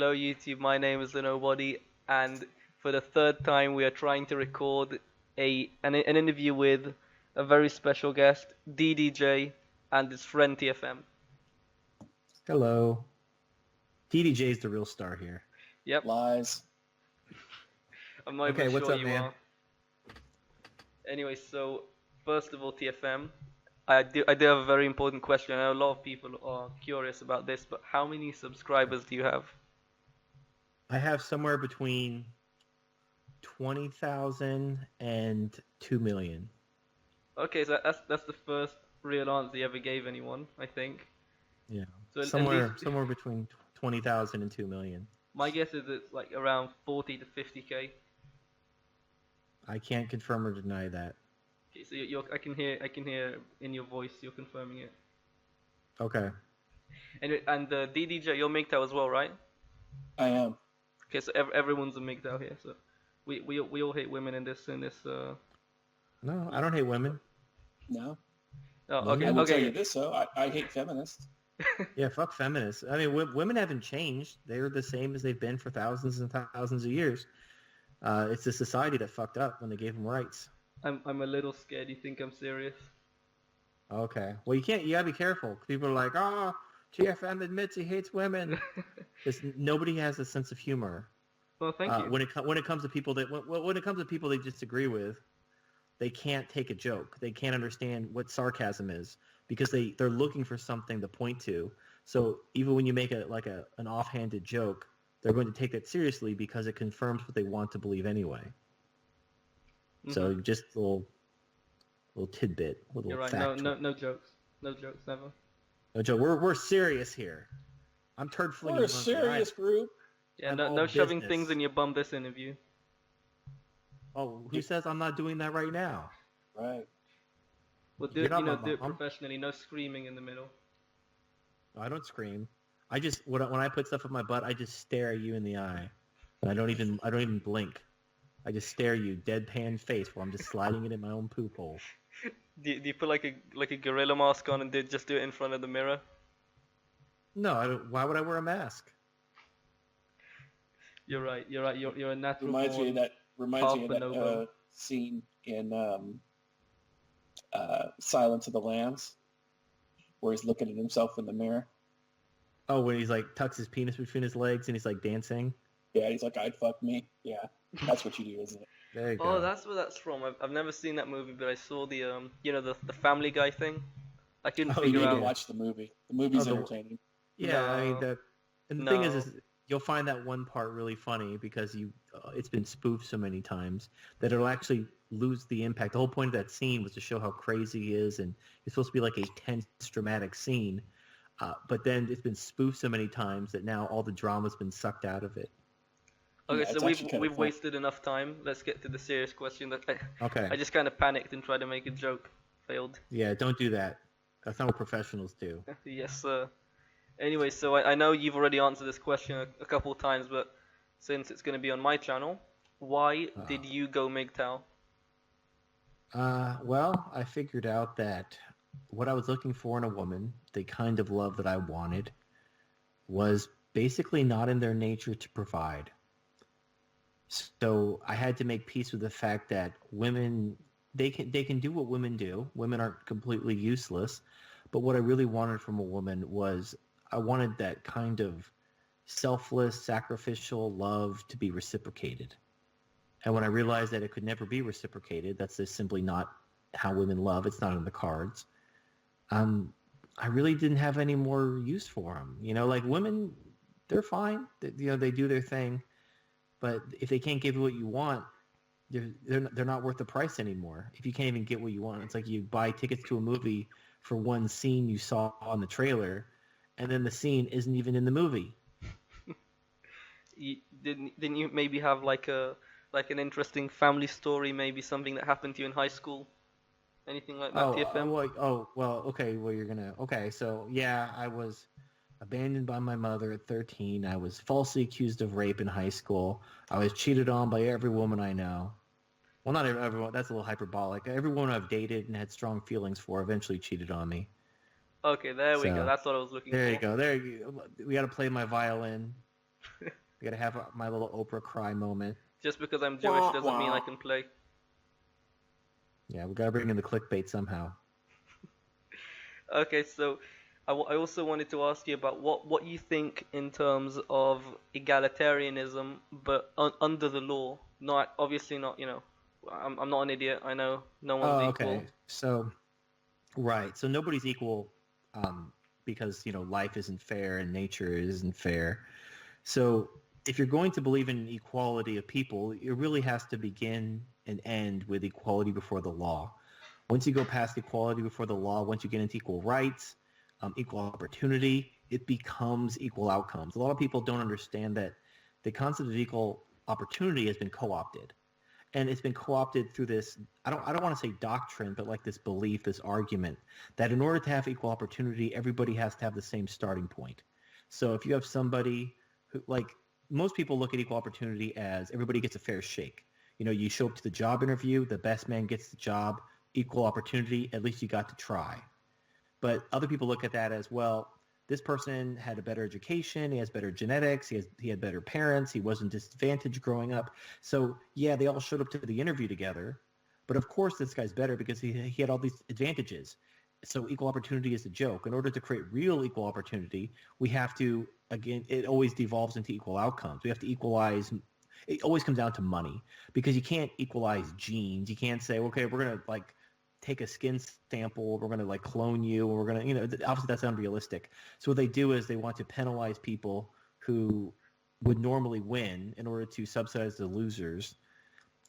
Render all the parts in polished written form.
Hello YouTube, my name is the Nobody, and for the third time we are trying to record an interview with a very special guest, DDJ, and his friend TFM. Hello. DDJ is the real star here. Yep, Lies. I'm not Okay, even what's sure up, you man? are. Anyway, so first of all, TFM, I do have a very important question. I know a lot of people are curious about this, but how many subscribers do you have? I have somewhere between 20,000 and 2 million. Okay, so that's the first real answer you ever gave anyone, I think. Yeah. So at somewhere least somewhere between 20,000 and 2 million. my guess is it's like around 40 to 50k. I can't confirm or deny that. Okay, so I can hear in your voice you're confirming it. Okay. And DDJ, you're MGTOW as well, right? I am. Okay, so everyone's a MGTOW here. So we all hate women in this. No, I don't hate women. No. Oh, No, okay, I will tell okay. you this, though. I hate feminists. Yeah, fuck feminists. I mean, women haven't changed. They're the same as they've been for thousands and thousands of years. It's the society that fucked up when they gave them rights. I'm a little scared. You think I'm serious? Okay. Well, you gotta be careful. People are like, oh, TFM admits he hates women. Because nobody has a sense of humor. Well, thank you. When it comes to people they disagree with, they can't take a joke. They can't understand what sarcasm is because they're looking for something to point to. So even when you make an offhanded joke, they're going to take that seriously because it confirms what they want to believe anyway. So just a little tidbit, a little You're right. fact. No jokes. No jokes, never. No joke. We're serious here. I'm Turd Flinging We're a Monkey. serious group. Yeah, I'm no all shoving business. things in your bum this interview. Oh, who says I'm not doing that right now? Right. Well, do You're it, not my do it mom. professionally. No screaming in the middle. I don't scream. I just when I put stuff in my butt, I just stare at you in the eye. And I don't even blink. I just stare at you deadpan face while I'm just sliding it in my own poop hole. Do you put like a gorilla mask on and just do it in front of the mirror? No, I don't, why would I wear a mask? You're right. You're a natural Reminds me born. of that bonobo. scene in Silence of the Lambs, where he's looking at himself in the mirror. Oh, when he's like tucks his penis between his legs and he's like dancing. Yeah, he's like, "I'd fuck me." Yeah, that's what you do, isn't it? There you go. Oh, that's where that's from. I've never seen that movie, but I saw the the Family Guy thing. I couldn't Oh, You figure need yeah. to out. watch the movie. The movie's Oh, entertaining. Yeah, I mean No. and the thing No. is you'll find that one part really funny because it's been spoofed so many times that it'll actually lose the impact. The whole point of that scene was to show how crazy he is, and it's supposed to be like a tense, dramatic scene. But then it's been spoofed so many times that now all the drama's been sucked out of it. Okay, Yeah, so it's actually kinda we've fun. wasted enough time. Let's get to the serious question. That Okay. I just kind of panicked and tried to make a joke. Failed. Yeah, don't do that. That's not what professionals do. Yes, sir. Anyway, so I know you've already answered this question a couple of times, but since it's going to be on my channel, why did you go MGTOW? Well, I figured out that what I was looking for in a woman, the kind of love that I wanted, was basically not in their nature to provide. So I had to make peace with the fact that women, they can do what women do. Women aren't completely useless. But what I really wanted from a woman was I wanted that kind of selfless, sacrificial love to be reciprocated. And when I realized that it could never be reciprocated, that's just simply not how women love. It's not in the cards. I really didn't have any more use for them. Like women, they're fine. They do their thing. But if they can't give you what you want, they're not worth the price anymore. If you can't even get what you want, it's like you buy tickets to a movie for one scene you saw on the trailer, and then the scene isn't even in the movie. Didn't you maybe have like an interesting family story, maybe something that happened to you in high school? Anything like that, TFM? Okay, so yeah, I was abandoned by my mother at 13. I was falsely accused of rape in high school. I was cheated on by every woman I know. Well, not everyone. That's a little hyperbolic. Every woman I've dated and had strong feelings for eventually cheated on me. Okay, there we go. So That's what I was looking there for. you go. We got to play my violin. I gotta have my little Oprah cry moment. Just because I'm Jewish doesn't mean I can play. Yeah, we gotta bring in the clickbait somehow. Okay, so I also wanted to ask you about what you think in terms of egalitarianism, but under the law. Not obviously not. I'm not an idiot. I know no one's Oh, equal. okay. So, right. So nobody's equal, because life isn't fair and nature isn't fair. So if you're going to believe in equality of people, it really has to begin and end with equality before the law. Once you go past equality before the law, once you get into equal rights, equal opportunity, it becomes equal outcomes. A lot of people don't understand that the concept of equal opportunity has been co-opted. And it's been co-opted through this, I don't want to say doctrine, but like this belief, this argument that in order to have equal opportunity, everybody has to have the same starting point. So if you have somebody who, like, most people look at equal opportunity as everybody gets a fair shake. You show up to the job interview, the best man gets the job, equal opportunity, at least you got to try. But other people look at that as, well, this person had a better education, he has better genetics, he had better parents, he wasn't disadvantaged growing up. So yeah, they all showed up to the interview together, but of course this guy's better because he had all these advantages. So equal opportunity is a joke. In order to create real equal opportunity, we have to, again, it always devolves into equal outcomes. We have to equalize. It always comes down to money, because you can't equalize genes. You can't say, okay, we're going to take a skin sample, we're going to clone you, or we're going to, obviously that's unrealistic. So what they do is they want to penalize people who would normally win in order to subsidize the losers.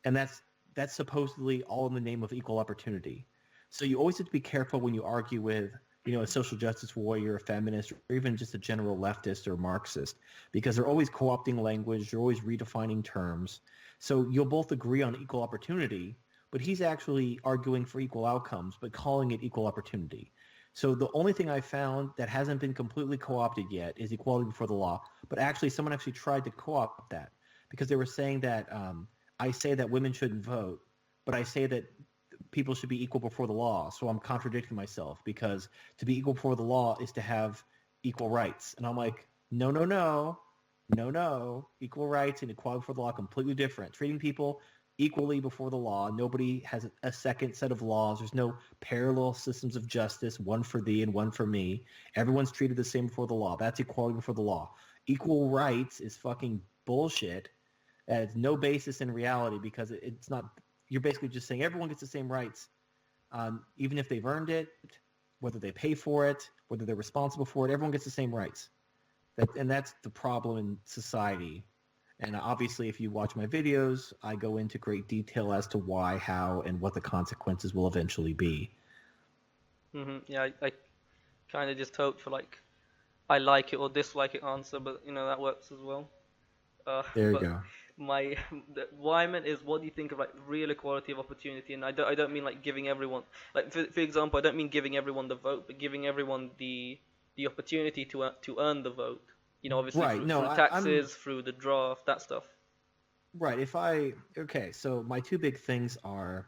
And that's supposedly all in the name of equal opportunity. So you always have to be careful when you argue with, a social justice warrior, a feminist, or even just a general leftist or Marxist, because they're always co-opting language, they're always redefining terms. So you'll both agree on equal opportunity, but he's actually arguing for equal outcomes, but calling it equal opportunity. So the only thing I found that hasn't been completely co-opted yet is equality before the law. But actually, someone actually tried to co-opt that, because they were saying that I say that women shouldn't vote, but I say that people should be equal before the law. So I'm contradicting myself, because to be equal before the law is to have equal rights. And I'm like, no, no, no, no, no. Equal rights and equality before the law are completely different. Treating people equally before the law. Nobody has a second set of laws. There's no parallel systems of justice, one for thee and one for me. Everyone's treated the same before the law. That's equality before the law. Equal rights is fucking bullshit. It's no basis in reality, because it's not. You're basically just saying everyone gets the same rights, even if they've earned it, whether they pay for it, whether they're responsible for it. Everyone gets the same rights. And that's the problem in society. And obviously, if you watch my videos, I go into great detail as to why, how, and what the consequences will eventually be. Yeah, I kind of just hope for I like it or dislike it answer, but that works as well. There you But go. what I meant is, what do you think of real equality of opportunity? And I don't mean giving everyone, for example, I don't mean giving everyone the vote, but giving everyone the opportunity to earn the vote. Obviously Right. through No, through I'm taxes, through the draft, that stuff. right. Okay, so my two big things are,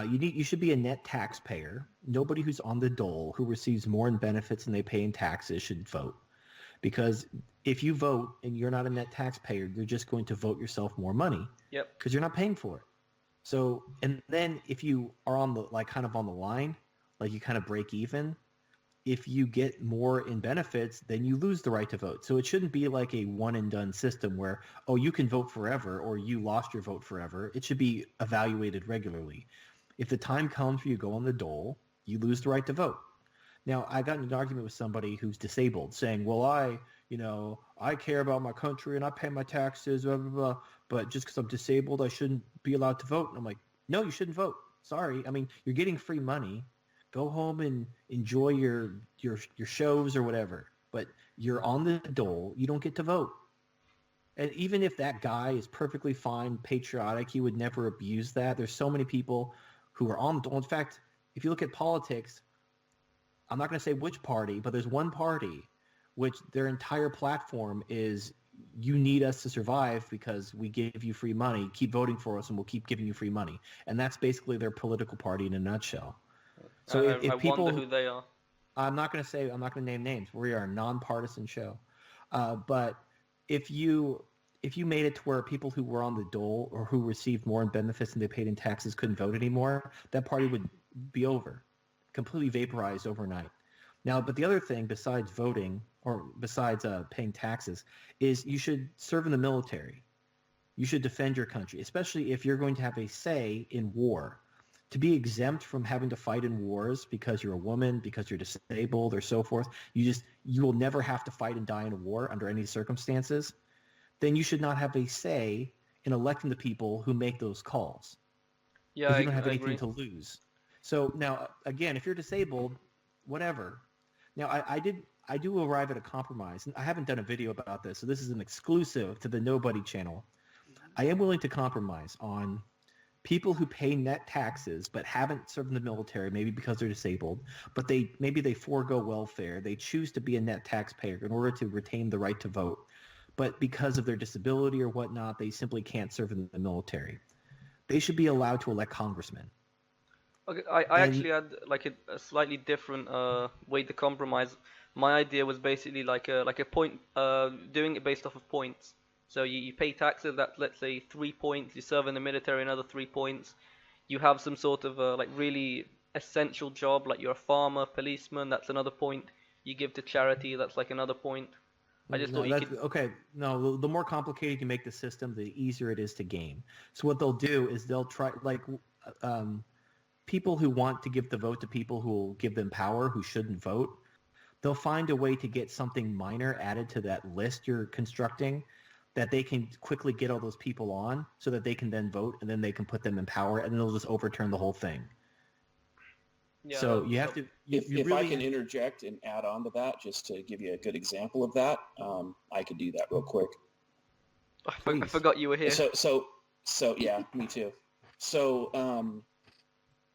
you should be a net taxpayer. Nobody who's on the dole, who receives more in benefits than they pay in taxes, should vote. Because if you vote and you're not a net taxpayer, you're just going to vote yourself more money, Yep. because you're not paying for it. So, and then if you are on the kind of on the line, you kind of break even, if you get more in benefits, then you lose the right to vote. So it shouldn't be like a one and done system where, oh, you can vote forever or you lost your vote forever. It should be evaluated regularly. If the time comes for you to go on the dole, you lose the right to vote. Now, I got in an argument with somebody who's disabled saying, well, I care about my country and I pay my taxes, blah, blah, blah, but just because I'm disabled, I shouldn't be allowed to vote. And I'm like, no, you shouldn't vote. Sorry. I mean, you're getting free money. Go home and enjoy your shows or whatever. But you're on the dole. You don't get to vote. And even if that guy is perfectly fine, patriotic, he would never abuse that. There's so many people who are on the dole. In fact, if you look at politics, I'm not going to say which party, but there's one party which their entire platform is, you need us to survive because we give you free money. Keep voting for us and we'll keep giving you free money. And that's basically their political party in a nutshell. So I if wonder people, who they are. I'm not going to name names. We are a nonpartisan show. But if you made it to where people who were on the dole or who received more in benefits than they paid in taxes couldn't vote anymore, that party would be over, completely vaporized overnight. Now, but the other thing besides voting or besides paying taxes is you should serve in the military. You should defend your country, especially if you're going to have a say in war. To be exempt from having to fight in wars because you're a woman, because you're disabled or so forth, you will never have to fight and die in a war under any circumstances, then you should not have a say in electing the people who make those calls Yeah, because you don't have I anything agree. to lose. So now, again, if you're disabled, whatever. Now, I do arrive at a compromise. And I haven't done a video about this, so this is an exclusive to the Nobody channel. I am willing to compromise on people who pay net taxes but haven't served in the military, maybe because they're disabled, but maybe they forego welfare. They choose to be a net taxpayer in order to retain the right to vote. But because of their disability or whatnot, they simply can't serve in the military. They should be allowed to elect congressmen. Okay, I And actually had like a slightly different way to compromise. My idea was basically like a point doing it based off of points. So you pay taxes, that's let's say 3 points, you serve in the military another 3 points, you have some sort of like really essential job like you're a farmer, policeman, that's another point. You give to charity, that's like another point. I just thought no, you that's could. okay. No, the more complicated you make the system, the easier it is to game. So what they'll do is they'll try um, people who want to give the vote to people who will give them power who shouldn't vote. They'll find a way to get something minor added to that list you're constructing that they can quickly get all those people on so that they can then vote and then they can put them in power and then they'll just overturn the whole thing. Yeah, So you have so to, you If I really, can interject and add on to that, just to give you a good example of that, I could do that real quick. I please. forgot you were here. So yeah, me too. So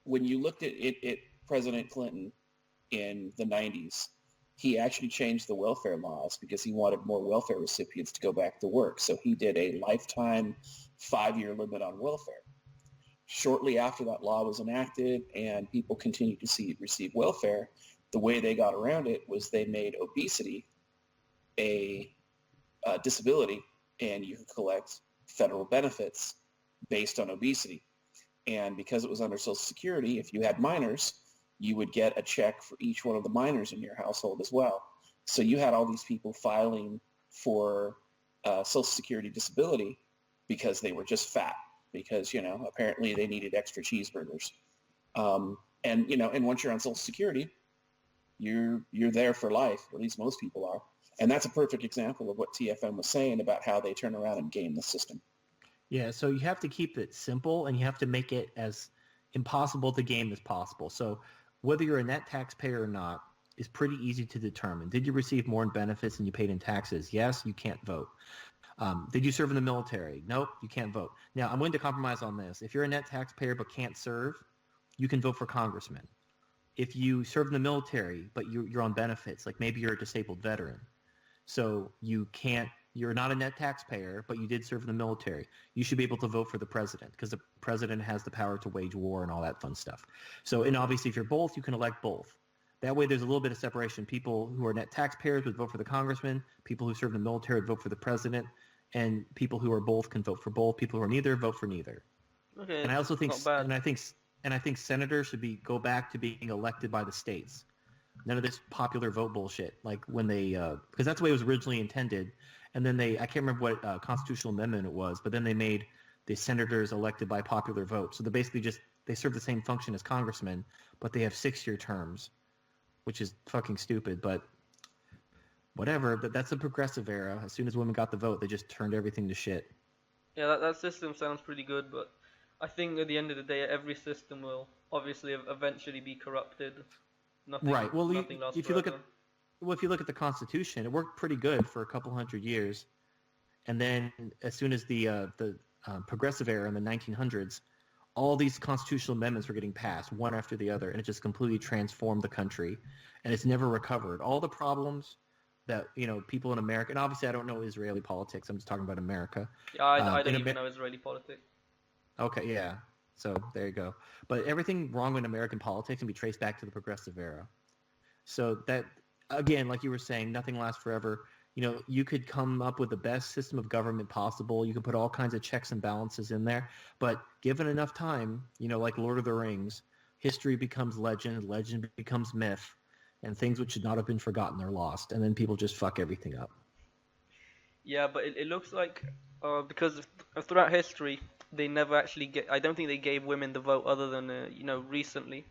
when you looked at President Clinton in the 90s, he actually changed the welfare laws because he wanted more welfare recipients to go back to work. So he did a lifetime 5-year limit on welfare. Shortly after that law was enacted and people continued to receive welfare, the way they got around it was they made obesity a disability, and you could collect federal benefits based on obesity. And because it was under Social Security, if you had minors, you would get a check for each one of the minors in your household as well. So you had all these people filing for Social Security disability because they were just fat, because, apparently they needed extra cheeseburgers. And once you're on Social Security, you're there for life, or at least most people are. And that's a perfect example of what TFM was saying about how they turn around and game the system. yeah, so you have to keep it simple and you have to make it as impossible to game as possible. So whether you're a net taxpayer or not is pretty easy to determine. Did you receive more in benefits than you paid in taxes? Yes, you can't vote. Did you serve in the military? Nope, you can't vote. Now, I'm willing to compromise on this. If you're a net taxpayer but can't serve, you can vote for congressman. If you serve in the military but you're on benefits, like maybe you're a disabled veteran, so you're not a net taxpayer, but you did serve in the military, you should be able to vote for the president because the president has the power to wage war and all that fun stuff. So, and obviously if you're both, you can elect both. That way there's a little bit of separation. People who are net taxpayers would vote for the congressman, people who serve in the military would vote for the president, and people who are both can vote for both. People who are neither vote for neither. Okay, And I also it's think, not bad. and I think senators should go back to being elected by the states. None of this popular vote bullshit. Like when they, because that's the way it was originally intended. And then I can't remember what constitutional amendment it was, but then they made the senators elected by popular vote. So they basically they serve the same function as congressmen, but they have 6-year terms, which is fucking stupid. But whatever. That's the progressive era. As soon as women got the vote, they just turned everything to shit. Yeah, that system sounds pretty good, but I think at the end of the day, every system will obviously eventually be corrupted. Right. Well, Nothing lasts if you look at forever. the Constitution, it worked pretty good for a couple hundred years, and then as soon as the progressive era in the 1900s, all these constitutional amendments were getting passed one after the other, and it just completely transformed the country, and it's never recovered. All the problems that people in America, and obviously I don't know Israeli politics. I'm just talking about America. Yeah, I don't even know Israeli politics. Okay, yeah. So there you go. But everything wrong in American politics can be traced back to the progressive era. So that, again, like you were saying, nothing lasts forever. You could come up with the best system of government possible. You could put all kinds of checks and balances in there. But given enough time, like Lord of the Rings, history becomes legend becomes myth, and things which should not have been forgotten are lost. And then people just fuck everything up. Yeah, but it looks like because throughout history they never actually I don't think they gave women the vote other than recently.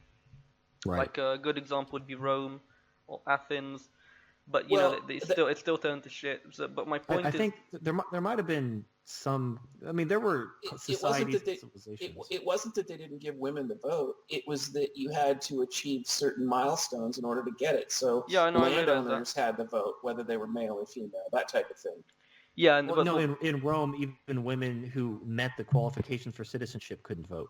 Right. Like a good example would be Rome or Athens, but Well, it still turned to shit. So, but my point I is, think there might have been some. I mean, there were societies and civilizations. it wasn't that they didn't give women the vote. It was that you had to achieve certain milestones in order to get it. So yeah, I know, landowners had the vote, whether they were male or female, that type of thing. Yeah, Well, no, in Rome, even women who met the qualifications for citizenship couldn't vote.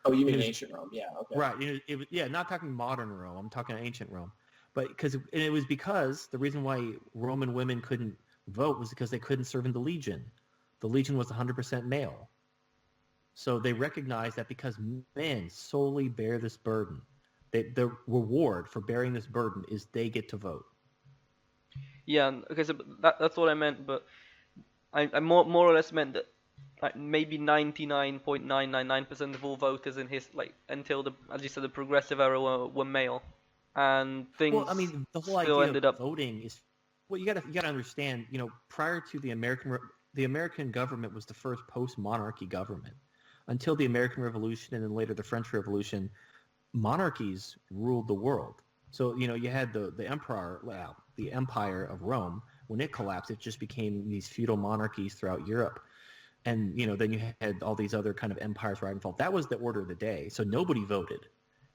Oh, you mean ancient Rome? Yeah, okay. Right. It was, not talking modern Rome. I'm talking ancient Rome. But it was because the reason why Roman women couldn't vote was because they couldn't serve in the legion. The legion was 100% male. So they recognized that because men solely bear this burden, the reward for bearing this burden is they get to vote. Yeah, okay, so that's what I meant, but I more or less meant that like maybe 99.999% of all voters in his until as you said, the progressive era were male, and things Well, I mean, the whole still idea ended of up. voting is you got to understand. Prior to the American government was the first post-monarchy government. Until the American Revolution and then later the French Revolution, monarchies ruled the world. So you had the Empire of Rome. When it collapsed, it just became these feudal monarchies throughout Europe. And then you had all these other kind of empires rise and fall. That was the order of the day. So nobody voted.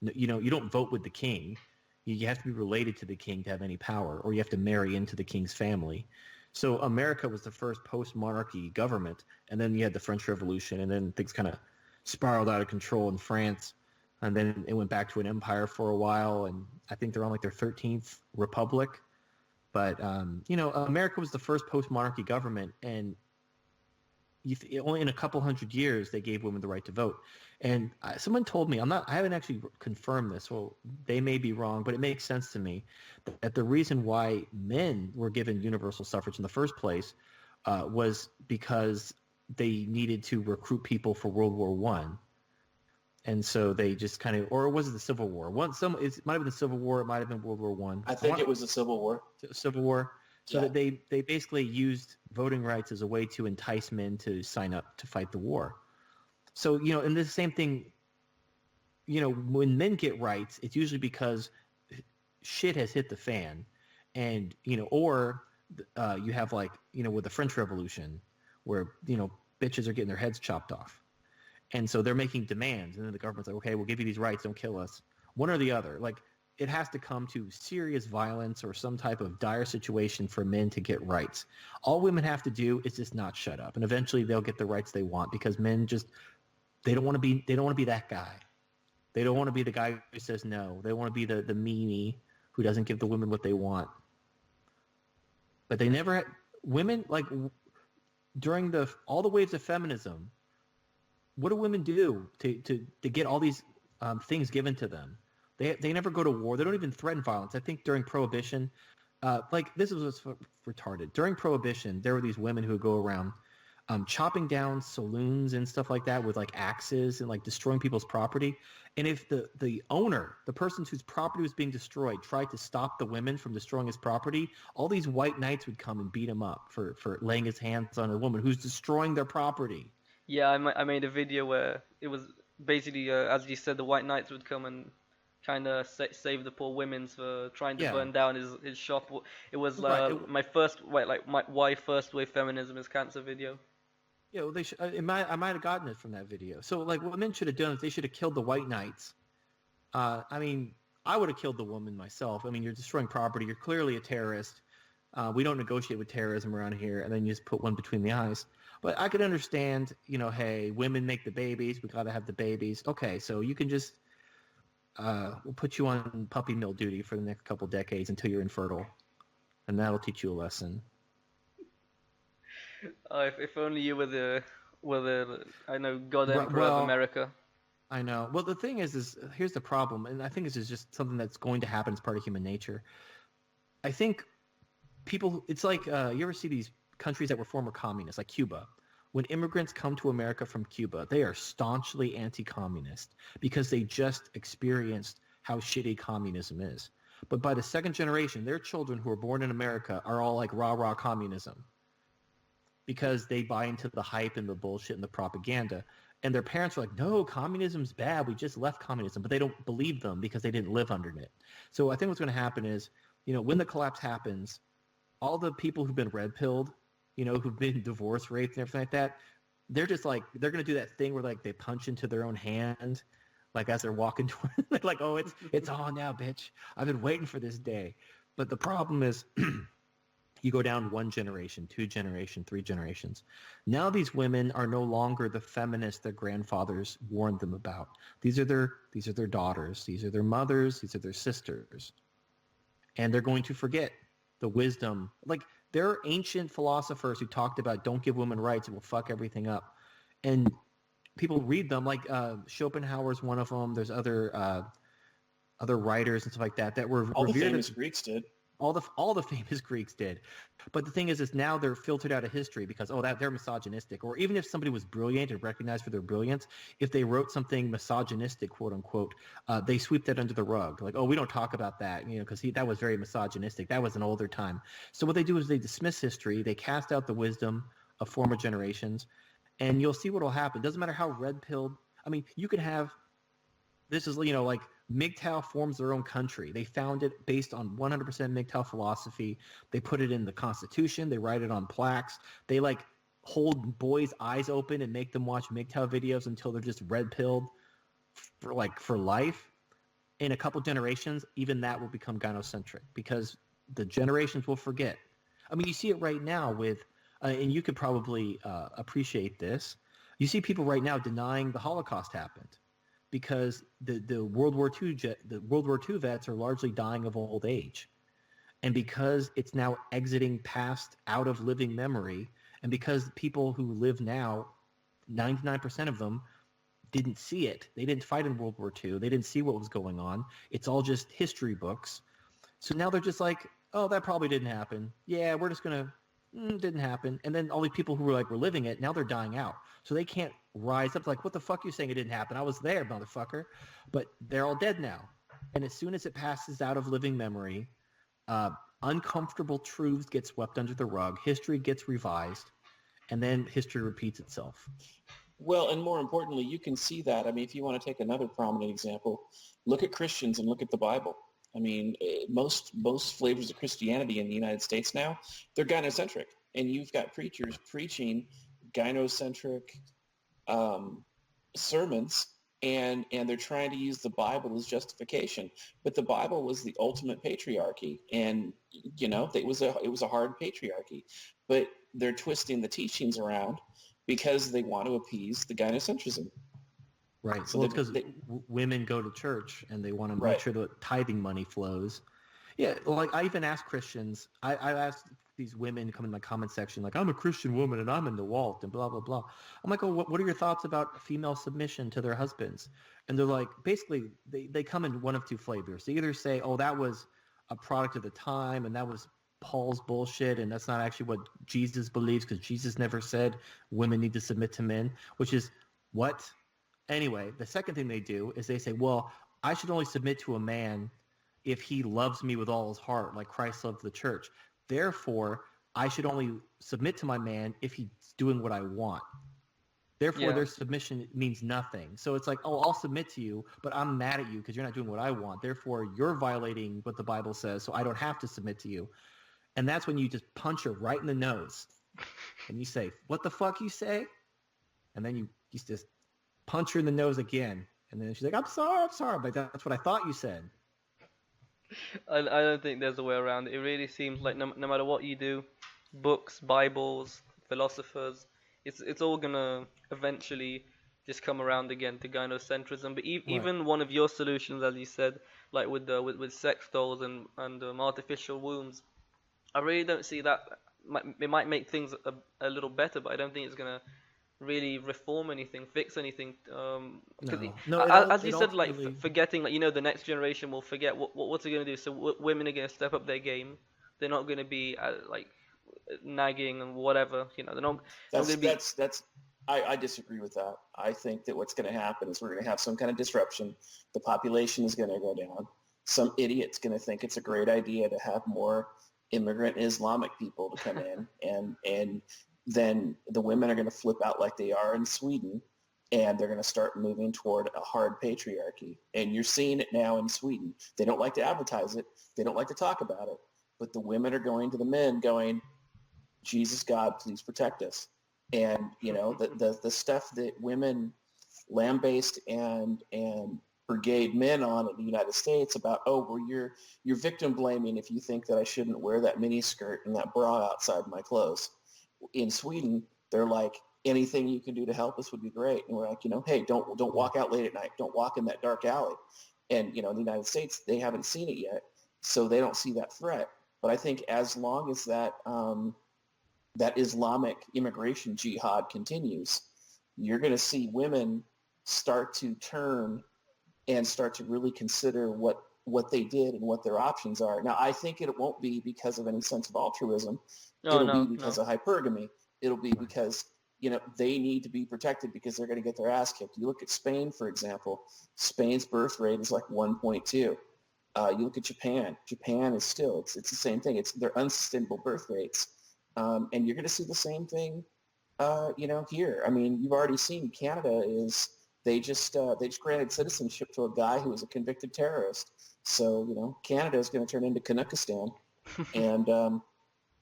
You don't vote with the king. You have to be related to the king to have any power, or you have to marry into the king's family. So America was the first post-monarchy government, and then you had the French Revolution, and then things kind of spiraled out of control in France, and then it went back to an empire for a while, and I think they're on their 13th republic. But America was the first post-monarchy government, and only in a couple hundred years they gave women the right to vote. And someone told me, I haven't actually confirmed this, well, they may be wrong, but it makes sense to me that the reason why men were given universal suffrage in the first place was because they needed to recruit people for World War One. And so they just kind of, or was it the Civil War? It might have been the Civil War. It might have been World War One. I think it was the Civil War. Civil War. So that they basically used voting rights as a way to entice men to sign up to fight the war. So, and the same thing, when men get rights, it's usually because shit has hit the fan. And, or you have with the French Revolution where, bitches are getting their heads chopped off. And so they're making demands. And then the government's like, okay, we'll give you these rights. Don't kill us. One or the other. It has to come to serious violence or some type of dire situation for men to get rights. All women have to do is just not shut up, and eventually they'll get the rights they want because men they don't want to be that guy. They don't want to be the guy who says no. They want to be the meanie who doesn't give the women what they want. But they never had women during all the waves of feminism. What do women do to get all these things given to them? They never go to war. They don't even threaten violence. I think during Prohibition, this was what's retarded. During Prohibition, there were these women who would go around chopping down saloons and stuff like that with axes and destroying people's property. And if the owner, the person whose property was being destroyed, tried to stop the women from destroying his property, all these white knights would come and beat him up for laying his hands on a woman who's destroying their property. Yeah, I made a video where it was basically, as you said, the white knights would come and kind of save the poor women for trying to burn down his shop. It was my first why first wave feminism is cancer video. Yeah, well, I might have gotten it from that video. So what men should have done is they should have killed the white knights. I mean, I would have killed the woman myself. I mean, you're destroying property. You're clearly a terrorist. We don't negotiate with terrorism around here, and then you just put one between the eyes. But I could understand, hey, women make the babies. We got to have the babies. Okay, so you can just we'll put you on puppy mill duty for the next couple decades until you're infertile, and that'll teach you a lesson. If only you were the I know God Emperor of America. I know. Well, the thing is here's the problem, and I think this is just something that's going to happen as part of human nature. I think people, it's like, you ever see these countries that were former communists, like Cuba? When immigrants come to America from Cuba, they are staunchly anti-communist because they just experienced how shitty communism is. But by the second generation, their children who are born in America are all like rah-rah communism because they buy into the hype and the bullshit and the propaganda. And their parents are like, no, communism's bad. We just left communism. But they don't believe them because they didn't live under it. So I think what's going to happen is, when the collapse happens, all the people who've been red-pilled, who've been divorced, raped, and everything like that, they're just like, they're going to do that thing where like they punch into their own hand, like as they're walking toward, like, oh, it's on now, bitch. I've been waiting for this day. But the problem is you go down one generation, 2 generations, 3 generations. Now these women are no longer the feminists their grandfathers warned them about. These are their daughters. These are their mothers. These are their sisters. And they're going to forget the wisdom. Like, there are ancient philosophers who talked about don't give women rights, it will fuck everything up. And people read them, like Schopenhauer's one of them. There's other writers and stuff like that were all revered. The famous Greeks did. All the famous Greeks did. But the thing is now they're filtered out of history because, they're misogynistic. Or even if somebody was brilliant and recognized for their brilliance, if they wrote something misogynistic, quote unquote, they sweep that under the rug. Like, oh, we don't talk about that, because that was very misogynistic. That was an older time. So what they do is they dismiss history. They cast out the wisdom of former generations. And you'll see what will happen. Doesn't matter how red-pilled. I mean, you can have, this is, like, MGTOW forms their own country. They found it based on 100% MGTOW philosophy. They put it in the Constitution. They write it on plaques. They like hold boys' eyes open and make them watch MGTOW videos until they're just red-pilled for life. In a couple generations, even that will become gynocentric because the generations will forget. I mean, you see it right now with, and you could probably appreciate this. You see people right now denying the Holocaust happened. Because the World War II vets are largely dying of old age, and because it's now exiting past out of living memory, and because people who live now, 99% of them didn't see it. They didn't fight in World War II. They didn't see what was going on. It's all just history books. So now they're just like, oh, that probably didn't happen. Yeah, we're just gonna didn't happen. And then all these people who were living it, now they're dying out. So they can't rise up like, what the fuck you saying it didn't happen? I was there, motherfucker. But they're all dead now. And as soon as it passes out of living memory, uncomfortable truths get swept under the rug, history gets revised, and then history repeats itself. Well, and more importantly, you can see that. I mean, if you want to take another prominent example, look at Christians and look at the Bible. I mean, most flavors of Christianity in the United States now, they're gynocentric. And you've got preachers preaching gynocentric sermons, and they're trying to use the Bible as justification. But the Bible was the ultimate patriarchy, and it was a hard patriarchy. But they're twisting the teachings around because they want to appease the gynocentrism. Right. So well, it's because women go to church and they want to make sure the tithing money flows. Yeah. Like I even ask Christians, I asked these women come in my comment section, like, I'm a Christian woman and I'm in the Walt and blah, blah, blah. I'm like, oh, what are your thoughts about female submission to their husbands? And they're like, basically, they come in one of two flavors. They either say, oh, that was a product of the time and that was Paul's bullshit and that's not actually what Jesus believes because Jesus never said women need to submit to men, which is what? Anyway, the second thing they do is they say, well, I should only submit to a man if he loves me with all his heart, like Christ loved the church. Therefore, I should only submit to my man if he's doing what I want. Therefore, their submission means nothing. So it's like, oh, I'll submit to you, but I'm mad at you because you're not doing what I want. Therefore, you're violating what the Bible says, so I don't have to submit to you. And that's when you just punch her right in the nose. And you say, what the fuck you say? And then you just punch her in the nose again. And then she's like, I'm sorry, but that's what I thought you said. I don't think there's a way around it. It really seems like no matter what you do, books, Bibles, philosophers, it's all gonna eventually just come around again to gynocentrism. But even one of your solutions, as you said, like with sex dolls and artificial wombs, I really don't see that. It might make things a little better, but I don't think it's gonna really reform anything, fix anything. As you said, like forgetting, like the next generation will forget what's it gonna do. So women are gonna step up their game, they're not going to be like nagging and whatever. You know, they're not That's going to be. that's I disagree with that. I think that what's going to happen is we're going to have some kind of disruption. The population is going to go down. Some idiot's going to think it's a great idea to have more immigrant Islamic people to come in, and then the women are going to flip out like they are in Sweden, and they're going to start moving toward a hard patriarchy. And you're seeing it now in Sweden. They don't like to advertise it. They don't like to talk about it. But the women are going to the men going, Jesus God, please protect us. And, you know, the stuff that women lambaste and brigade men on in the United States about, oh, well, you're victim blaming if you think that I shouldn't wear that mini skirt and that bra outside my clothes. In Sweden, they're like, anything you can do to help us would be great. And we're like, you know, hey, don't walk out late at night. Don't walk in that dark alley. And, you know, in the United States, they haven't seen it yet, so they don't see that threat. But I think as long as that that Islamic immigration jihad continues, you're going to see women start to turn and start to really consider what they did and what their options are. Now, I think it won't be because of any sense of altruism. Oh, It'll no, be because no. of hypergamy. It'll be because, you know, they need to be protected because they're going to get their ass kicked. You look at Spain, for example. Spain's birth rate is like 1.2. You look at Japan. Japan is still, it's the same thing. They're unsustainable birth rates. And you're going to see the same thing, you know, here. I mean, you've already seen Canada they just granted citizenship to a guy who was a convicted terrorist. So, you know, Canada is going to turn into Canuckistan. And,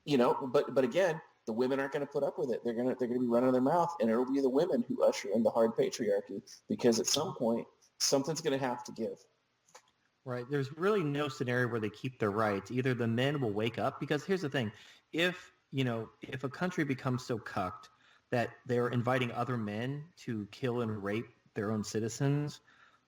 you know, but again, the women aren't going to put up with it. They're going to be running their mouth, and it'll be the women who usher in the hard patriarchy, because at some point, something's going to have to give. Right. There's really no scenario where they keep their rights. Either the men will wake up, because here's the thing. If a country becomes so cucked that they're inviting other men to kill and rape their own citizens,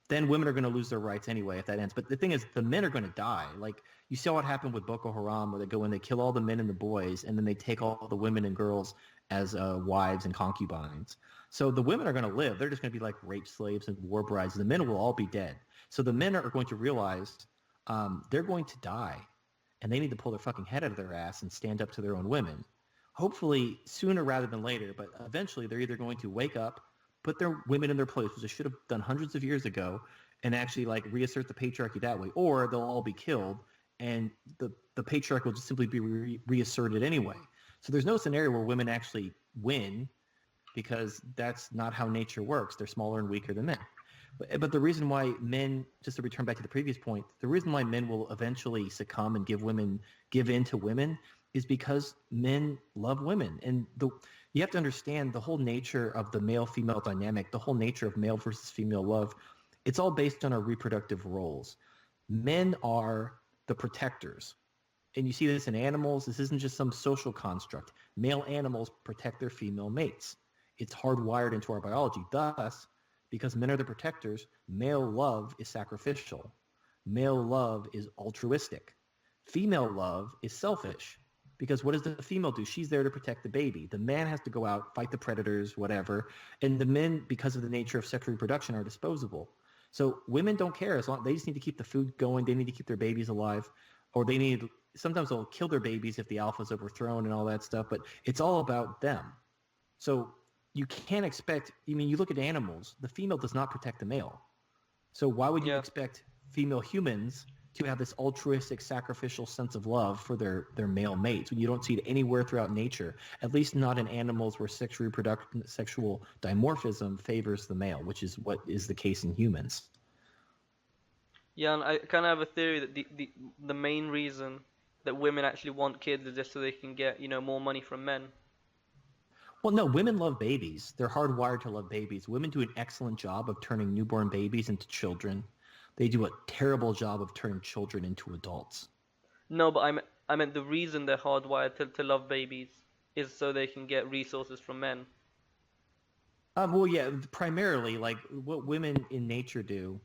then women are going to lose their rights anyway if that ends. But the thing is, the men are going to die. Like, you saw what happened with Boko Haram, where they go in, they kill all the men and the boys, and then they take all the women and girls as wives and concubines. So the women are going to live. They're just going to be like rape slaves and war brides. The men will all be dead. So the men are going to realize they're going to die, and they need to pull their fucking head out of their ass and stand up to their own women. Hopefully sooner rather than later, but eventually they're either going to wake up, put their women in their place, which they should have done hundreds of years ago, and actually like reassert the patriarchy that way, or they'll all be killed, and the patriarchy will just simply be reasserted anyway. So there's no scenario where women actually win, because that's not how nature works. They're smaller and weaker than men. But the reason why men, just to return back to the previous point, the reason why men will eventually succumb and give in to women is because men love women. And you have to understand the whole nature of the male-female dynamic, the whole nature of male versus female love. It's all based on our reproductive roles. Men are the protectors. And you see this in animals. This isn't just some social construct. Male animals protect their female mates. It's hardwired into our biology. Thus, because men are the protectors, male love is sacrificial. Male love is altruistic. Female love is selfish. Because what does the female do? She's there to protect the baby. The man has to go out, fight the predators, whatever. And the men, because of the nature of sexual reproduction, are disposable. So women don't care. As long they just need to keep the food going. They need to keep their babies alive. Or sometimes they'll kill their babies if the alpha's overthrown and all that stuff. But it's all about them. So you can't expect, you look at animals, the female does not protect the male. So why would you expect female humans to have this altruistic, sacrificial sense of love for their male mates when you don't see it anywhere throughout nature, at least not in animals where sexual dimorphism favors the male, which is what is the case in humans. Yeah, and I kind of have a theory that the main reason that women actually want kids is just so they can get, more money from men. Well, no, women love babies. They're hardwired to love babies. Women do an excellent job of turning newborn babies into children. They do a terrible job of turning children into adults. No, but I meant the reason they're hardwired to love babies is so they can get resources from men. Well, yeah, primarily, like what women in nature do,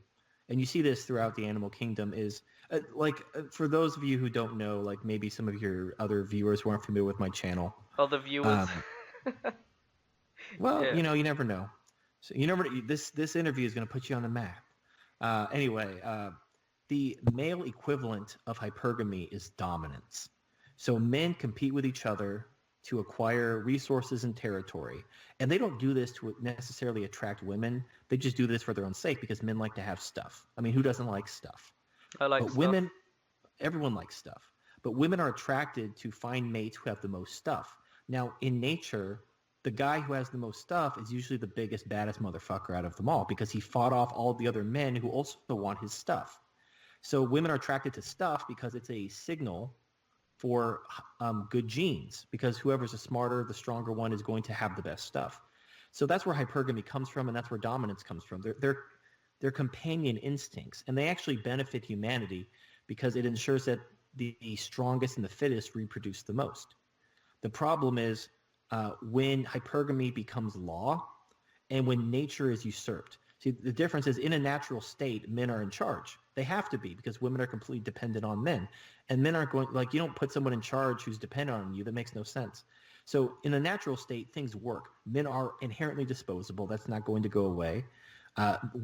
and you see this throughout the animal kingdom, is for those of you who don't know, like maybe some of your other viewers who aren't familiar with my channel. Other viewers. Well, you never know. So this interview is going to put you on the map. Anyway, the male equivalent of hypergamy is dominance. So men compete with each other to acquire resources and territory. And they don't do this to necessarily attract women. They just do this for their own sake because men like to have stuff. I mean, who doesn't like stuff? I like But stuff. women, everyone likes stuff. But women are attracted to find mates who have the most stuff. Now, in nature, the guy who has the most stuff is usually the biggest, baddest motherfucker out of them all because he fought off all the other men who also want his stuff. So women are attracted to stuff because it's a signal for good genes, because whoever's the smarter, the stronger one is going to have the best stuff. So that's where hypergamy comes from, and that's where dominance comes from. They're companion instincts, and they actually benefit humanity because it ensures that the strongest and the fittest reproduce the most. The problem is when hypergamy becomes law and when nature is usurped. See, the difference is in a natural state, men are in charge. They have to be because women are completely dependent on men. And men aren't going, like, you don't put someone in charge who's dependent on you. That makes no sense. So in a natural state, things work. Men are inherently disposable. That's not going to go away.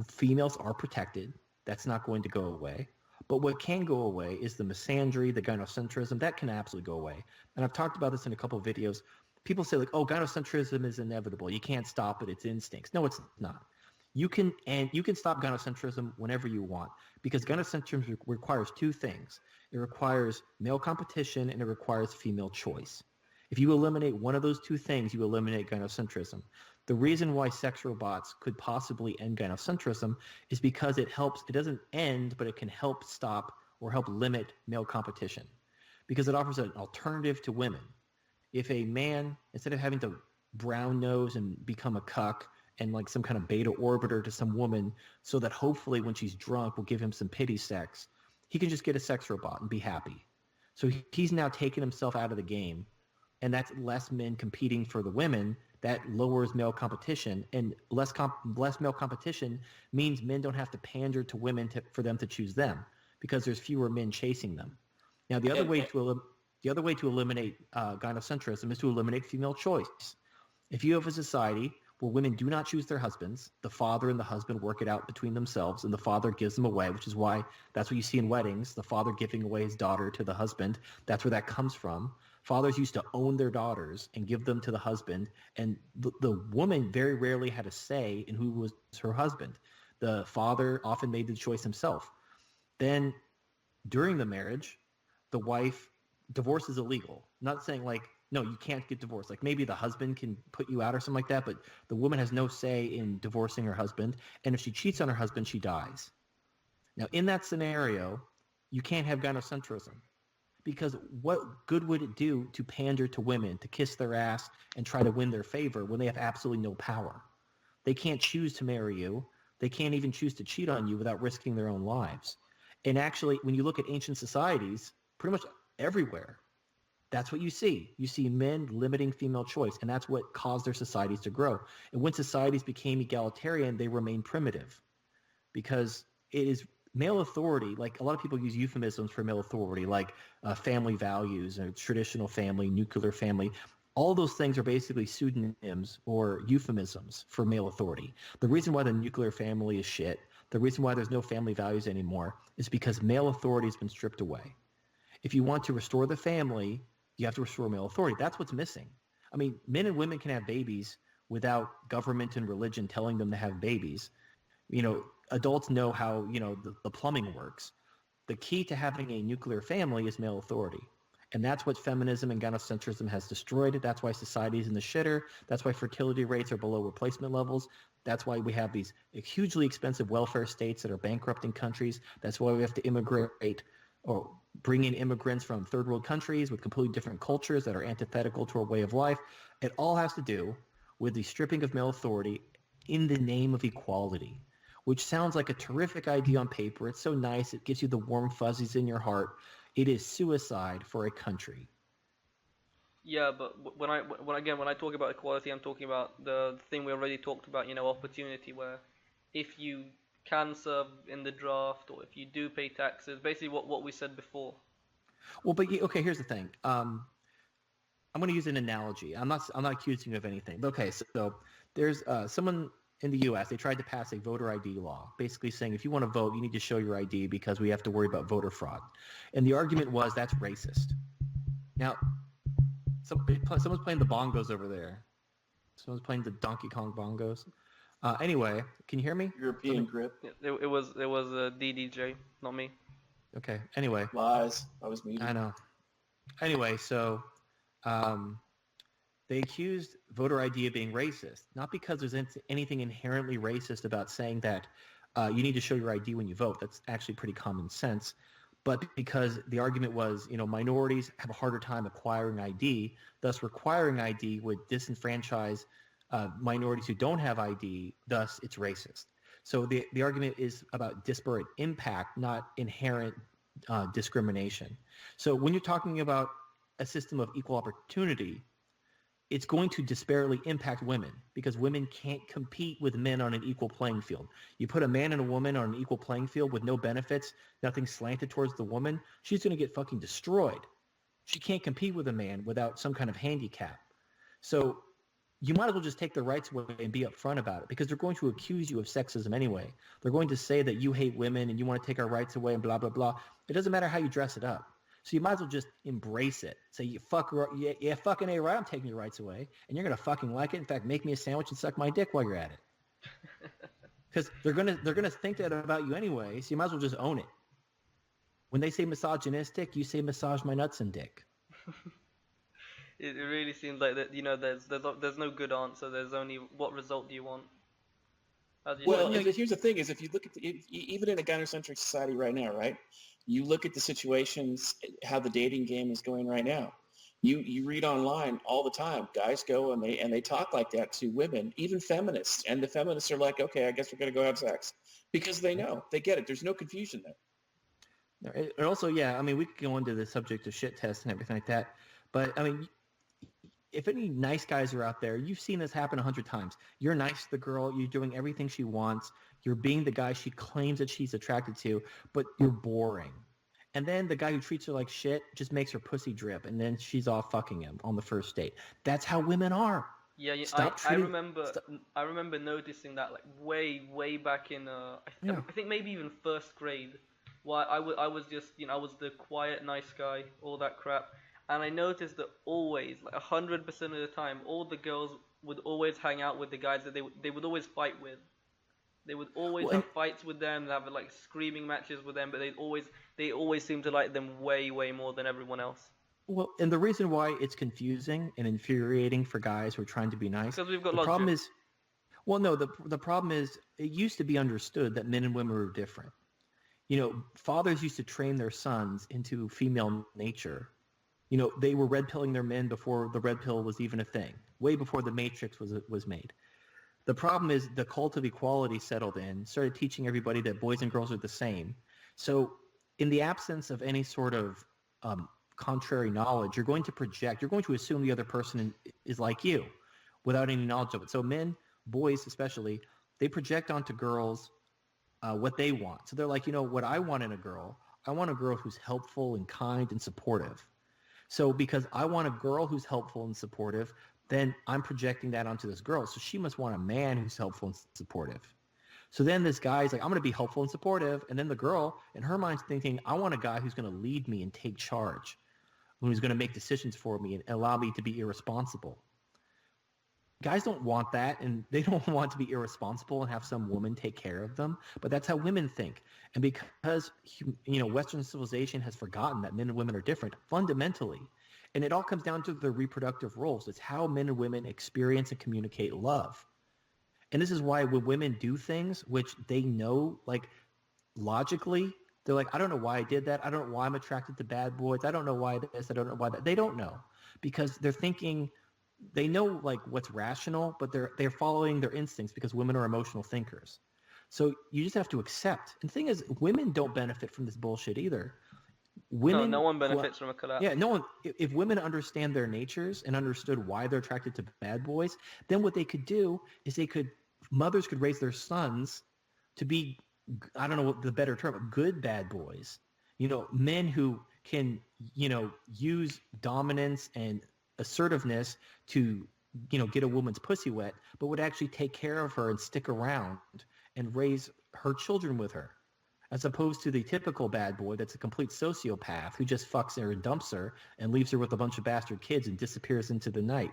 Females are protected. That's not going to go away. But what can go away is the misandry, the gynocentrism. That can absolutely go away. And I've talked about this in a couple of videos. People say, like, oh, gynocentrism is inevitable. You can't stop it. It's instincts. No, it's not. You can stop gynocentrism whenever you want, because gynocentrism requires two things. It requires male competition and it requires female choice. If you eliminate one of those two things, you eliminate gynocentrism. The reason why sex robots could possibly end gynocentrism is because it doesn't end, but it can help stop or help limit male competition, because it offers an alternative to women. If a man, instead of having to brown nose and become a cuck and like some kind of beta orbiter to some woman so that hopefully when she's drunk will give him some pity sex, he can just get a sex robot and be happy. So he's now taken himself out of the game, and that's less men competing for the women. That lowers male competition, and less male competition means men don't have to pander to women for them to choose them, because there's fewer men chasing them. Now, the other way to eliminate gynocentrism is to eliminate female choice. If you have a society where women do not choose their husbands, the father and the husband work it out between themselves, and the father gives them away, which is why that's what you see in weddings, the father giving away his daughter to the husband. That's where that comes from. Fathers used to own their daughters and give them to the husband, and the woman very rarely had a say in who was her husband. The father often made the choice himself. Then during the marriage, the wife, divorce is illegal. I'm not saying like, no, you can't get divorced. Like maybe the husband can put you out or something like that, but the woman has no say in divorcing her husband. And if she cheats on her husband, she dies. Now, in that scenario, you can't have gynocentrism, because what good would it do to pander to women, to kiss their ass and try to win their favor when they have absolutely no power? They can't choose to marry you. They can't even choose to cheat on you without risking their own lives. And actually, when you look at ancient societies, pretty much everywhere, that's what you see. You see men limiting female choice, and that's what caused their societies to grow. And when societies became egalitarian, they remained primitive, because it is male authority. Like a lot of people use euphemisms for male authority, like family values or traditional family, nuclear family. All those things are basically pseudonyms or euphemisms for male authority. The reason why the nuclear family is shit, the reason why there's no family values anymore, is because male authority has been stripped away. If you want to restore the family, you have to restore male authority. That's what's missing. I mean, men and women can have babies without government and religion telling them to have babies. You know, adults know how, the plumbing works. The key to having a nuclear family is male authority. And that's what feminism and gynocentrism has destroyed. That's why society is in the shitter. That's why fertility rates are below replacement levels. That's why we have these hugely expensive welfare states that are bankrupting countries. That's why we have to immigrate or bring in immigrants from third world countries with completely different cultures that are antithetical to our way of life. It all has to do with the stripping of male authority in the name of equality, which sounds like a terrific idea on paper. It's so nice. It gives you the warm fuzzies in your heart. It is suicide for a country. Yeah, but when I talk about equality, I'm talking about the thing we already talked about, opportunity, where if you can serve in the draft or if you do pay taxes, basically what we said before. Well, but okay, here's the thing. I'm going to use an analogy. I'm not accusing you of anything. But okay, so there's someone in the U.S. They tried to pass a voter ID law, basically saying if you want to vote, you need to show your ID because we have to worry about voter fraud. And the argument was that's racist. Now, someone's playing the bongos over there. Someone's playing the Donkey Kong bongos. Anyway, can you hear me? European grip. It was DDJ, not me. Okay. Anyway, Lies. I was muted. I know. Anyway, so they accused voter ID of being racist, not because there's anything inherently racist about saying that you need to show your ID when you vote. That's actually pretty common sense. But because the argument was, minorities have a harder time acquiring ID, thus requiring ID would disenfranchise minorities who don't have ID, thus it's racist. So the argument is about disparate impact, not inherent discrimination. So when you're talking about a system of equal opportunity, it's going to disparately impact women because women can't compete with men on an equal playing field. You put a man and a woman on an equal playing field with no benefits, nothing slanted towards the woman, she's going to get fucking destroyed. She can't compete with a man without some kind of handicap. So you might as well just take their rights away and be upfront about it because they're going to accuse you of sexism anyway. They're going to say that you hate women and you want to take our rights away and blah, blah, blah. It doesn't matter how you dress it up. So you might as well just embrace it. Say, yeah, fucking A, right, I'm taking your rights away, and you're going to fucking like it. In fact, make me a sandwich and suck my dick while you're at it. Because they're gonna think that about you anyway, so you might as well just own it. When they say misogynistic, you say massage my nuts and dick. It really seems like that. There's no good answer. There's only what result do you want? Well, here's the thing: is if you look at even in a gynocentric society right now, right? You look at the situations, how the dating game is going right now. You read online all the time. Guys go and they talk like that to women, even feminists, and the feminists are like, okay, I guess we're gonna go have sex because they know, they get it. There's no confusion there. And also, yeah, I mean, we could go into the subject of shit tests and everything like that, but I mean, if any nice guys are out there, you've seen this happen 100 times. You're nice to the girl. You're doing everything she wants. You're being the guy she claims that she's attracted to, but you're boring. And then the guy who treats her like shit just makes her pussy drip, and then she's off fucking him on the first date. That's how women are. Yeah, I remember noticing that like way back in I think maybe even first grade. Why I was just I was the quiet nice guy, all that crap. And I noticed that always, like 100% of the time, all the girls would always hang out with the guys that they would always fight with. They would always have fights with them, they have like screaming matches with them, but they always seem to like them way more than everyone else. Well, and the reason why it's confusing and infuriating for guys who are trying to be nice, because we've got the problem is, well, no, the problem is it used to be understood that men and women were different. Fathers used to train their sons into female nature. They were red pilling their men before the red pill was even a thing, way before the Matrix was made. The problem is the cult of equality settled in, started teaching everybody that boys and girls are the same. So in the absence of any sort of contrary knowledge, you're going to project, you're going to assume the other person is like you without any knowledge of it. So men, boys especially, they project onto girls what they want. So they're like, what I want in a girl, I want a girl who's helpful and kind and supportive. So because I want a girl who's helpful and supportive, then I'm projecting that onto this girl. So she must want a man who's helpful and supportive. So then this guy's like, I'm going to be helpful and supportive. And then the girl, in her mind's thinking, I want a guy who's going to lead me and take charge, who's going to make decisions for me and allow me to be irresponsible. Guys don't want that, and they don't want to be irresponsible and have some woman take care of them. But that's how women think. And because, Western civilization has forgotten that men and women are different fundamentally, and it all comes down to the reproductive roles. It's how men and women experience and communicate love. And this is why when women do things which they know, like, logically, they're like, I don't know why I did that. I don't know why I'm attracted to bad boys. I don't know why this. I don't know why that. They don't know because they're thinking, they know, like, what's rational, but they're following their instincts because women are emotional thinkers. So you just have to accept. And the thing is, women don't benefit from this bullshit either. Women, no one benefits from a collapse. Yeah, no one. If women understand their natures and understood why they're attracted to bad boys, then what they could do is mothers could raise their sons to be, I don't know what the better term, good bad boys. Men who can, use dominance and assertiveness to, get a woman's pussy wet, but would actually take care of her and stick around and raise her children with her. as opposed to the typical bad boy that's a complete sociopath who just fucks her and dumps her and leaves her with a bunch of bastard kids and disappears into the night.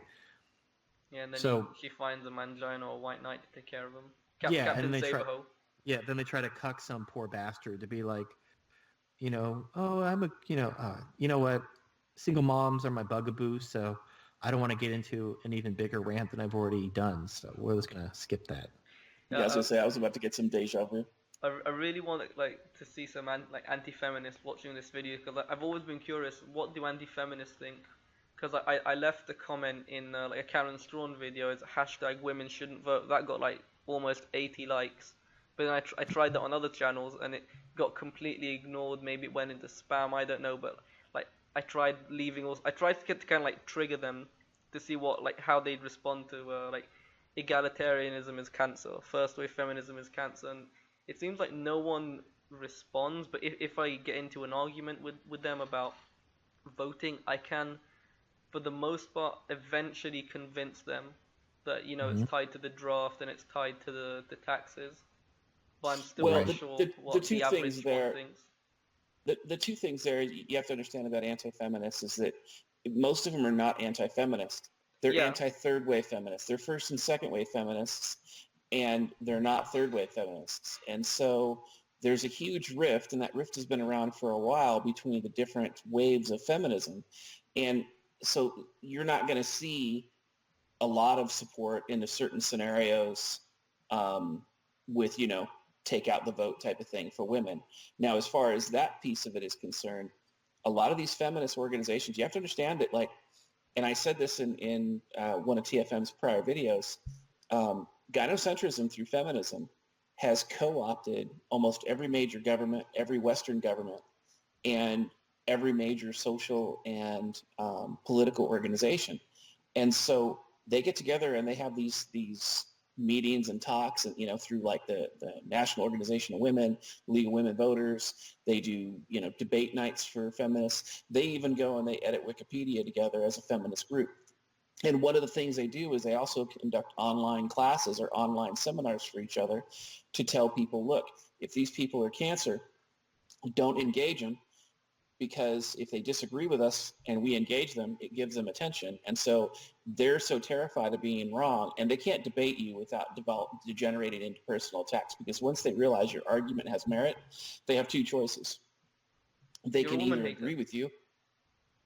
Yeah, and then So she finds a mangina or white knight to take care of him. yeah, Captain Saberho. then they try to cuck some poor bastard to be like, oh, you know what? Single moms are my bugaboo, so I don't want to get into an even bigger rant than I've already done. So we're just gonna skip that. Yeah, I was gonna say I was about to get some deja vu. I really want to see some anti-feminists watching this video, because I've always been curious, what do anti-feminists think? Because I left a comment in a Karen Strawn video, it's hashtag women shouldn't vote, that got like almost 80 likes. But then I tried that on other channels and it got completely ignored. Maybe it went into spam, I don't know. But I tried I tried to kind of trigger them to see how they'd respond to egalitarianism is cancer, first wave feminism is cancer, and it seems like no one responds. But if I get into an argument with them about voting, I can, for the most part, eventually convince them that it's tied to the draft and it's tied to the taxes. But I'm still not sure what the average one thinks. The two things there you have to understand about anti-feminists is that most of them are not anti-feminist. They're anti-third wave feminists. They're first and second wave feminists, and they're not third wave feminists. And so there's a huge rift, and that rift has been around for a while between the different waves of feminism. And so you're not going to see a lot of support into certain scenarios with, take out the vote type of thing for women. Now, as far as that piece of it is concerned, a lot of these feminist organizations, you have to understand that, and I said this in one of TFM's prior videos, gynocentrism through feminism has co-opted almost every major government, every Western government, and every major social and political organization. And so they get together and they have these meetings and talks, and through the National Organization of Women, League of Women Voters. They do debate nights for feminists. They even go and they edit Wikipedia together as a feminist group. And one of the things they do is they also conduct online classes or online seminars for each other to tell people, look, if these people are cancer, don't engage them, because if they disagree with us and we engage them, it gives them attention. And so they're so terrified of being wrong, and they can't debate you without degenerating into personal attacks, because once they realize your argument has merit, they have two choices. They can either agree with you.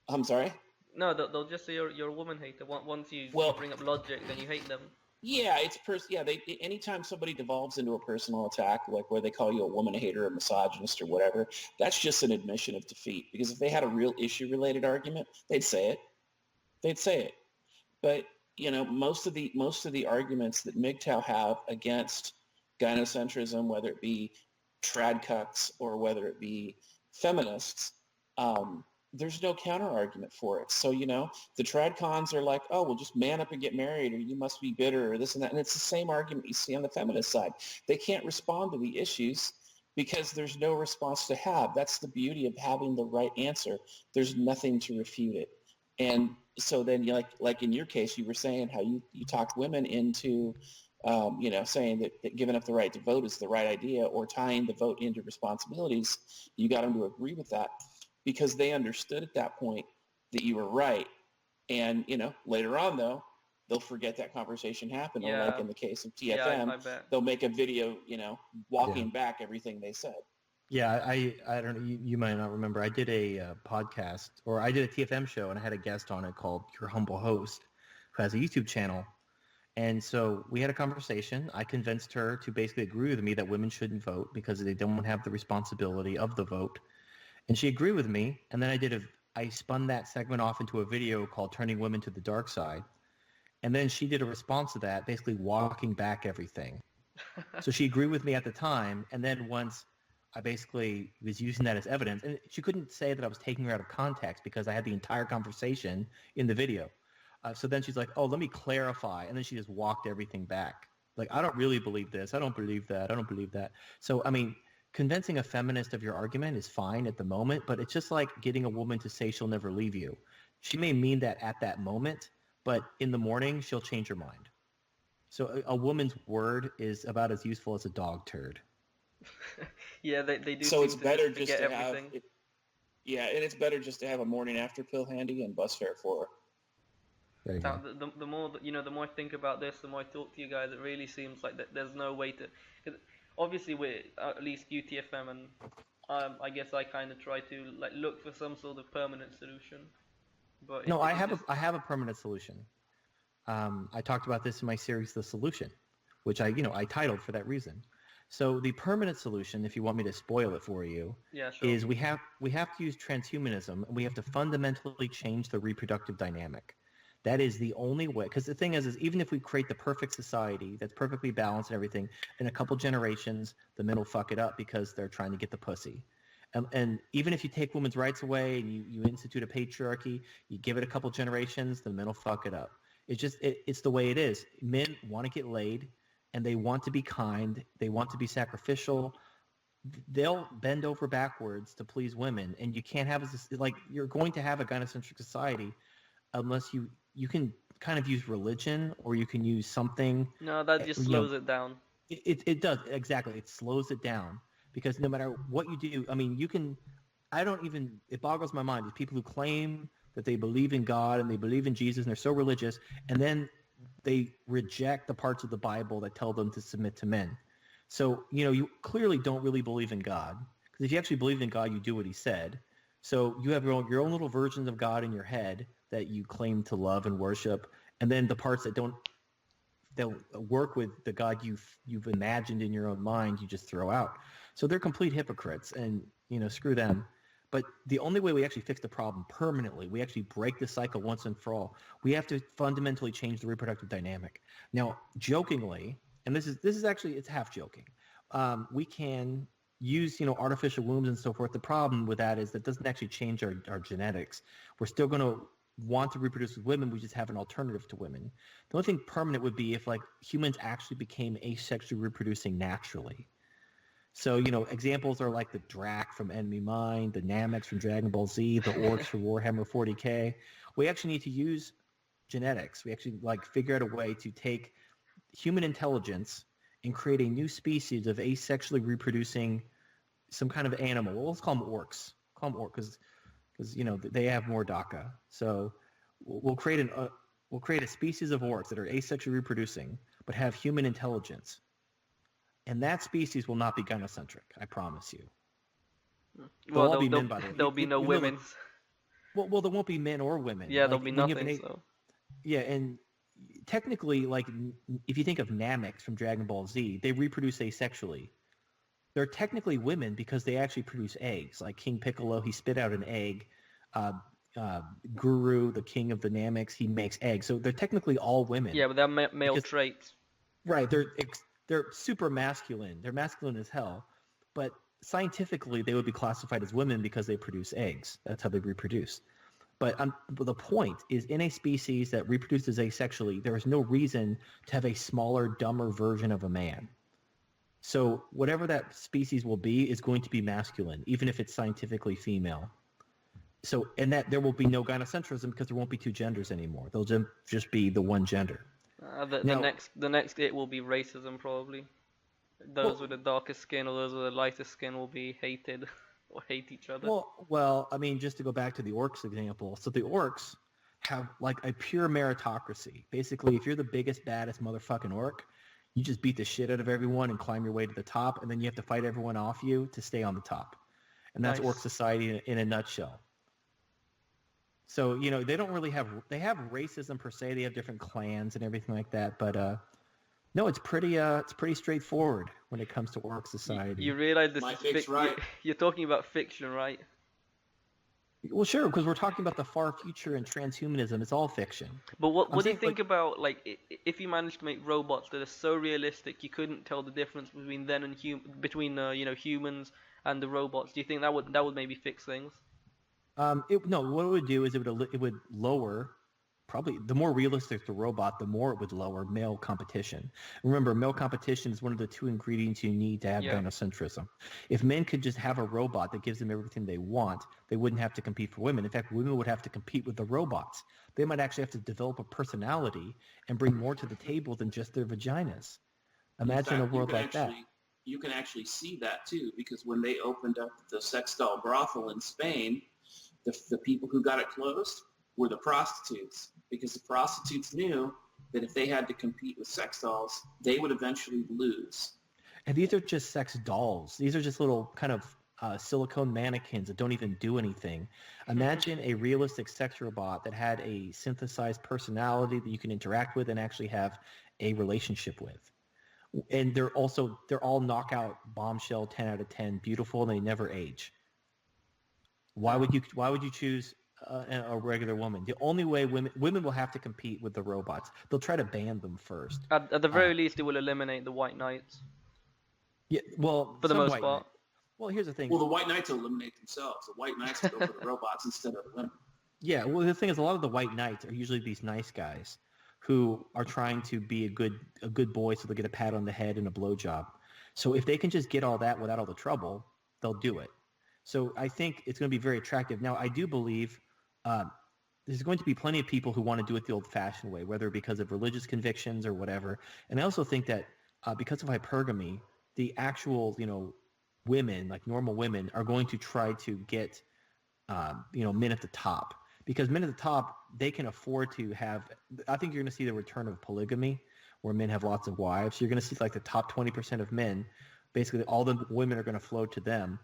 I'm sorry? No, they'll just say you're a woman hater. Once you bring up logic, then you hate them. Yeah, anytime somebody devolves into a personal attack, like where they call you a woman hater, a misogynist, or whatever, that's just an admission of defeat. Because if they had a real issue-related argument, they'd say it. But most of the arguments that MGTOW have against gynocentrism, whether it be trad cucks or whether it be feminists, there's no counter argument for it. So, the trad cons are like, oh, well, just man up and get married, or you must be bitter, or this and that. And it's the same argument you see on the feminist side. They can't respond to the issues because there's no response to have. That's the beauty of having the right answer. There's nothing to refute it. And so then, like in your case, you were saying how you talked women into, saying that giving up the right to vote is the right idea, or tying the vote into responsibilities. You got them to agree with that, because they understood at that point that you were right. And, later on, though, they'll forget that conversation happened. Or like in the case of TFM, they'll make a video, walking back everything they said. Yeah, I don't know. You might not remember. I did a podcast, or I did a TFM show, and I had a guest on it called Your Humble Host, who has a YouTube channel. And so we had a conversation. I convinced her to basically agree with me that women shouldn't vote because they don't have the responsibility of the vote. And she agreed with me, and then I spun that segment off into a video called Turning Women to the Dark Side. And then she did a response to that, basically walking back everything. So she agreed with me at the time, and then once I basically was using that as evidence, and she couldn't say that I was taking her out of context because I had the entire conversation in the video. So then she's like, oh, let me clarify. And then she just walked everything back. Like, I don't really believe this. I don't believe that. I don't believe that. So, convincing a feminist of your argument is fine at the moment, but it's just like getting a woman to say she'll never leave you. She may mean that at that moment, but in the morning, she'll change her mind. So a woman's word is about as useful as a dog turd. Yeah, they do So seem it's to better just just forget to have everything. it. Yeah, and it's better just to have a morning after pill handy and bus fare for her. There you go. The more the more I think about this, the more I talk to you guys, it really seems like that there's no way to. 'Cause obviously, we're at least UTFM, and I guess I kind of try to like look for some sort of permanent solution. But No, it just I have a permanent solution. I talked about this in my series, The Solution, which I titled for that reason. So the permanent solution, if you want me to spoil it for you, yeah, sure. is we have to use transhumanism, and we have to fundamentally change the reproductive dynamic. That is the only way. Because the thing is even if we create the perfect society that's perfectly balanced and everything, in a couple generations, the men will fuck it up because they're trying to get the pussy. And even if you take women's rights away and you institute a patriarchy, you give it a couple generations, the men will fuck it up. It's the way it is. Men want to get laid, and they want to be kind. They want to be sacrificial. They'll bend over backwards to please women, and you can't have like you're going to have a gynocentric society unless you can kind of use religion, or you can use something. No, that just slows it down. It does, exactly. It slows it down because no matter what you do, I mean, it boggles my mind. There's people who claim that they believe in God and they believe in Jesus and they're so religious, and then they reject the parts of the Bible that tell them to submit to men. So, you clearly don't really believe in God, because if you actually believed in God, you do what he said. So you have your own little versions of God in your head that you claim to love and worship, and then the parts that don't work with the God you've imagined in your own mind, you just throw out. So they're complete hypocrites, and screw them. But the only way we actually fix the problem permanently, we actually break the cycle once and for all, we have to fundamentally change the reproductive dynamic. Now, jokingly, and this is actually, it's half joking, we can use artificial wombs and so forth. The problem with that is that doesn't actually change our genetics. We're still going to want to reproduce with women. We just have an alternative to women. The only thing permanent would be if like humans actually became asexually reproducing naturally. So, examples are like the Drac from Enemy Mine, the Nameks from Dragon Ball Z, the Orcs from Warhammer 40K. We actually need to use genetics. We actually figure out a way to take human intelligence and create a new species of asexually reproducing some kind of animal. Well, let's call them orcs. Call them orcs because they have more DACA. So we'll create a species of orcs that are asexually reproducing but have human intelligence. And that species will not be gynocentric, I promise you. They'll all be men, by the way. There'll be no women. Well, there won't be men or women. Yeah, there'll be nothing. So. Yeah, and technically, if you think of Nameks from Dragon Ball Z, they reproduce asexually. They're technically women because they actually produce eggs. Like King Piccolo, he spit out an egg. Guru, the king of the Nameks, he makes eggs. So they're technically all women. Yeah, but they're male traits. Right, they're super masculine. They're masculine as hell, but scientifically they would be classified as women because they produce eggs. That's how they reproduce. But the point is, in a species that reproduces asexually, there is no reason to have a smaller, dumber version of a man. So whatever that species will be is going to be masculine, even if it's scientifically female. So, and that there will be no gynocentrism because there won't be two genders anymore. They'll just be the one gender. The next it will be racism probably. Those with the darkest skin or those with the lightest skin will be hated or hate each other. Well, I mean, just to go back to the orcs example. So the orcs have a pure meritocracy. Basically, if you're the biggest, baddest motherfucking orc, you just beat the shit out of everyone and climb your way to the top, and then you have to fight everyone off you to stay on the top. And that's orc society in a nutshell. So, they don't really they have racism per se. They have different clans and everything like that. But no, it's pretty straightforward when it comes to orc society. You realize this is fiction, right? You're talking about fiction, right? Well, sure, because we're talking about the far future and transhumanism. It's all fiction. But what do you think about if you managed to make robots that are so realistic you couldn't tell the difference between them and humans and the robots? Do you think that would maybe fix things? What it would do is it would lower, probably the more realistic the robot, the more it would lower male competition. Remember, male competition is one of the two ingredients you need to have gynocentrism. If men could just have a robot that gives them everything they want, they wouldn't have to compete for women. In fact, women would have to compete with the robots. They might actually have to develop a personality and bring more to the table than just their vaginas. Imagine a world like that. you can actually see that too, because when they opened up the sex doll brothel in Spain, the people who got it closed were the prostitutes, because the prostitutes knew that if they had to compete with sex dolls, they would eventually lose. And these are just sex dolls. These are just little kind of silicone mannequins that don't even do anything. Imagine a realistic sex robot that had a synthesized personality that you can interact with and actually have a relationship with. And they're all knockout bombshell 10 out of 10, beautiful, and they never age. Why would you choose a regular woman? The only way women will have to compete with the robots. They'll try to ban them first. At the very least, it will eliminate the white knights. Yeah, well, for the most part. Well, here's the thing. Well, the white knights will eliminate themselves. The white knights will go for the robots instead of the women. Yeah, well, the thing is, a lot of the white knights are usually these nice guys who are trying to be a good boy, so they'll get a pat on the head and a blowjob. So if they can just get all that without all the trouble, they'll do it. So I think it's going to be very attractive. Now, I do believe there's going to be plenty of people who want to do it the old-fashioned way, whether because of religious convictions or whatever. And I also think that because of hypergamy, the actual, women, like normal women, are going to try to get, men at the top. Because men at the top, they can afford to have, I think you're going to see the return of polygamy, where men have lots of wives. So you're going to see like the top 20% of men, basically all the women are going to flow to them.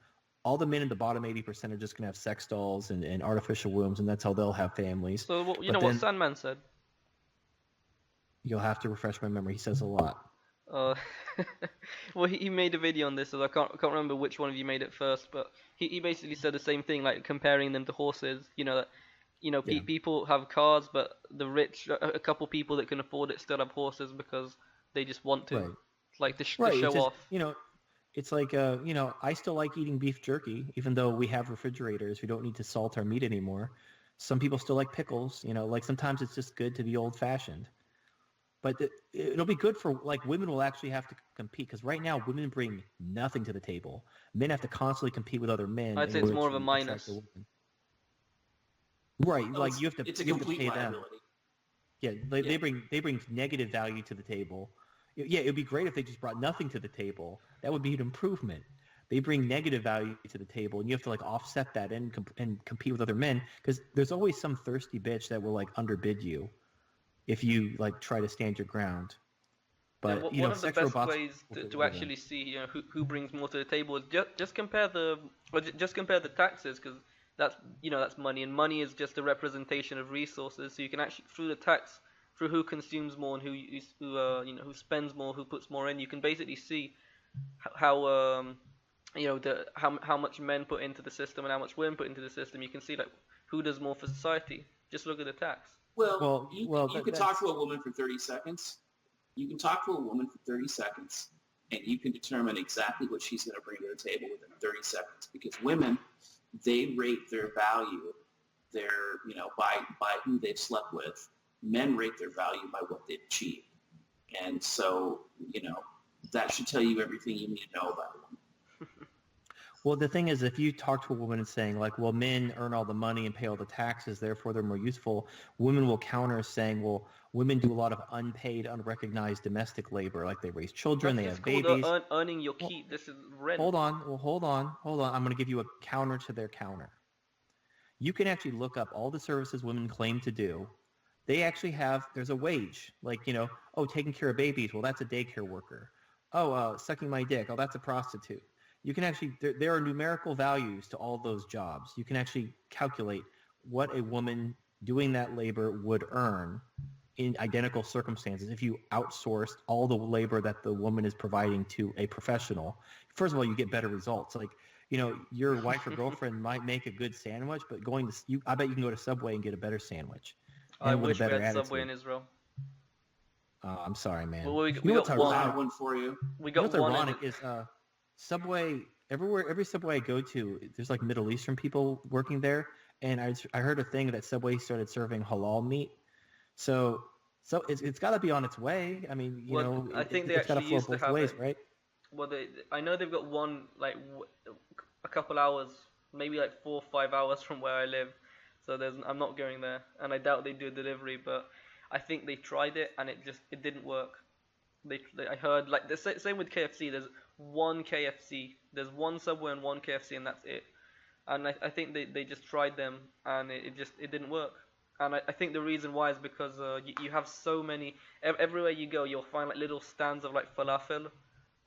All the men in the bottom 80% are just going to have sex dolls and artificial wombs, and that's how they'll have families. So, what Sandman said? You'll have to refresh my memory. He says a lot. Well, he made a video on this, so I can't remember which one of you made it first, but he basically said the same thing, like comparing them to horses. People have cars, but the rich, a couple people that can afford it, still have horses because they just want to, right. like to show off. It's like I still like eating beef jerky, even though we have refrigerators. We don't need to salt our meat anymore. Some people still like pickles. Like sometimes it's just good to be old-fashioned. But it'll be good for, like, women will actually have to compete, because right now women bring nothing to the table. Men have to constantly compete with other men. I'd say it's more of a minus. Right, like you have to pay liability. them. Yeah, they bring negative value to the table. Yeah, it would be great if they just brought nothing to the table. That would be an improvement. They bring negative value to the table, and you have to like offset that and compete with other men, because there's always some thirsty bitch that will like underbid you if you like try to stand your ground. But one of the best ways to actually see who brings more to the table is just compare the taxes, because that's money, and money is just a representation of resources. So you can actually, through the tax, through who consumes more and who spends more, who puts more in, you can basically see how how much men put into the system and how much women put into the system. You can see like who does more for society. Just look at the tax. Well, you can talk to a woman for 30 seconds. You can talk to a woman for 30 seconds, and you can determine exactly what she's going to bring to the table within 30 seconds. Because women, they rate their value, by who they've slept with. Men rate their value by what they've achieved. And so, that should tell you everything you need to know about a woman. Well, the thing is, if you talk to a woman and saying like, well, men earn all the money and pay all the taxes, therefore they're more useful, women will counter saying, well, women do a lot of unpaid, unrecognized domestic labor, like they raise children, they have babies. Earning your keep. This is rent. Hold on. I'm going to give you a counter to their counter. You can actually look up all the services women claim to do. They actually there's a wage, like, taking care of babies. Well, that's a daycare worker. Sucking my dick. Oh, that's a prostitute. You can actually, there are numerical values to all those jobs. You can actually calculate what a woman doing that labor would earn in identical circumstances if you outsourced all the labor that the woman is providing to a professional. First of all, you get better results. Like, your wife or girlfriend might make a good sandwich, but I bet you can go to Subway and get a better sandwich. I wish we had Subway in Israel. I'm sorry, man. Well, we got one for you. We got what's ironic is Subway, every Subway I go to, there's like Middle Eastern people working there, and I heard a thing that Subway started serving halal meat. So it's got to be on its way. I mean, I think it's got to flow both ways, right? Well, I know they've got one like a couple hours, maybe like 4 or 5 hours from where I live. So I'm not going there, and I doubt they do a delivery. But I think they tried it, and it didn't work. I heard like the same with KFC. There's one KFC. There's one Subway and one KFC, and that's it. And I think they just tried them, and it didn't work. And I think the reason why is because you have so many. Everywhere you go, you'll find like little stands of like falafel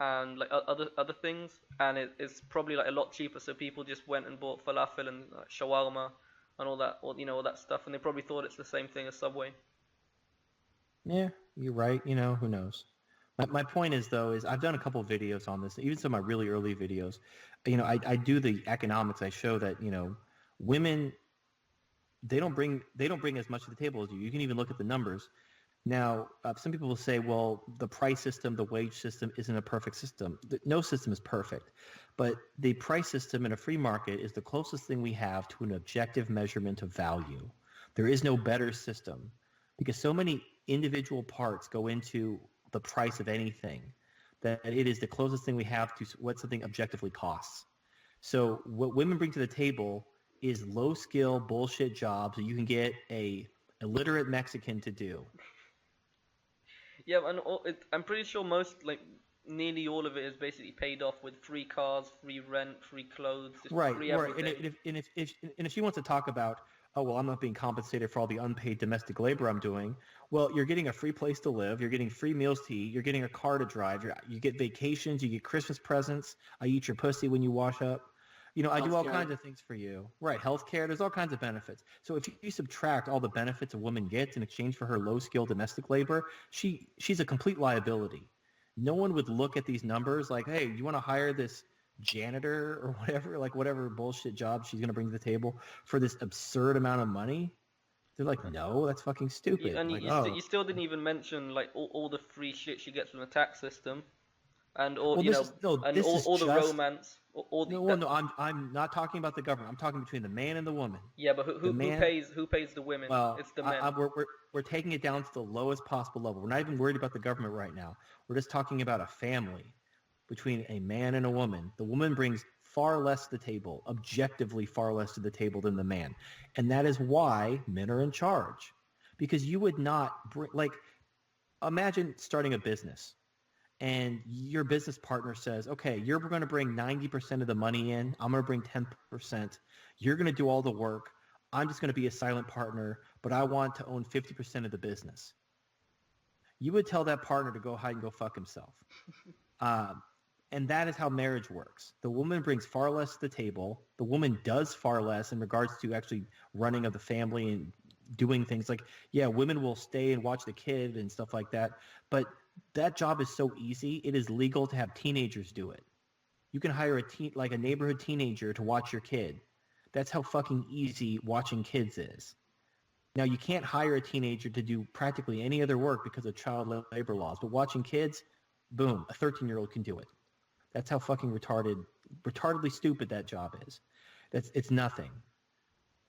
and like other things, and it's probably like a lot cheaper. So people just went and bought falafel and shawarma and all that, all that stuff, and they probably thought it's the same thing as Subway. Yeah, you're right. Who knows? My point is, though, is I've done a couple of videos on this, even some of my really early videos. I do the economics. I show that, women, they don't bring as much to the table as you. You can even look at the numbers. Now, some people will say, well, the price system, the wage system isn't a perfect system. No system is perfect. But the price system in a free market is the closest thing we have to an objective measurement of value. There is no better system because so many individual parts go into the price of anything that it is the closest thing we have to what something objectively costs. So what women bring to the table is low skill bullshit jobs that you can get a illiterate Mexican to do. Yeah, and I'm pretty sure nearly all of it is basically paid off with free cars, free rent, free clothes, just right, free right. everything. And if she wants to talk about, oh well, I'm not being compensated for all the unpaid domestic labor I'm doing. Well, you're getting a free place to live, you're getting free meals to eat, you're getting a car to drive, you get vacations, you get Christmas presents. I eat your pussy when you wash up. I do all kinds of things for you. Right, healthcare. There's all kinds of benefits. So if you subtract all the benefits a woman gets in exchange for her low-skilled domestic labor, she's a complete liability. No one would look at these numbers like, hey, you want to hire this janitor or whatever, like whatever bullshit job she's going to bring to the table for this absurd amount of money? They're like, no, that's fucking stupid. And like, you still didn't even mention like all the free shit she gets from the tax system, and all well, all the romance. I'm not talking about the government. I'm talking between the man and the woman. Yeah, but who pays the women? Well, It's the men. we're taking it down to the lowest possible level. We're not even worried about the government right now. We're just talking about a family between a man and a woman. The woman brings far less to the table, objectively far less to the table than the man. And that is why men are in charge. Because you would not bring, imagine starting a business and your business partner says, okay, you're going to bring 90% of the money in. I'm going to bring 10%. You're going to do all the work. I'm just going to be a silent partner, but I want to own 50% of the business. You would tell that partner to go hide and go fuck himself. And that is how marriage works. The woman brings far less to the table. The woman does far less in regards to actually running of the family and doing things like, yeah, women will stay and watch the kid and stuff like that. But that job is so easy. It is legal to have teenagers do it. You can hire a neighborhood teenager to watch your kid. That's how fucking easy watching kids is. Now, you can't hire a teenager to do practically any other work because of child labor laws. But watching kids, boom, a 13-year-old can do it. That's how fucking retardedly stupid that job is. It's nothing.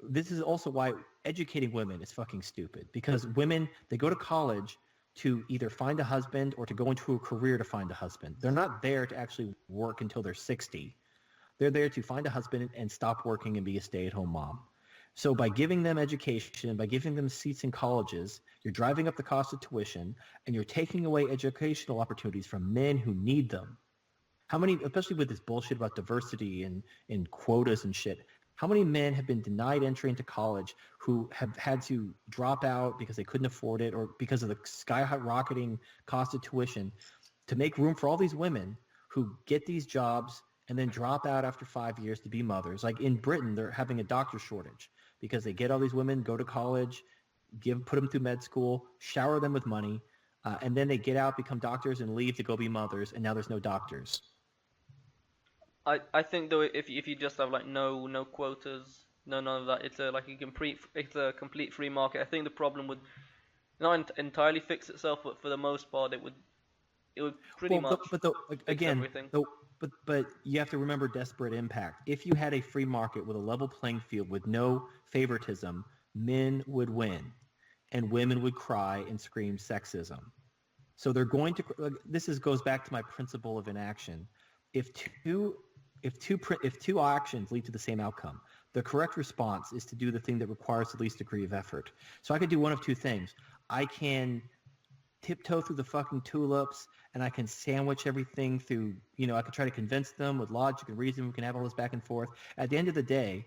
This is also why educating women is fucking stupid. Because women, they go to college to either find a husband or to go into a career to find a husband. They're not there to actually work until they're 60. They're there to find a husband and stop working and be a stay-at-home mom. So by giving them education, by giving them seats in colleges, you're driving up the cost of tuition and you're taking away educational opportunities from men who need them. How many, especially with this bullshit about diversity and quotas and shit, how many men have been denied entry into college who have had to drop out because they couldn't afford it or because of the skyrocketing cost of tuition to make room for all these women who get these jobs and then drop out after 5 years to be mothers? Like in Britain, they're having a doctor shortage because they get all these women, go to college, put them through med school, shower them with money, and then they get out, become doctors, and leave to go be mothers, and now there's no doctors. I think though if you just have like no quotas, none of that, it's a complete free market. I think the problem would not entirely fix itself, but for the most part it would pretty much fix everything. But you have to remember disparate impact. If you had a free market with a level playing field with no favoritism, men would win and women would cry and scream sexism. So they're going to goes back to my principle of inaction. If two actions lead to the same outcome, the correct response is to do the thing that requires the least degree of effort. So I could do one of two things. I can tiptoe through the fucking tulips, and I can sandwich everything through, I can try to convince them with logic and reason. We can have all this back and forth. At the end of the day,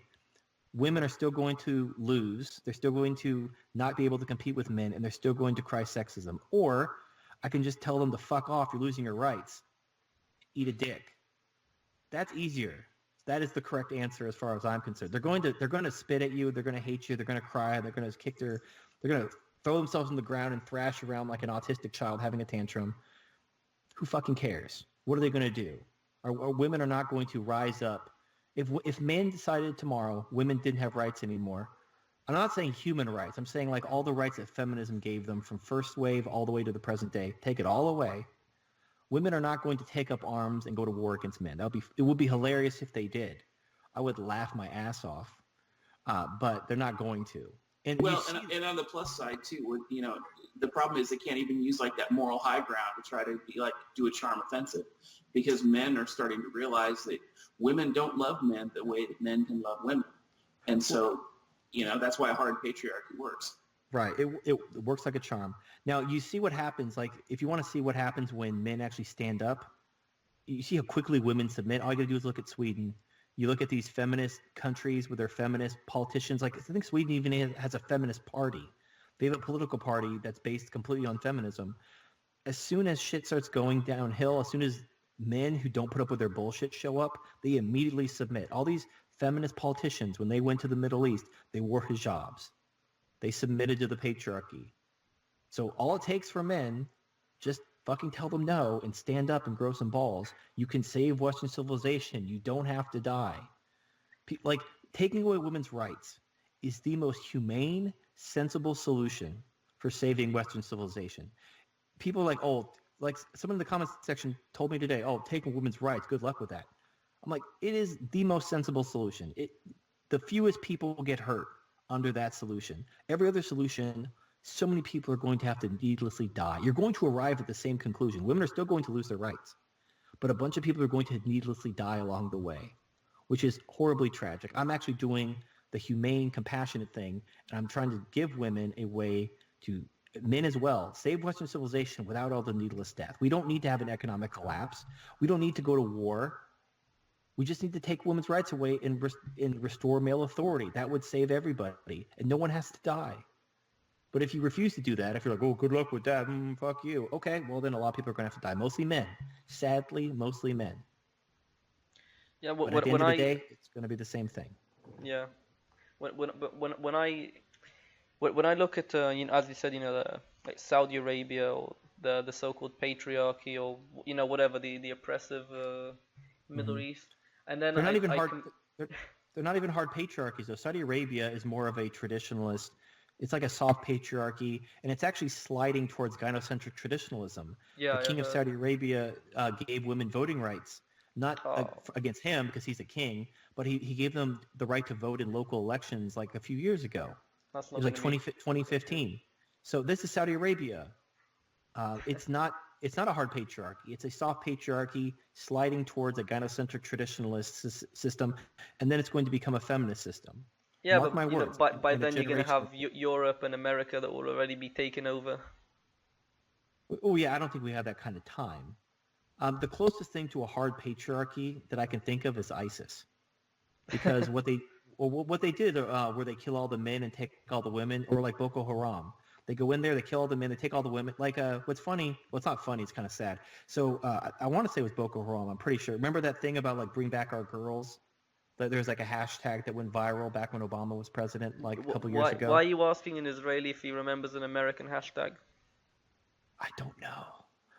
women are still going to lose. They're still going to not be able to compete with men, and they're still going to cry sexism. Or I can just tell them to fuck off. You're losing your rights. Eat a dick. That's easier. That is the correct answer as far as I'm concerned. They're going to spit at you. They're going to hate you. They're going to cry. They're going to throw themselves on the ground and thrash around like an autistic child having a tantrum. Who fucking cares? What are they going to do? Our women are not going to rise up. If men decided tomorrow women didn't have rights anymore, I'm not saying human rights. I'm saying like all the rights that feminism gave them from first wave all the way to the present day. Take it all away. Women are not going to take up arms and go to war against men. It would be hilarious if they did. I would laugh my ass off, but they're not going to. And and on the plus side too, the problem is they can't even use like that moral high ground to try to be like do a charm offensive, because men are starting to realize that women don't love men the way that men can love women, and so that's why a hard patriarchy works. Right. It works like a charm. Now, you see what happens, like, if you want to see what happens when men actually stand up, you see how quickly women submit. All you got to do is look at Sweden. You look at these feminist countries with their feminist politicians. Like, I think Sweden even has a feminist party. They have a political party that's based completely on feminism. As soon as shit starts going downhill, as soon as men who don't put up with their bullshit show up, they immediately submit. All these feminist politicians, when they went to the Middle East, they wore hijabs. They submitted to the patriarchy. So all it takes for men, just fucking tell them no and stand up and grow some balls. You can save Western civilization. You don't have to die. Like, taking away women's rights is the most humane, sensible solution for saving Western civilization. People are like, like someone in the comments section told me today, taking women's rights, good luck with that. I'm like, it is the most sensible solution. The fewest people get hurt under that solution. Every other solution, so many people are going to have to needlessly die. You're going to arrive at the same conclusion. Women are still going to lose their rights, but a bunch of people are going to needlessly die along the way, which is horribly tragic. I'm actually doing the humane, compassionate thing, and I'm trying to give women a way to, men as well, save Western civilization without all the needless death. We don't need to have an economic collapse. We don't need to go to war. We just need to take women's rights away and restore male authority. That would save everybody, and no one has to die. But if you refuse to do that, if you're like, good luck with that, fuck you. Okay, well then a lot of people are going to have to die. Mostly men. Sadly, mostly men. Yeah, but at the end of the day, it's going to be the same thing. Yeah. When I look at as you said, like Saudi Arabia or the so-called patriarchy, or whatever the oppressive Middle East. And then they're not even hard. They're not even hard patriarchies though. Saudi Arabia is more of a traditionalist. It's like a soft patriarchy, and it's actually sliding towards gynocentric traditionalism. Yeah, the king of Saudi Arabia gave women voting rights, not against him because he's a king, but he gave them the right to vote in local elections like a few years ago. It was like 2015. So this is Saudi Arabia. It's not a hard patriarchy. It's a soft patriarchy sliding towards a gynocentric traditionalist system, and then it's going to become a feminist system. Yeah, Mark my words. By then you're going to have Europe and America that will already be taken over. Oh yeah, I don't think we have that kind of time. The closest thing to a hard patriarchy that I can think of is ISIS, because what they did where they kill all the men and take all the women, or like Boko Haram. They go in there, they kill all the men, they take all the women. Like, what's funny? Well, it's not funny. It's kind of sad. So I want to say it was Boko Haram. I'm pretty sure. Remember that thing about like bring back our girls? There's like a hashtag that went viral back when Obama was president, like a couple years ago. Why are you asking an Israeli if he remembers an American hashtag? I don't know.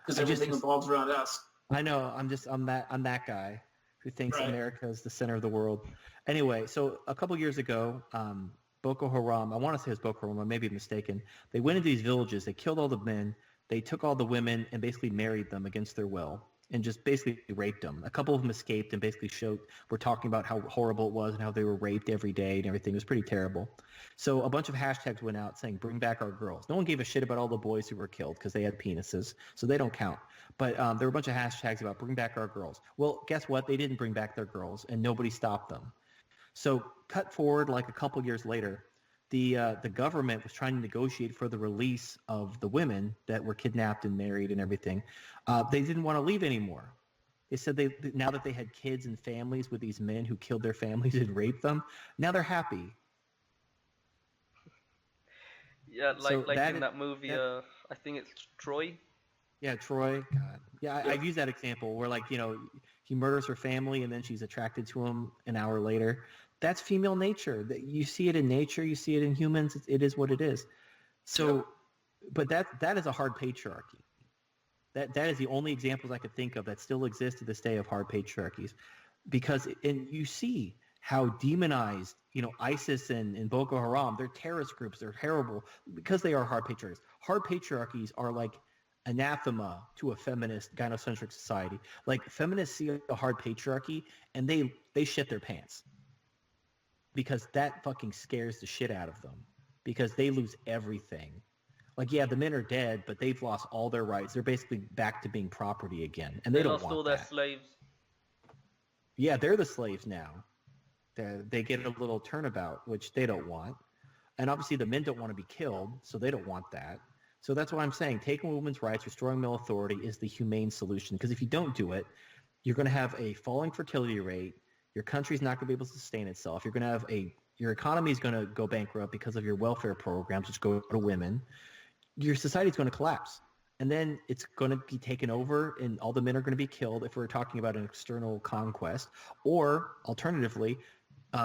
Because everything revolves around us. I know. I'm that guy who thinks America is the center of the world. Anyway, so a couple years ago, Boko Haram, I want to say it was Boko Haram, I may be mistaken. They went into these villages, they killed all the men, they took all the women and basically married them against their will and just basically raped them. A couple of them escaped and basically were talking about how horrible it was and how they were raped every day and everything. It was pretty terrible. So a bunch of hashtags went out saying, bring back our girls. No one gave a shit about all the boys who were killed because they had penises, so they don't count. But there were a bunch of hashtags about bring back our girls. Well, guess what? They didn't bring back their girls and nobody stopped them. So cut forward like a couple years later, the government was trying to negotiate for the release of the women that were kidnapped and married and everything. They didn't want to leave anymore. They said now that they had kids and families with these men who killed their families and raped them, now they're happy. Yeah, So like that in that movie, that I think it's Troy. yeah, Troy. God, yeah, Yeah, I've used that example where he murders her family and then she's attracted to him an hour later. That's female nature. That you see it in nature, you see it in humans. It is what it is. So, but that is a hard patriarchy. That is the only examples I could think of that still exist to this day of hard patriarchies, because and you see how demonized ISIS and Boko Haram, they're terrorist groups, they're terrible because they are hard patriarchies. Hard patriarchies are like anathema to a feminist gynocentric society. Like feminists see a hard patriarchy and they shit their pants because that fucking scares the shit out of them because they lose everything. Like, yeah, the men are dead, but they've lost all their rights. They're basically back to being property again, and they don't lost all want their that. slaves. Yeah, they're the slaves now. They get a little turnabout, which they don't want. And obviously the men don't want to be killed, so they don't want that. So that's why I'm saying taking women's rights, restoring male authority is the humane solution. Because if you don't do it, you're going to have a falling fertility rate. Your country's not going to be able to sustain itself. You're going to have your economy is going to go bankrupt because of your welfare programs, which go to women. Your society is going to collapse. And then it's going to be taken over and all the men are going to be killed if we're talking about an external conquest. Or alternatively,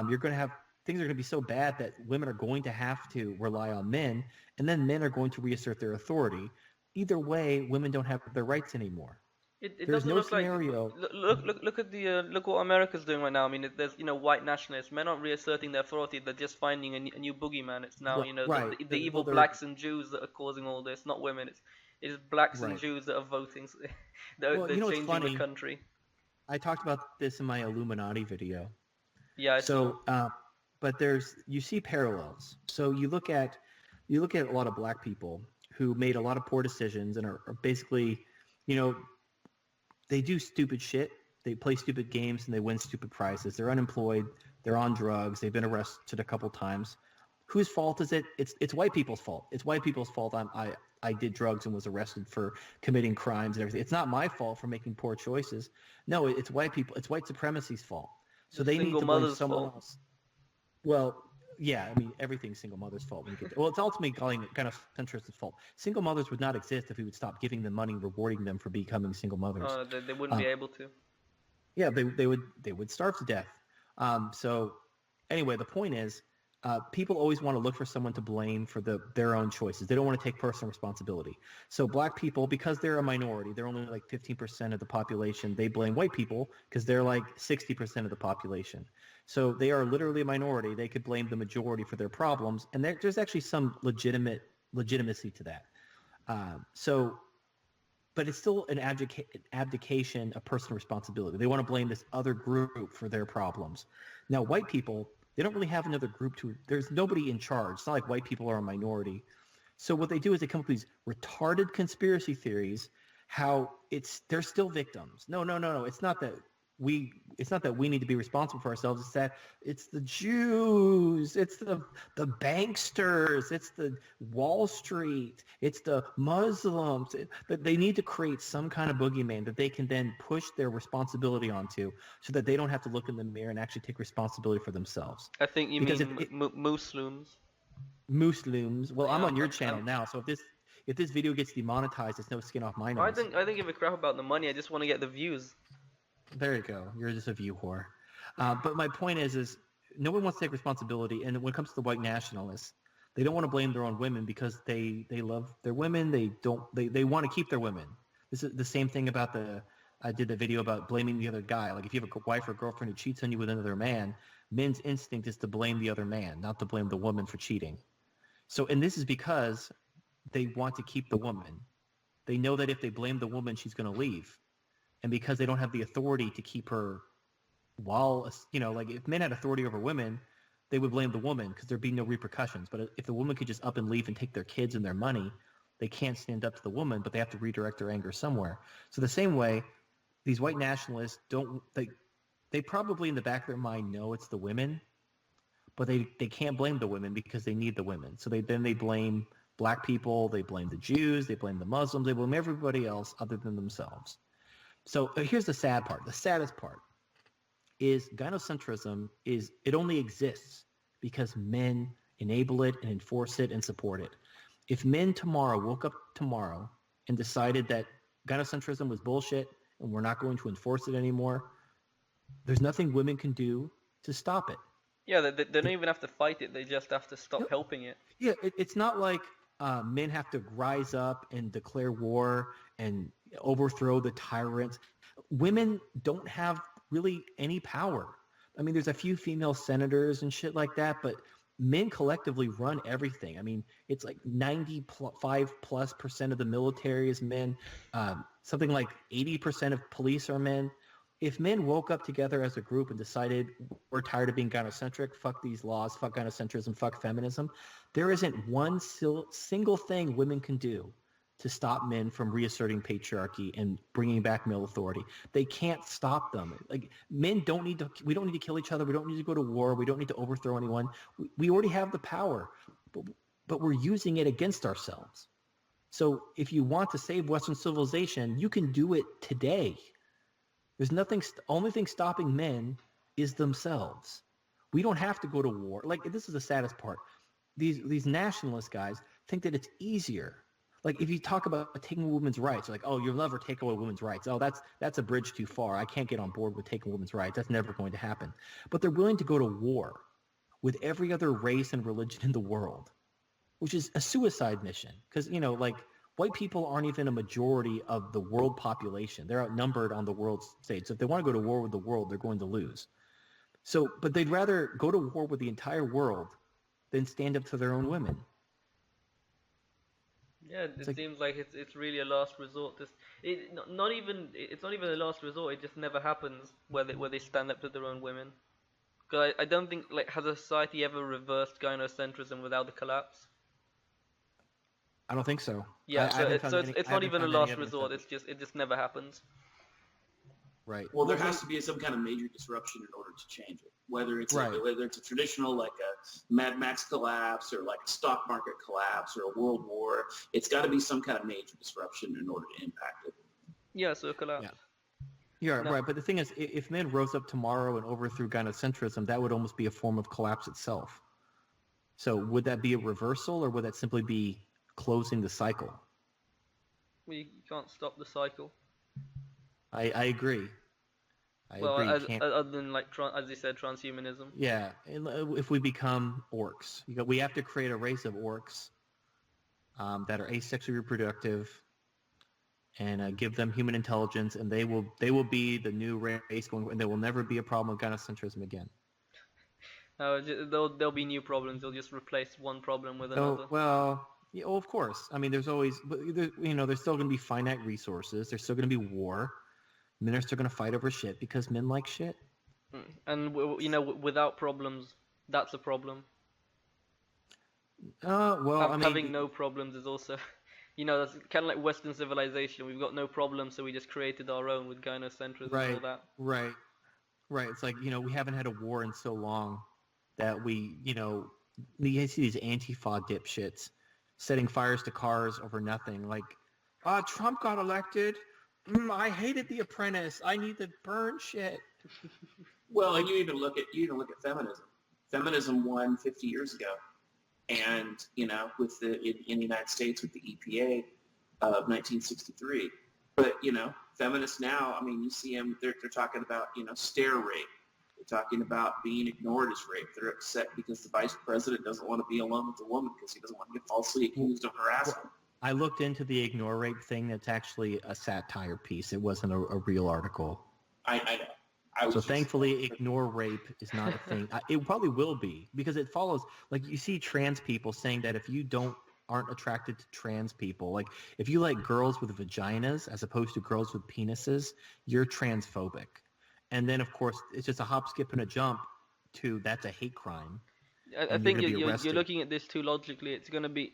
you're going to have things are going to be so bad that women are going to have to rely on men, and then men are going to reassert their authority. Either way, women don't have their rights anymore. It There's doesn't no look like scenario. look at the look what America's doing right now. I mean, there's white nationalists. Men aren't reasserting their authority. They're just finding a new boogeyman. It's now Right. the evil Well, blacks and Jews that are causing all this, not women. It is blacks and right. Jews that are voting. Well, They're what's changing the funny? country. I talked about this in my Illuminati video. Yeah, I saw. So, but you see parallels. So you look at a lot of black people who made a lot of poor decisions and are basically, they do stupid shit. They play stupid games and they win stupid prizes. They're unemployed. They're on drugs. They've been arrested a couple times. Whose fault is it? It's white people's fault. It's white people's fault. I did drugs and was arrested for committing crimes and everything. It's not my fault for making poor choices. No, it's white people. It's white supremacy's fault. So they need to blame someone else. Well, yeah, I mean, everything's single mother's fault. When you get there. Well, it's ultimately calling it kind of centrist's fault. Single mothers would not exist if we would stop giving them money, rewarding them for becoming single mothers. They wouldn't be able to. Yeah, they would starve to death. So anyway, the point is, people always want to look for someone to blame for their own choices. They don't want to take personal responsibility. So black people, because they're a minority, they're only like 15% of the population. They blame white people because they're like 60% of the population. So they are literally a minority. They could blame the majority for their problems, and there's actually some legitimacy to that. But it's still an abdication of personal responsibility. They want to blame this other group for their problems. Now, white people, they don't really have another group there's nobody in charge. It's not like white people are a minority. So what they do is they come up with these retarded conspiracy theories, how they're still victims. No. It's not that we need to be responsible for ourselves. It's that it's the Jews, it's the banksters, it's the Wall Street, it's the Muslims. That they need to create some kind of boogeyman that they can then push their responsibility onto, so that they don't have to look in the mirror and actually take responsibility for themselves. I think you because mean Muslims. Muslims. Well, Yeah, I'm on your channel now, so if this video gets demonetized, it's no skin off my nose. I think give a crap about the money. I just want to get the views. There you go. You're just a view whore. But my point is no one wants to take responsibility. And when it comes to the white nationalists, they don't want to blame their own women because they love their women. They want to keep their women. This is the same thing about I did a video about blaming the other guy. Like if you have a wife or girlfriend who cheats on you with another man, men's instinct is to blame the other man, not to blame the woman for cheating. So, and this is because they want to keep the woman. They know that if they blame the woman, she's going to leave. And because they don't have the authority to keep her like if men had authority over women, they would blame the woman because there'd be no repercussions. But if the woman could just up and leave and take their kids and their money, they can't stand up to the woman, but they have to redirect their anger somewhere. So the same way, these white nationalists they probably in the back of their mind know it's the women, but they can't blame the women because they need the women. So they blame black people, they blame the Jews, they blame the Muslims, they blame everybody else other than themselves. So here's the sad part. The saddest part is gynocentrism it only exists because men enable it and enforce it and support it. If men woke up tomorrow and decided that gynocentrism was bullshit and we're not going to enforce it anymore, there's nothing women can do to stop it. Yeah, they don't even have to fight it. They just have to stop helping it. Yeah, it's not like men have to rise up and declare war and overthrow the tyrants. Women don't have really any power. I mean, there's a few female senators and shit like that, but men collectively run everything. I mean, it's like 95+% of the military is men. Something like 80% of police are men. If men woke up together as a group and decided we're tired of being gynocentric, fuck these laws, fuck gynocentrism, fuck feminism, there isn't one single thing women can do to stop men from reasserting patriarchy and bringing back male authority. They can't stop them. Like, men we don't need to kill each other. We don't need to go to war. We don't need to overthrow anyone. We already have the power, but we're using it against ourselves. So if you want to save Western civilization, you can do it today. There's nothing. Only thing stopping men is themselves. We don't have to go to war. Like, this is the saddest part. These nationalist guys think that it's easier. Like, if you talk about taking women's rights, like, oh, you'll never take away women's rights. Oh, that's a bridge too far. I can't get on board with taking women's rights. That's never going to happen. But they're willing to go to war with every other race and religion in the world, which is a suicide mission. Because, like, white people aren't even a majority of the world population. They're outnumbered on the world stage. So if they want to go to war with the world, they're going to lose. So, but they'd rather go to war with the entire world than stand up to their own women. Yeah, it seems like it's really a last resort. It's not even a last resort. It just never happens where they stand up to their own women. Because I don't think, like, has a society ever reversed gynocentrism without the collapse? I don't think so. Yeah, it's not even a last resort. It just never happens. Right. Well, there has to be some kind of major disruption in order to change it. Whether it's whether it's a traditional, like a Mad Max collapse, or like a stock market collapse, or a world war, it's got to be some kind of major disruption in order to impact it. Yeah, so a collapse. Yeah, right. But the thing is, if men rose up tomorrow and overthrew gynocentrism, that would almost be a form of collapse itself. So would that be a reversal, or would that simply be closing the cycle? Well, you can't stop the cycle. I agree. Other than, like, as you said, transhumanism. Yeah, if we become orcs, we have to create a race of orcs that are asexually reproductive, and give them human intelligence, and they will be the new race going, and there will never be a problem with gynocentrism again. There'll be new problems. They'll just replace one problem with another. Well, yeah, of course. I mean, there's always, there's still going to be finite resources. There's still going to be war. Men are still going to fight over shit because men like shit. And, without problems, that's a problem. Having no problems is also, that's kind of like Western civilization. We've got no problems, so we just created our own with gynocentrism and all that. Right. It's like, we haven't had a war in so long that we, you see these Antifa dipshits setting fires to cars over nothing. Like, Trump got elected. I hated The Apprentice. I need to burn shit. Well, and you even look at feminism. Feminism won 50 years ago, and with in the United States with the EPA of 1963. But feminists now, I mean, you see them. They're talking about stair rape. They're talking about being ignored as rape. They're upset because the vice president doesn't want to be alone with the woman because he doesn't want to get falsely accused of harassment. I looked into the ignore rape thing. That's actually a satire piece. It wasn't a real article. I know. Thankfully, ignore rape is not a thing. It probably will be because it follows. Like, you see trans people saying that if you aren't attracted to trans people, like if you like girls with vaginas as opposed to girls with penises, you're transphobic. And then, of course, it's just a hop, skip, and a jump to that's a hate crime. I think you're looking at this too logically. It's gonna be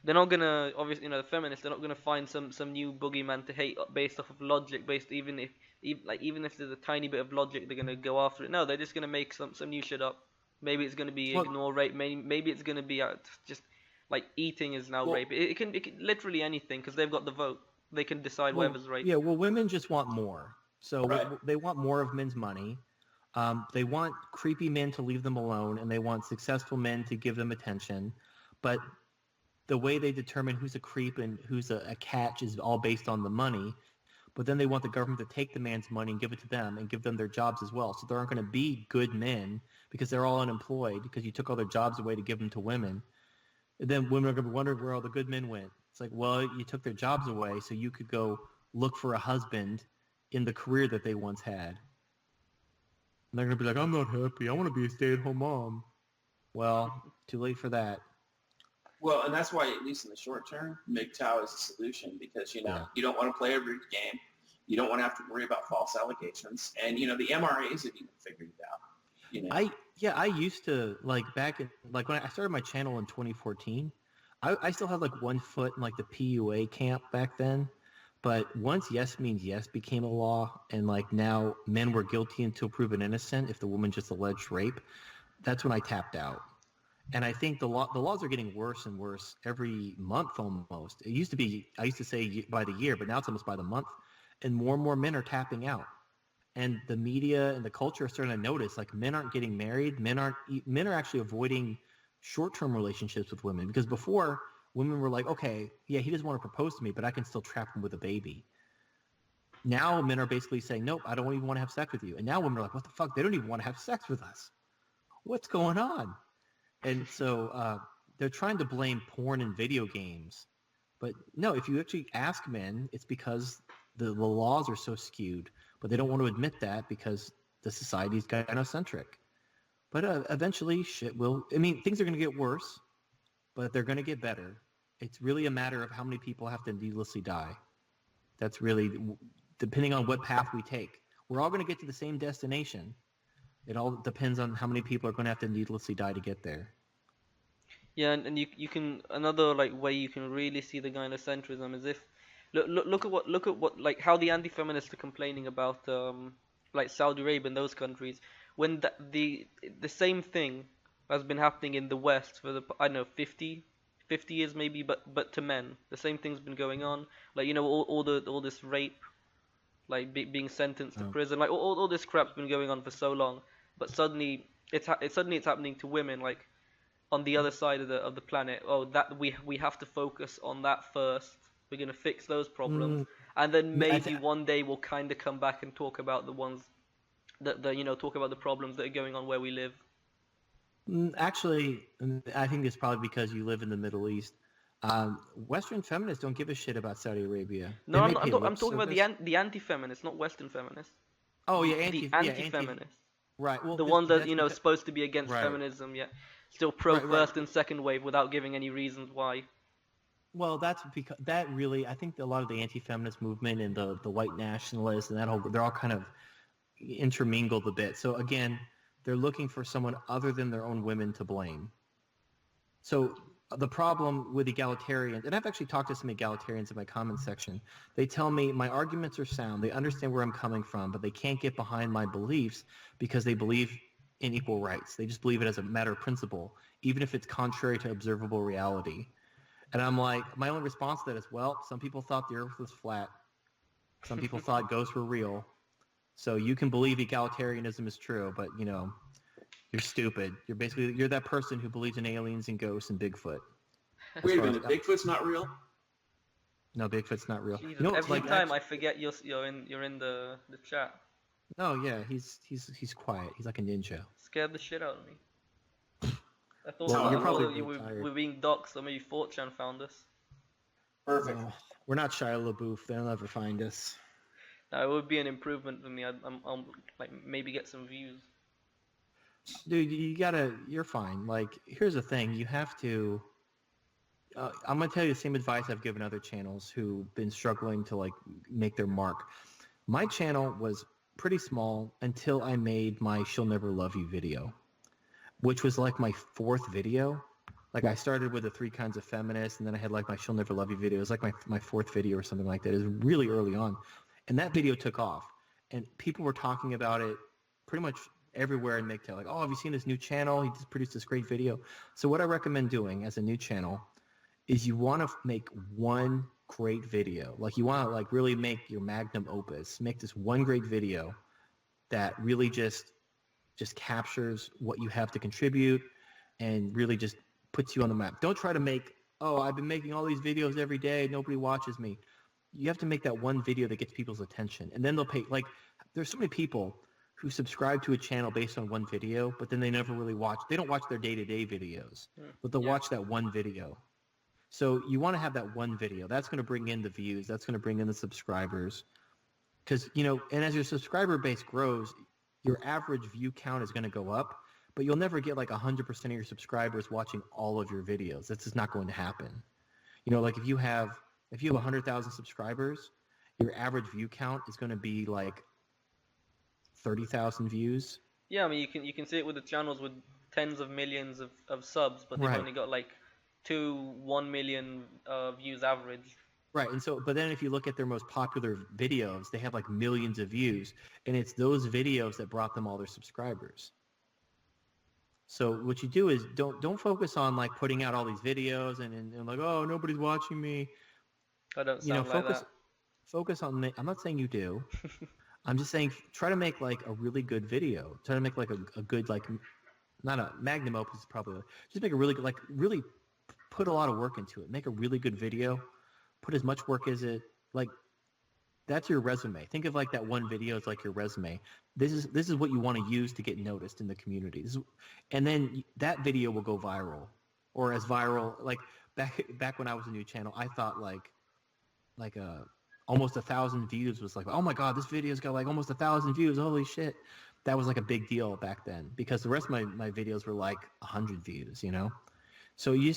they're not gonna, obviously, the feminists, they're not gonna find some new boogeyman to hate based off of logic. Even if there's a tiny bit of logic, they're gonna go after it. No, they're just gonna make some new shit up. Maybe it's going to be Well, ignore rape. Maybe it's going to be just like eating is now well, rape. It can literally anything because they've got the vote. They can decide well, whatever's rape. yeah. Well, women just want more. So Right. they want more of men's money. They want creepy men to leave them alone, and they want successful men to give them attention. But the way they determine who's a creep and who's a catch is all based on the money. But then they want the government to take the man's money and give it to them and give them their jobs as well. So there aren't going to be good men because they're all unemployed because you took all their jobs away to give them to women. And then women are going to be wondering where all the good men went. It's like, well, you took their jobs away so you could go look for a husband in the career that they once had. And they're going to be like, I'm not happy. I want to be a stay-at-home mom. Well, too late for that. Well, and that's why, at least in the short term, MGTOW is a solution because, Yeah. you don't want to play a rigged game. You don't want to have to worry about false allegations. And, the MRAs have even figured it out. I used to, like, back in, like, when I started my channel in 2014, I still had, like, one foot in, like, the PUA camp back then. But once yes means yes became a law, and, like, now men were guilty until proven innocent if the woman just alleged rape, that's when I tapped out. And I think the laws are getting worse and worse every month almost. It used to be, I used to say by the year, but now it's almost by the month. And more men are tapping out. And the media and the culture are starting to notice, like, men aren't getting married. Men are actually avoiding short-term relationships with women. Because before, women were like, okay, yeah, he doesn't want to propose to me, but I can still trap him with a baby. Now men are basically saying, nope, I don't even want to have sex with you. And now women are like, what the fuck? They don't even want to have sex with us. What's going on? And so they're trying to blame porn and video games. But no, if you actually ask men, it's because the laws are so skewed. But they don't want to admit that because the society's gynocentric. But eventually shit will... I mean, things are going to get worse, but they're going to get better. It's really a matter of how many people have to needlessly die. That's really... depending on what path we take. We're all going to get to the same destination. It all depends on how many people are going to have to needlessly die to get there. Yeah, and you can another like way you can really see the gynocentrism is if look at what like how the anti-feminists are complaining about like Saudi Arabia and those countries when the same thing has been happening in the West for the I don't know 50 years maybe, but to men the same thing's been going on, like all this rape, like being sentenced to prison, like all this crap's been going on for so long, but suddenly it's happening to women, like on the other side of the planet. Oh, that we have to focus on that first. We're gonna fix those problems, and then maybe one day we'll kind of come back and talk about the ones that talk about the problems that are going on where we live. Actually, I think it's probably because you live in the Middle East. Western feminists don't give a shit about Saudi Arabia. No, I'm talking about the anti-feminists, not Western feminists. Oh yeah, the anti-feminists. Right. Well, the one that supposed to be against right. feminism, yeah, still pro first and second wave without giving any reasons why. Well, that's because that really, I think a lot of the anti-feminist movement and the white nationalists and they're all kind of intermingled a bit. So again, they're looking for someone other than their own women to blame. So the problem with egalitarians, and I've actually talked to some egalitarians in my comments section, they tell me my arguments are sound, they understand where I'm coming from, but they can't get behind my beliefs because they believe in equal rights. They just believe it as a matter of principle, even if it's contrary to observable reality. And I'm like, my only response to that is, well, some people thought the earth was flat. Some people thought ghosts were real. So you can believe egalitarianism is true, but, you're stupid. You're that person who believes in aliens and ghosts and Bigfoot. Wait a minute, Bigfoot's not real? No, Bigfoot's not real. Jesus, every time I forget you're in the chat. No, yeah, he's quiet. He's like a ninja. Scared the shit out of me. I thought we're being doxxed, or maybe 4chan found us. Perfect. No, we're not Shia LaBeouf. They'll never find us. No, it would be an improvement for me. I'll like maybe get some views. Dude, you're fine. Like, here's the thing. You have to, I'm going to tell you the same advice I've given other channels who've been struggling to, like, make their mark. My channel was pretty small until I made my She'll Never Love You video, which was, like, my 4th video. Like, I started with the 3 kinds of feminists, and then I had, like, my She'll Never Love You video. It was, like, my 4th video or something like that. It was really early on. And that video took off. And people were talking about it pretty much everywhere in MGTOW. Like, oh, have you seen this new channel? He just produced this great video. So what I recommend doing as a new channel is you want to make one great video. Like you want to like really make your magnum opus. Make this one great video that really just captures what you have to contribute and really just puts you on the map. Don't try to make, oh, I've been making all these videos every day. Nobody watches me. You have to make that one video that gets people's attention. And then they'll pay. Like, there's so many people who subscribe to a channel based on one video, but then they never really watch. They don't watch their day-to-day videos, but they'll watch that one video. So you want to have that one video. That's going to bring in the views. That's going to bring in the subscribers. Because, you know, and as your subscriber base grows, your average view count is going to go up, but you'll never get like 100% of your subscribers watching all of your videos. That's just not going to happen. You know, like if you have 100,000 subscribers, your average view count is going to be like 30,000 views. Yeah, I mean you can see it with the channels with tens of millions of subs, but they've only got like 1 million views average. Right, and so, but then if you look at their most popular videos, they have like millions of views, and it's those videos that brought them all their subscribers. So what you do is don't focus on like putting out all these videos and like, oh, nobody's watching me. I don't sound like that. Focus on, I'm not saying you do. I'm just saying try to make like a really good video. Try to make like a good, like, not a magnum opus is probably, just make a really good, like really put a lot of work into it. Make a really good video. Put as much work as it, like, that's your resume. Think of like that one video as like your resume. This is what you want to use to get noticed in the community. And then that video will go viral, or as viral. Like back when I was a new channel, I thought like almost 1,000 views was like, oh my god, this video's got like almost 1,000 views. Holy shit, that was like a big deal back then because the rest of my videos were like 100 views. You know, so you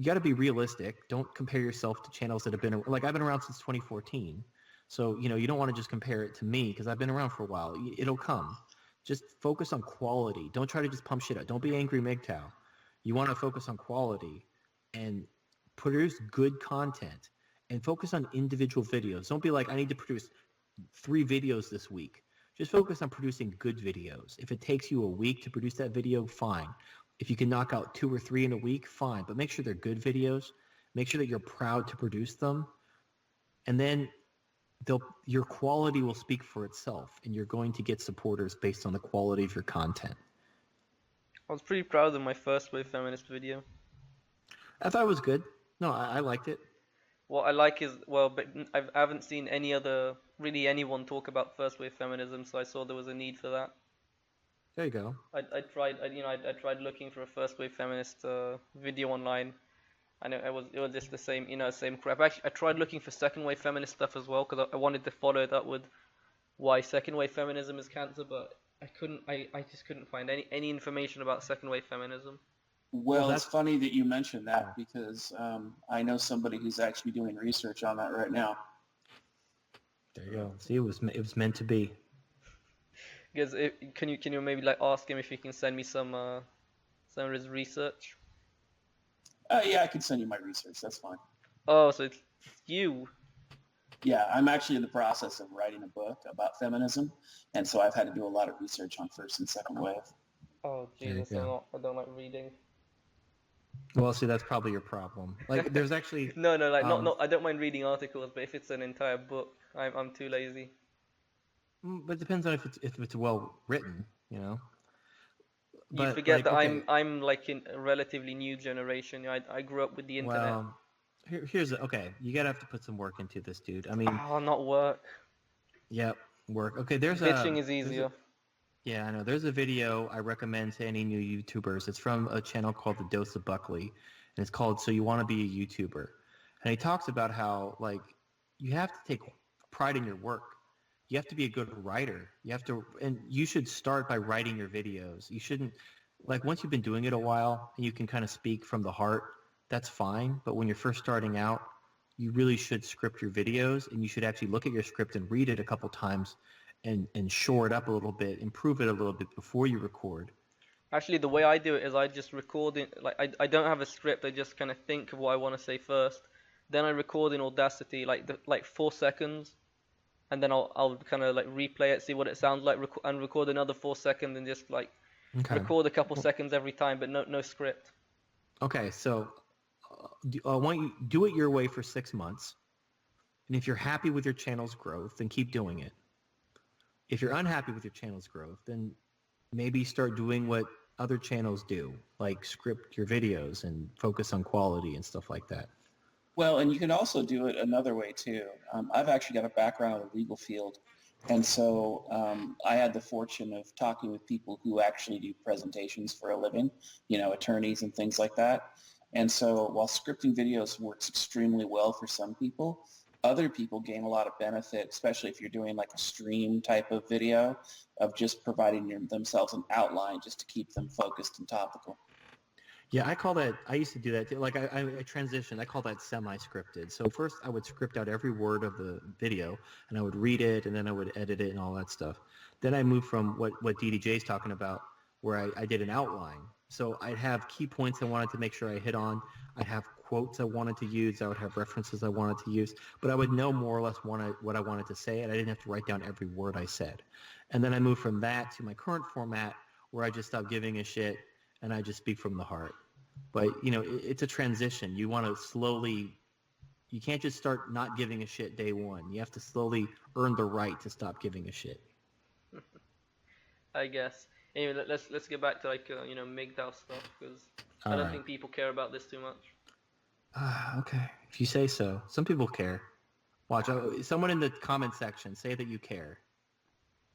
got to be realistic. Don't compare yourself to channels that have been, like, I've been around since 2014. So, you know, you don't want to just compare it to me because I've been around for a while. It'll come. Just focus on quality. Don't try to just pump shit out. Don't be angry MGTOW. You want to focus on quality and produce good content and focus on individual videos. Don't be like, I need to produce 3 videos this week. Just focus on producing good videos. If it takes you a week to produce that video, fine. If you can knock out 2 or 3 in a week, fine. But make sure they're good videos. Make sure that you're proud to produce them. And then your quality will speak for itself, and you're going to get supporters based on the quality of your content. I was pretty proud of my first wave feminist video. I thought it was good. No, I liked it. What I like is, well, but I haven't seen anyone talk about first wave feminism, so I saw there was a need for that. There you go. I tried looking for a first wave feminist video online. I know it was just the same crap. Actually, I tried looking for second wave feminist stuff as well because I wanted to follow that with why second wave feminism is cancer, but I just couldn't find any information about second wave feminism. Well, it's funny that you mentioned that because I know somebody who's actually doing research on that right now. There you go. See, it was meant to be. Because can you maybe like ask him if he can send me some of his research? Yeah, I can send you my research. That's fine. Oh, so it's you. Yeah, I'm actually in the process of writing a book about feminism, and so I've had to do a lot of research on first and second wave. Oh, Jesus, I don't like reading. Well, see, that's probably your problem. Like, there's actually no, like not. I don't mind reading articles, but if it's an entire book, I'm too lazy. But it depends on if it's well written, you know. But, you forget that okay. I'm like in a relatively new generation. I grew up with the internet. Well, here's okay. You gotta have to put some work into this, dude. I mean, not work. Yep, work. Okay, bitching is easier. Yeah, I know. There's a video I recommend to any new YouTubers. It's from a channel called The Dose of Buckley, and it's called "So You Want to Be a YouTuber," and he talks about how like you have to take pride in your work. You have to be a good writer. And you should start by writing your videos. You shouldn't, like, once you've been doing it a while and you can kind of speak from the heart, that's fine. But when you're first starting out, you really should script your videos, and you should actually look at your script and read it a couple times and shore it up a little bit, improve it a little bit before you record. Actually, the way I do it is I just record it. Like, I don't have a script. I just kind of think of what I want to say first. Then I record in Audacity, like 4 seconds. and then I'll kind of like replay it, see what it sounds like, and record another 4 seconds, and just like Okay. record a couple seconds every time, but no script. Okay, so I want you do it your way for 6 months, and if you're happy with your channel's growth, then keep doing it. If you're unhappy with your channel's growth, then maybe start doing what other channels do, like script your videos and focus on quality and stuff like that. Well, and you can also do it another way too. I've actually got a background in the legal field, and so I had the fortune of talking with people who actually do presentations for a living, attorneys and things like that. And so while scripting videos works extremely well for some people, other people gain a lot of benefit, especially if you're doing like a stream type of video, of just providing themselves an outline just to keep them focused and topical. Yeah, I used to do that. Like I transitioned, I call that semi-scripted. So first I would script out every word of the video and I would read it and then I would edit it and all that stuff. Then I moved from what DDJ is talking about, where I did an outline. So I'd have key points I wanted to make sure I hit on. I'd have quotes I wanted to use. I would have references I wanted to use. But I would know more or less what I wanted to say, and I didn't have to write down every word I said. And then I moved from that to my current format, where I just stop giving a shit and I just speak from the heart. But, it's a transition. You want to slowly, you can't just start not giving a shit day one. You have to slowly earn the right to stop giving a shit. I guess. Anyway, let's get back to like MGTOW stuff, because I All don't right. think people care about this too much. Okay. If you say so. Some people care. Watch. Someone in the comment section, say that you care.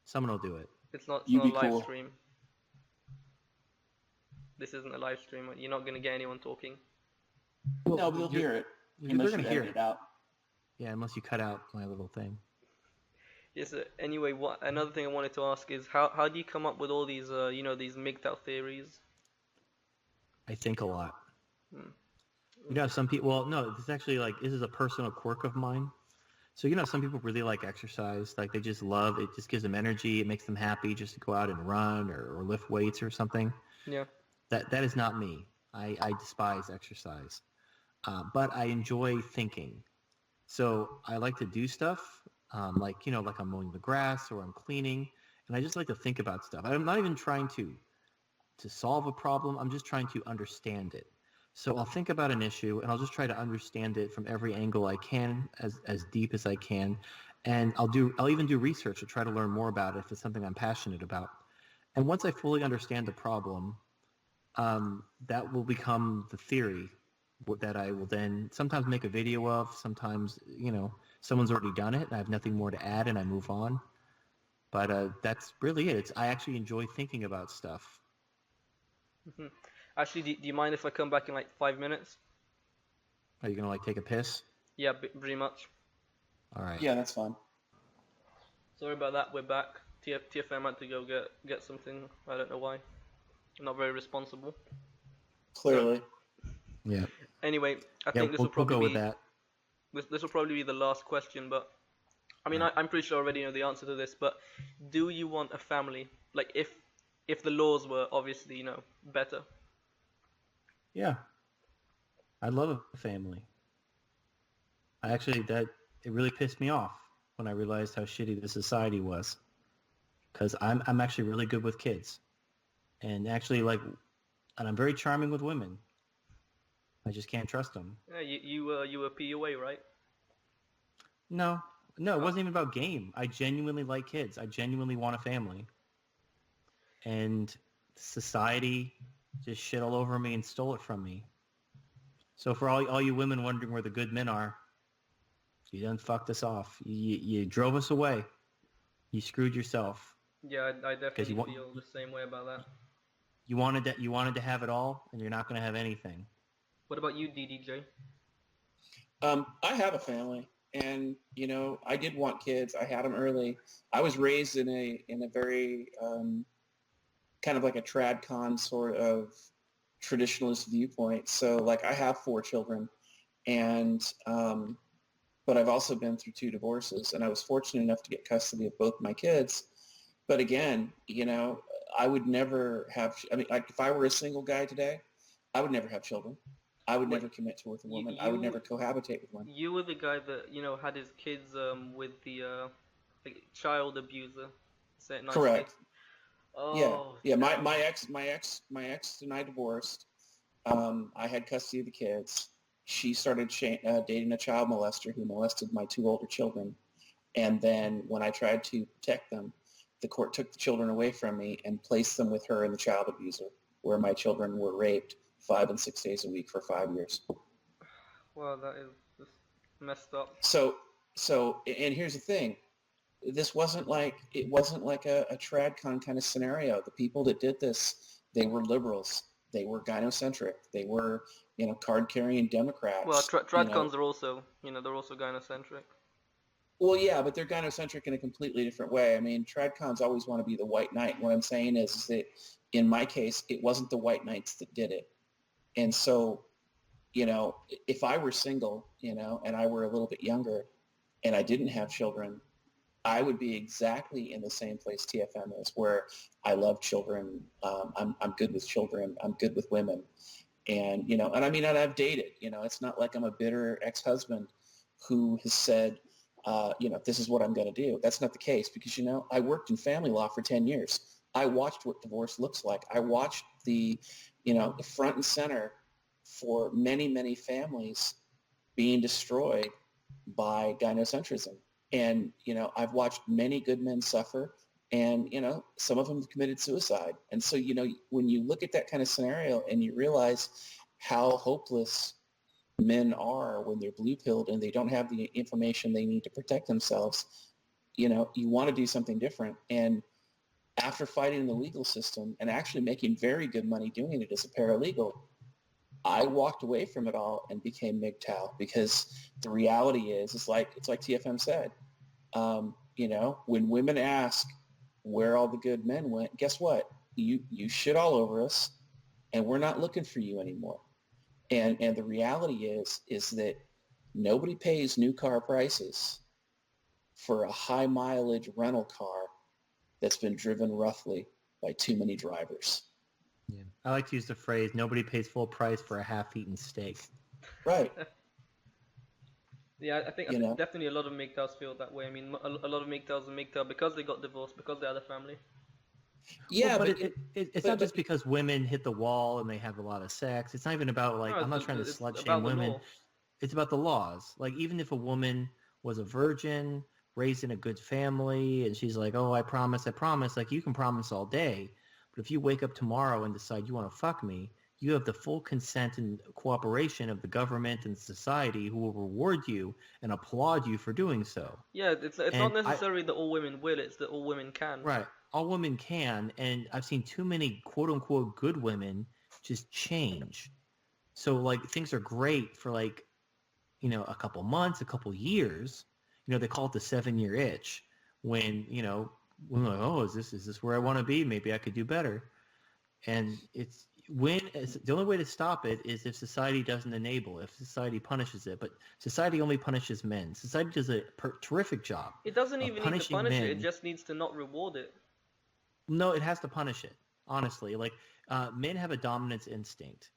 Someone will do it. It's not You a be live cool. stream. This isn't a live stream. You're not going to get anyone talking. Well, No, we'll hear it. They're Unless going you to hear edit it. it out. Yeah, unless you cut out my little thing. Yes. Anyway, another thing I wanted to ask is how do you come up with all these these MGTOW theories? I think a lot. Hmm. Some people, well, no, this is actually this is a personal quirk of mine. So, some people really like exercise. Like they just love, it just gives them energy. It makes them happy just to go out and run or lift weights or something. Yeah. That is not me. I despise exercise. But I enjoy thinking. So I like to do stuff, like I'm mowing the grass or I'm cleaning. And I just like to think about stuff. I'm not even trying to solve a problem. I'm just trying to understand it. So I'll think about an issue and I'll just try to understand it from every angle I can, as deep as I can. And I'll even do research to try to learn more about it if it's something I'm passionate about. And once I fully understand the problem, that will become the theory that I will then sometimes make a video of. Sometimes, someone's already done it and I have nothing more to add and I move on. But that's really it. I actually enjoy thinking about stuff. Hmm. Actually, do you mind if I come back in like 5 minutes? Are you going to take a piss? Yeah, pretty much. All right. Yeah, that's fine. Sorry about that. We're back. TFM had to go get something. I don't know why. Not very responsible. Clearly. Yeah. Anyway, I think this will probably we'll go be with that. this will probably be the last question. But I mean, I'm pretty sure I already know the answer to this. But do you want a family? Like if the laws were obviously better. Yeah. I love a family. It really pissed me off when I realized how shitty the society was. Because I'm actually really good with kids. And actually, and I'm very charming with women. I just can't trust them. Yeah, you were PUA, right? No, it wasn't even about game. I genuinely like kids. I genuinely want a family. And society just shit all over me and stole it from me. So for all you women wondering where the good men are, you done fucked us off. You drove us away. You screwed yourself. Yeah, I definitely feel the same way about that. You wanted to have it all, and you're not going to have anything. What about you, DDJ? I have a family, and I did want kids. I had them early. I was raised in a very kind of like a tradcon sort of traditionalist viewpoint. So I have 4 children, and but I've also been through 2 divorces, and I was fortunate enough to get custody of both my kids. But again, I would never have. I mean, if I were a single guy today, I would never have children. I would never commit to with a woman. I would never cohabitate with one. You were the guy that had his kids with the like child abuser. Say it nicely. Correct. Oh, Yeah. damn. My ex and I divorced. I had custody of the kids. She started dating a child molester who molested my two older children. And then when I tried to protect them, the court took the children away from me and placed them with her and the child abuser, where my children were raped 5 and 6 days a week for 5 years. Well, that is just messed up. So, and here's the thing. It wasn't like a TradCon kind of scenario. The people that did this, they were liberals. They were gynocentric. They were, card-carrying Democrats. Well, tradcons are also, they're also gynocentric. Well, yeah, but they're gynocentric in a completely different way. I mean, tradcons always want to be the white knight. What I'm saying is that in my case, it wasn't the white knights that did it. And so, if I were single, and I were a little bit younger and I didn't have children, I would be exactly in the same place TFM is, where I love children. I'm good with children. I'm good with women. And, and I mean, and I've dated, it's not like I'm a bitter ex-husband who has said, this is what I'm going to do. That's not the case because, I worked in family law for 10 years. I watched what divorce looks like. I watched the front and center for many, many families being destroyed by gynocentrism. And, I've watched many good men suffer and, some of them have committed suicide. And so, when you look at that kind of scenario and you realize how hopeless men are when they're blue-pilled and they don't have the information they need to protect themselves, you want to do something different. And after fighting in the legal system and actually making very good money doing it as a paralegal, I walked away from it all and became MGTOW because the reality is, it's like TFM said, when women ask where all the good men went, guess what? You shit all over us and we're not looking for you anymore. And the reality is that nobody pays new car prices for a high mileage rental car that's been driven roughly by too many drivers. Yeah. I like to use the phrase, nobody pays full price for a half-eaten steak. Right. Yeah, I think definitely a lot of MGTOWs feel that way. I mean, a lot of MGTOWs are MGTOW because they got divorced, because they had a family. Yeah, well, but it's not just because women hit the wall and they have a lot of sex. It's not even about, like, I'm not trying to slut-shame women. It's about the laws. Like, even if a woman was a virgin, raised in a good family, and she's like, oh, I promise, like, you can promise all day. But if you wake up tomorrow and decide you want to fuck me, you have the full consent and cooperation of the government and society who will reward you and applaud you for doing so. Yeah, it's not necessarily that all women will, it's that all women can. Right. All women can, and I've seen too many quote-unquote good women just change. So, like, things are great for, like, a couple months, a couple years. They call it the 7-year itch when, we're like, oh, is this where I want to be? Maybe I could do better. And the only way to stop it is if society doesn't enable, if society punishes it. But society only punishes men. Society does a terrific job. It doesn't even need to punish men. it. It just needs to not reward it. No, it has to punish it, honestly. Like, men have a dominance instinct.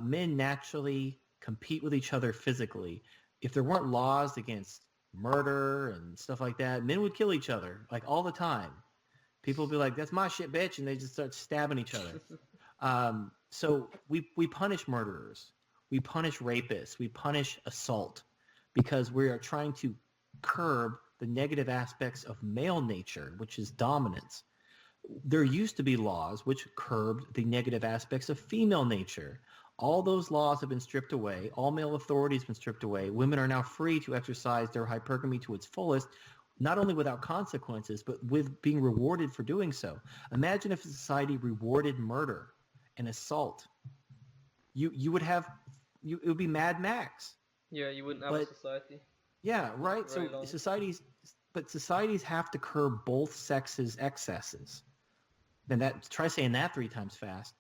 Men naturally compete with each other physically. If there weren't laws against murder and stuff like that, men would kill each other, like, all the time. People would be like, that's my shit, bitch, and they just start stabbing each other. So we punish murderers. We punish rapists. We punish assault because we are trying to curb the negative aspects of male nature, which is dominance. There used to be laws which curbed the negative aspects of female nature. All those laws have been stripped away. All male authority has been stripped away. Women are now free to exercise their hypergamy to its fullest, not only without consequences, but with being rewarded for doing so. Imagine if society rewarded murder and assault. You would have, it would be Mad Max. Yeah, you wouldn't have a society. Yeah, right. So societies have to curb both sexes' excesses. And try saying that 3 times fast.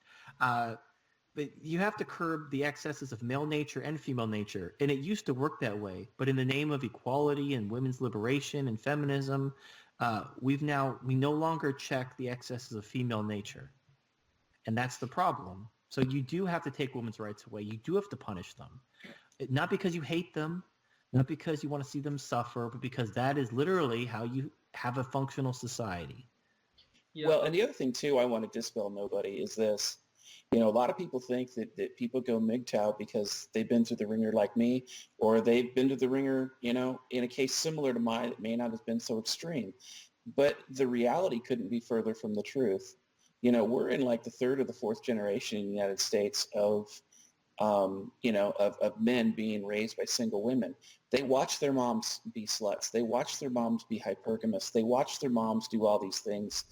But you have to curb the excesses of male nature and female nature. And it used to work that way. But in the name of equality and women's liberation and feminism, we no longer check the excesses of female nature. And that's the problem. So you do have to take women's rights away. You do have to punish them. Not because you hate them, not because you want to see them suffer, but because that is literally how you have a functional society. Yeah. Well, and the other thing too, I want to dispel nobody is this. A lot of people think that people go MGTOW because they've been through the ringer like me, or they've been to the ringer, in a case similar to mine that may not have been so extreme. But the reality couldn't be further from the truth. We're in like the third or the fourth generation in the United States of men being raised by single women. They watch their moms be sluts. They watch their moms be hypergamous. They watch their moms do all these things,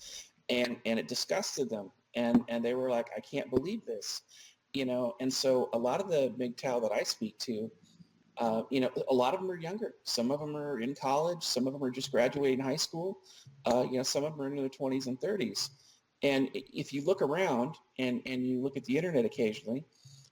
and it disgusted them. And they were like, I can't believe this, And so a lot of the MGTOW that I speak to, a lot of them are younger. Some of them are in college. Some of them are just graduating high school. Some of them are in their 20s and 30s. And if you look around and you look at the internet occasionally,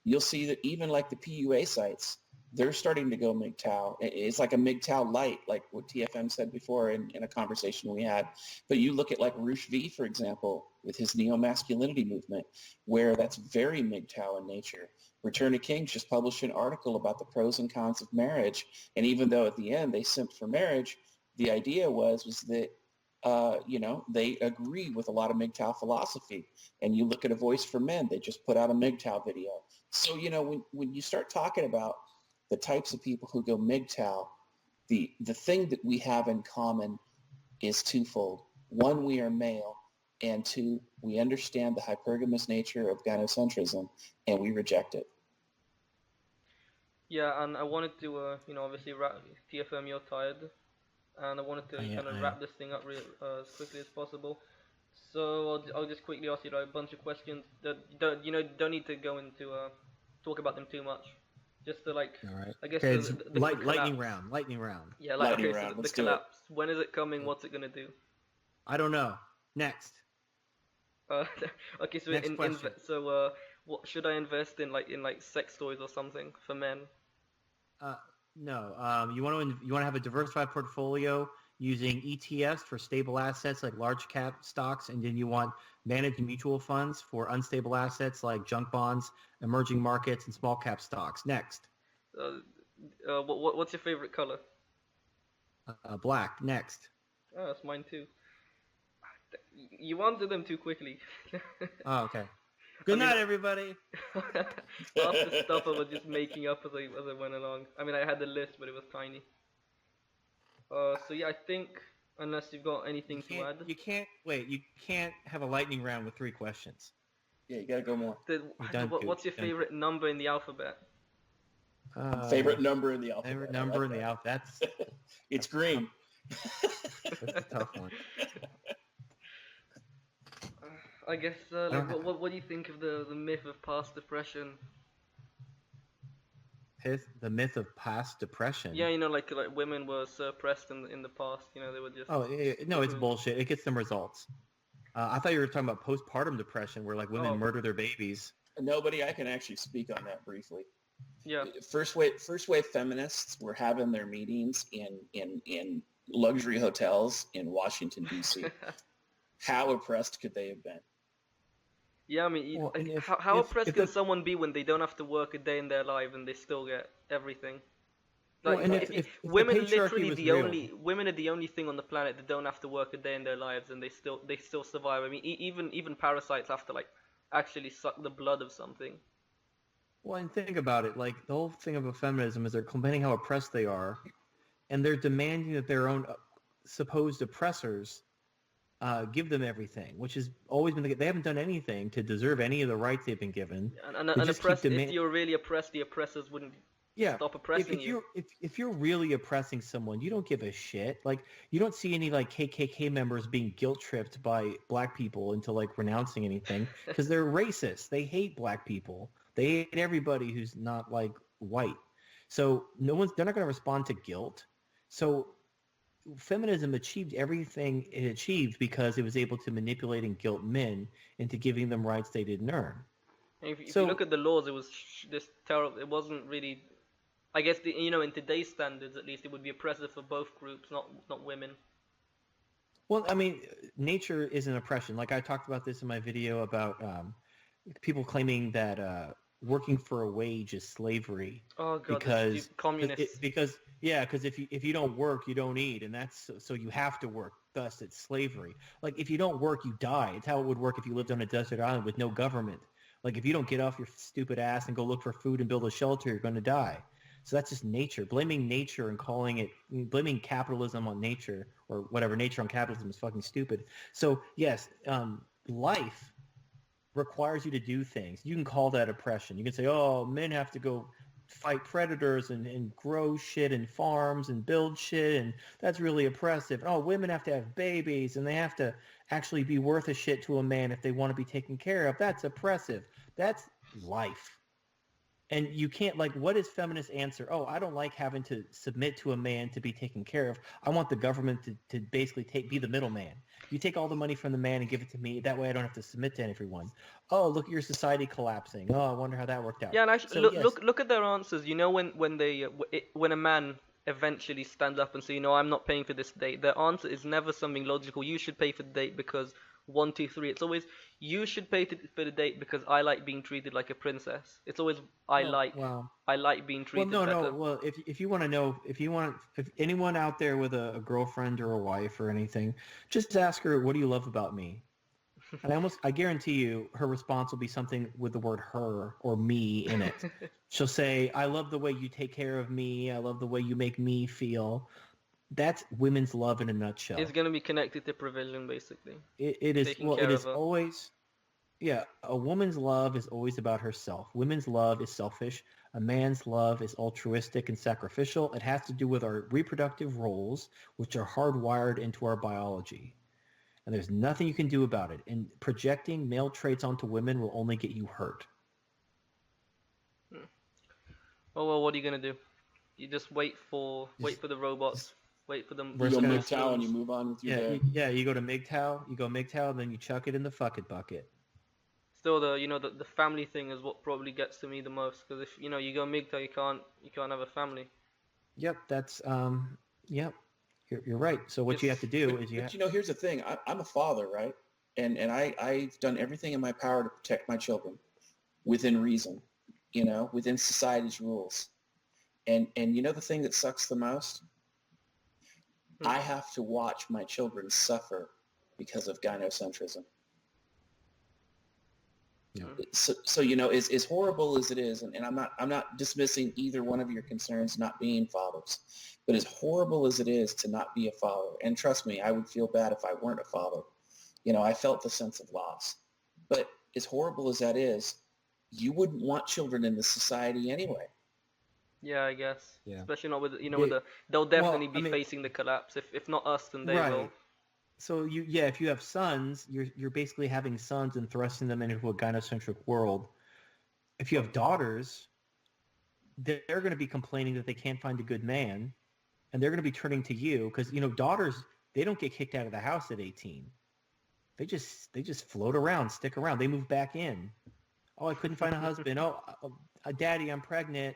you'll see that even like the PUA sites, they're starting to go MGTOW. It's like a MGTOW light, like what TFM said before in a conversation we had. But you look at like Roosh V, for example, with his neo-masculinity movement, where that's very MGTOW in nature. Return of Kings just published an article about the pros and cons of marriage. And even though at the end they simped for marriage, the idea was that they agree with a lot of MGTOW philosophy. And you look at A Voice for Men, they just put out a MGTOW video. So, when you start talking about the types of people who go MGTOW, the thing that we have in common is twofold. One, we are male, and two, we understand the hypergamous nature of gynocentrism, and we reject it. Yeah, and I wanted to, obviously wrap TFM, you're tired, and I wanted to kind of wrap this thing up as quickly as possible. So I'll just quickly ask you like a bunch of questions that don't need to go into talk about them too much. Just to like, all right. I guess okay, the lightning round. Yeah, lightning round. So Let's the collapse. When is it coming? What's it gonna do? I don't know. Next. Okay, so Next question. what should I invest in like sex toys or something for men? No. You want to have a diversified portfolio using ETFs for stable assets like large cap stocks, and then you want managed mutual funds for unstable assets like junk bonds, emerging markets, and small cap stocks. Next. What's your favorite color? Black. Next. Oh, that's mine too. You answered them too quickly. Oh, okay. Good night, everybody. Half the stuff I was just making up as I went along. I mean, I had the list, but it was tiny. So yeah, I think unless you've got anything to add. You can't have a lightning round with 3 questions. Yeah, you gotta go more. What's your favorite number in the alphabet? Favorite number in the alphabet. Favorite number in the alphabet. It's green. That's a tough one. I guess, what do you think of the myth of past depression? The myth of past depression? Yeah, like women were suppressed in the past, they were just... Oh, no, it's bullshit. It gets them results. I thought you were talking about postpartum depression where like women murder their babies. Nobody, I can actually speak on that briefly. Yeah. First wave feminists were having their meetings in luxury hotels in Washington, D.C. How oppressed could they have been? Yeah, I mean, how oppressed can someone be when they don't have to work a day in their life and they still get everything? Like, women literally women are the only thing on the planet that don't have to work a day in their lives and they still survive. I mean, even parasites have to like actually suck the blood of something. Well, and think about it. Like the whole thing about feminism is they're complaining how oppressed they are, and they're demanding that their own supposed oppressors give them everything, which has always been they haven't done anything to deserve any of the rights they've been given. And oppressed, if you're really oppressed, the oppressors wouldn't stop oppressing you. If you're really oppressing someone, you don't give a shit. Like you don't see any like KKK members being guilt tripped by black people into like renouncing anything because they're racist. They hate black people. They hate everybody who's not like white. So they're not going to respond to guilt. So feminism achieved everything it achieved because it was able to manipulate and guilt men into giving them rights they didn't earn. And if you look at the laws, it was just terrible. It wasn't really, I guess, in today's standards, at least, it would be oppressive for both groups, not women. Well, I mean, nature is an oppression. Like I talked about this in my video about people claiming that working for a wage is slavery. Oh God, because communists. Because if you don't work, you don't eat, and that's so you have to work. thus it's slavery. Like if you don't work, you die. It's how it would work if you lived on a desert island with no government. Like if you don't get off your stupid ass and go look for food and build a shelter, you're going to die. So that's just nature. Blaming nature and blaming capitalism on nature or whatever, nature on capitalism is fucking stupid. So yes, life requires you to do things. You can call that oppression. You can say, oh, men have to go fight predators and grow shit in farms and build shit, and that's really oppressive. Oh, women have to have babies and they have to actually be worth a shit to a man if they want to be taken care of. That's oppressive. That's life. And you can't, like, what is feminist answer? Oh, I don't like having to submit to a man to be taken care of. I want the government to basically be the middleman. You take all the money from the man and give it to me. That way I don't have to submit to everyone. Oh, look at your society collapsing. Oh, I wonder how that worked out. Yeah, and actually, So, yes. look at their answers. You know, when a man eventually stands up and say, you know, I'm not paying for this date, their answer is never something logical. You should pay for the date because 1, 2, 3. It's always you should pay for the date because I like being treated like a princess. It's always I like being treated better. Well, if you want to know, if anyone out there with a girlfriend or a wife or anything, just ask her, what do you love about me? And I guarantee you her response will be something with the word her or me in it. She'll say, I love the way you take care of me. I love the way you make me feel. That's women's love in a nutshell. It's going to be connected to provision, basically. It is, Taking well, care it is of her. always, yeah, a woman's love is always about herself. Women's love is selfish. A man's love is altruistic and sacrificial. It has to do with our reproductive roles, which are hardwired into our biology. And there's nothing you can do about it. And projecting male traits onto women will only get you hurt. Oh well, what are you gonna do? You just wait for the robots, wait for them. You go gonna- MGTOW and you move on with your day. You go to MGTOW, and then you chuck it in the fucking bucket. Still, the family thing is what probably gets to me the most, because if you go MGTOW, you can't have a family. Yep, that's yep. You're right. So what you have to do is Here's the thing. I'm a father, right? And I've done everything in my power to protect my children within reason, within society's rules. And the thing that sucks the most? I have to watch my children suffer because of gynocentrism. Yeah. So as horrible as it is, and I'm not dismissing either one of your concerns not being fathers, but as horrible as it is to not be a father, and trust me, I would feel bad if I weren't a father. I felt the sense of loss. But as horrible as that is, you wouldn't want children in this society anyway. Yeah, I guess. Yeah. Especially not with they'll definitely be I mean, facing the collapse. If not us, then they right. will. So if you have sons, you're basically having sons and thrusting them into a gynocentric world. If you have daughters, they're going to be complaining that they can't find a good man, and they're going to be turning to you because daughters, they don't get kicked out of the house at 18. They just float around, stick around. They move back in. Oh, I couldn't find a husband. Oh, Daddy, I'm pregnant.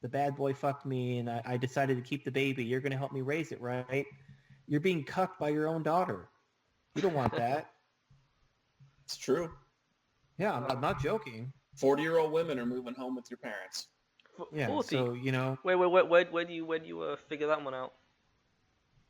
The bad boy fucked me, and I decided to keep the baby. You're going to help me raise it, right? You're being cucked by your own daughter. You don't want that. It's true. Yeah, I'm not joking. 40-year-old women are moving home with your parents. Yeah, 40. so Wait, where do you figure that one out?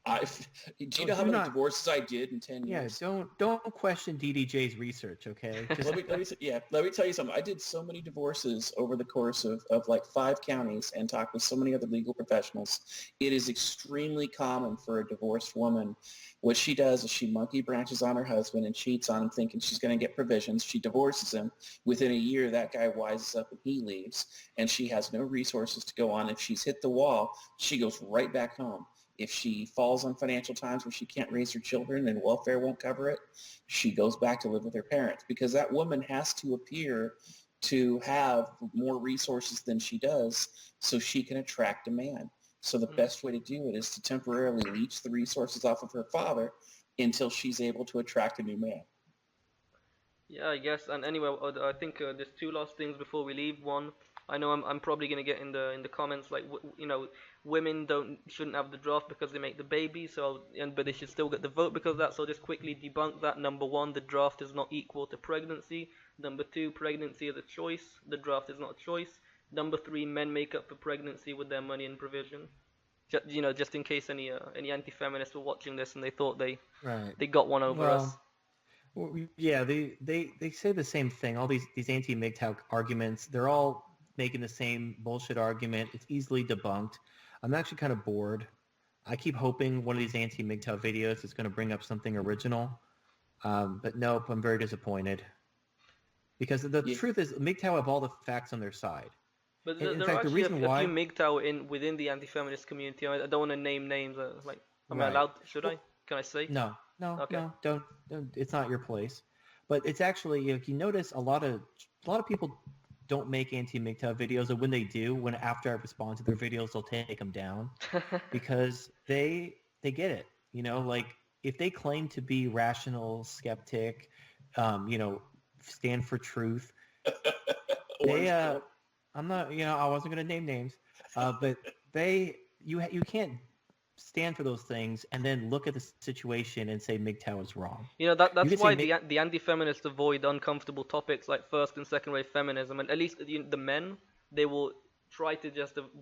Do you know how many divorces I did in 10 years? Yeah, don't question DDJ's research, okay? Just, let me tell you something. I did so many divorces over the course of like 5 counties and talked with so many other legal professionals. It is extremely common for a divorced woman. What she does is she monkey branches on her husband and cheats on him thinking she's going to get provisions. She divorces him. Within a year, that guy wises up and he leaves, and she has no resources to go on. If she's hit the wall, she goes right back home. If she falls on financial times where she can't raise her children and welfare won't cover it, she goes back to live with her parents because that woman has to appear to have more resources than she does so she can attract a man. So the best way to do it is to temporarily leech the resources off of her father until she's able to attract a new man. Yeah, I guess. And anyway, I think there's 2 last things before we leave. One, I know I'm probably gonna get in the comments like women shouldn't have the draft because they make the baby, but they should still get the vote because of that. So just quickly debunk that. Number 1, the draft is not equal to pregnancy. Number 2, pregnancy is a choice. The draft is not a choice. Number 3, men make up for pregnancy with their money and provision. just in case any anti-feminists were watching this and they thought Right. they got one over us. Well, yeah, they say the same thing. All these anti-MGTOW arguments, they're all making the same bullshit argument. It's easily debunked. I'm actually kind of bored. I keep hoping one of these anti-MGTOW videos is going to bring up something original. But nope, I'm very disappointed. Because the truth is, MGTOW have all the facts on their side. But In there are fact, the actually reason a why... few MGTOW within the anti-feminist community. I don't want to name names. Am I Right. allowed? Should Well, I? Can I say? no, Okay. don't. It's not your place. But it's actually, if you notice, a lot of people don't make anti-MGTOW videos, and when they do, when after I respond to their videos, they'll take them down because they get it. Like if they claim to be rational, skeptic, stand for truth, they I'm not, I wasn't going to name names, but you can't stand for those things and then look at the situation and say MGTOW is wrong. That's could why say the anti-feminists avoid uncomfortable topics like first and second wave feminism, and at least the men, they will try to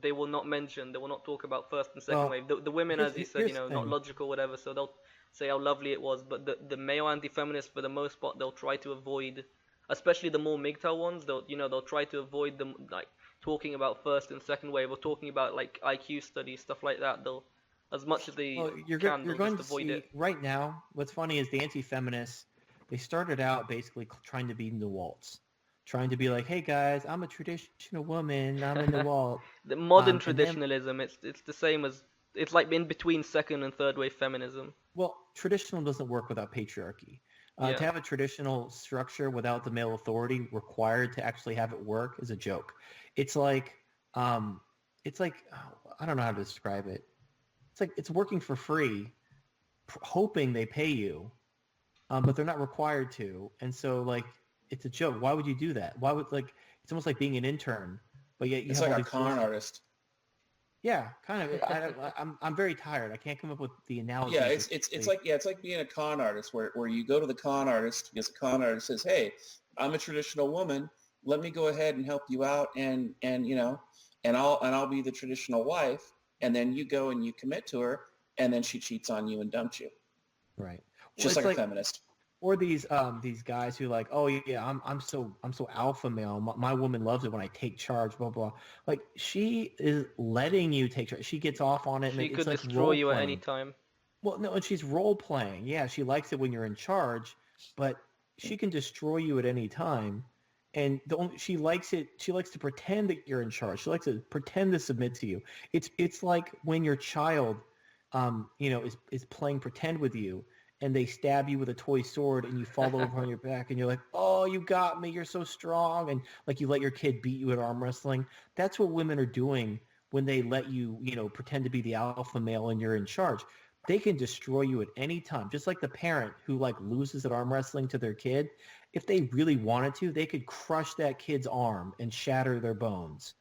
they will not mention, they will not talk about first and second wave. The women, as you said, here's the not thing. logical, whatever, so they'll say how lovely it was, but the male anti-feminists, for the most part, they'll try to avoid, especially the more MGTOW ones, they'll try to avoid them, like talking about first and second wave or talking about like IQ studies, stuff like that. They'll, as much as they You're can, you're they'll going just to avoid see it. right now. What's funny is the anti-feminists. They started out basically trying to be in the waltz, trying to be like, "Hey guys, I'm a traditional woman. I'm in the waltz." The modern And then, traditionalism, it's the same as, it's like in between second and third wave feminism. well, traditional doesn't work without patriarchy. To Yeah. have a traditional structure without the male authority required to actually have it work is a joke. It's like, I don't know how to describe it. It's like it's working for free, hoping they pay you, but they're not required to. And so, like, it's a joke. Why would you do that? Why would, like, it's almost like being an intern, but yet you It's have like all a these con artist. Yeah, kind of. I'm very tired. I can't come up with the analogy. Yeah, it's like being a con artist where you go to the con artist because the con artist says, "Hey, I'm a traditional woman. Let me go ahead and help you out, and I'll be the traditional wife." And then you go and you commit to her, and then she cheats on you and dumps you, Right. Well, just it's like a like, feminist. or these guys who like, oh yeah, I'm so alpha male. My woman loves it when I take charge. Blah blah. Like she is letting you take charge. She gets off on it, and She it's could like destroy role you at any playing. time. Well, no, and she's role playing. Yeah, she likes it when you're in charge, but she can destroy you at any time. And she likes it. She likes to pretend that you're in charge. She likes to pretend to submit to you. It's like when your child, is playing pretend with you, and they stab you with a toy sword, and you fall over on your back, and you're like, "Oh, you got me. You're so strong," and like you let your kid beat you at arm wrestling. That's what women are doing when they let you, pretend to be the alpha male and you're in charge. They can destroy you at any time. Just like the parent who like loses at arm wrestling to their kid, if they really wanted to, they could crush that kid's arm and shatter their bones.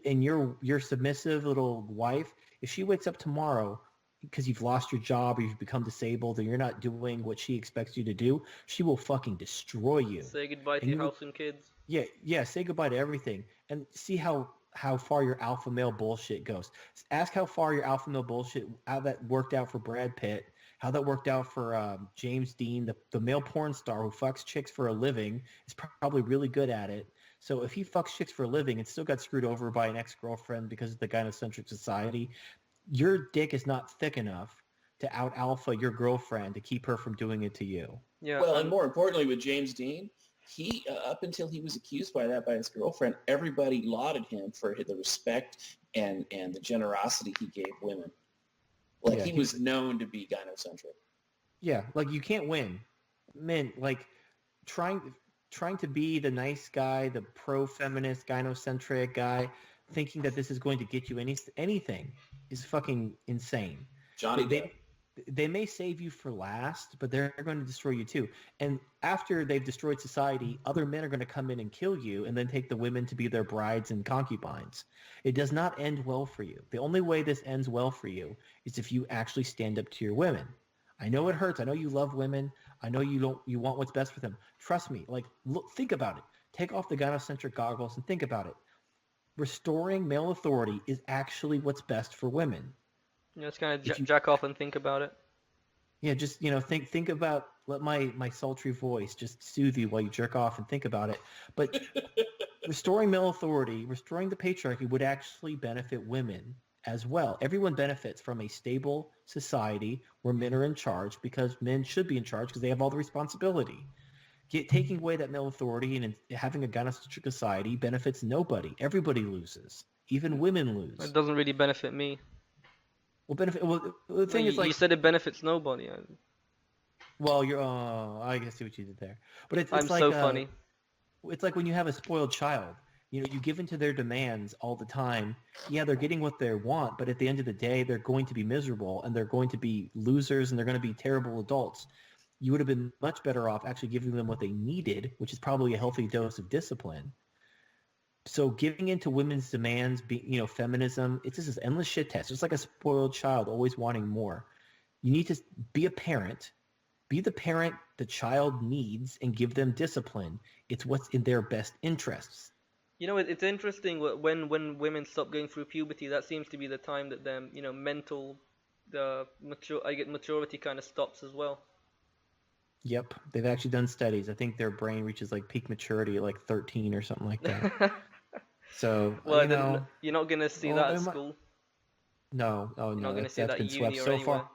And your submissive little wife, if she wakes up tomorrow because you've lost your job or you've become disabled and you're not doing what she expects you to do, she will fucking destroy you. Say goodbye to And your you will, house and kids. yeah, say goodbye to everything and see how far your alpha male bullshit goes. Ask how far your alpha male bullshit, how that worked out for Brad Pitt, how that worked out for James Dean, the male porn star who fucks chicks for a living, is probably really good at it. So if he fucks chicks for a living and still got screwed over by an ex-girlfriend because of the gynocentric society, your dick is not thick enough to out alpha your girlfriend to keep her from doing it to you. Yeah, Well, and more importantly, with James Dean, he up until he was accused by his girlfriend, everybody lauded him for the respect and the generosity he gave women. Like Yeah, he was known to be gynocentric. Yeah, like you can't win. Men, like trying to be the nice guy, the pro-feminist, gynocentric guy, thinking that this is going to get you anything is fucking insane. Johnny They, Depp. they they may save you for last, but they're going to destroy you too. And after they've destroyed society, other men are going to come in and kill you and then take the women to be their brides and concubines. It does not end well for you. The only way this ends well for you is if you actually stand up to your women. I know it hurts. I know you love women. I know you want what's best for them. Trust me. Like, look, think about it. Take off the gynocentric goggles and think about it. Restoring male authority is actually what's best for women. Just kind of If you jack off and think about it. Yeah, just think about let my sultry voice just soothe you while you jerk off and think about it. But restoring male authority, restoring the patriarchy would actually benefit women as well. Everyone benefits from a stable society where men are in charge because men should be in charge because they have all the responsibility. Taking away that male authority and having a gynocentric society benefits nobody. Everybody loses. Even women It lose. doesn't really benefit me. Well, the thing is You like, said it benefits nobody. well, I guess see what you did there. But I'm so funny. it's like when you have a spoiled child. You give in to their demands all the time. Yeah, they're getting what they want, but at the end of the day, they're going to be miserable and they're going to be losers and they're going to be terrible adults. You would have been much better off actually giving them what they needed, which is probably a healthy dose of discipline. So giving into women's demands, feminism, it's just this endless shit test. It's like a spoiled child always wanting more. You need to be a parent. Be the parent the child needs and give them discipline. It's what's in their best interests. It's interesting when women stop going through puberty. That seems to be the time that their mental maturity kind of stops as well. Yep, they've actually done studies. I think their brain reaches like peak maturity at like 13 or something like that. So well, you're not gonna see that at school. No, You're not gonna see that's that been at uni swept or so anywhere. far.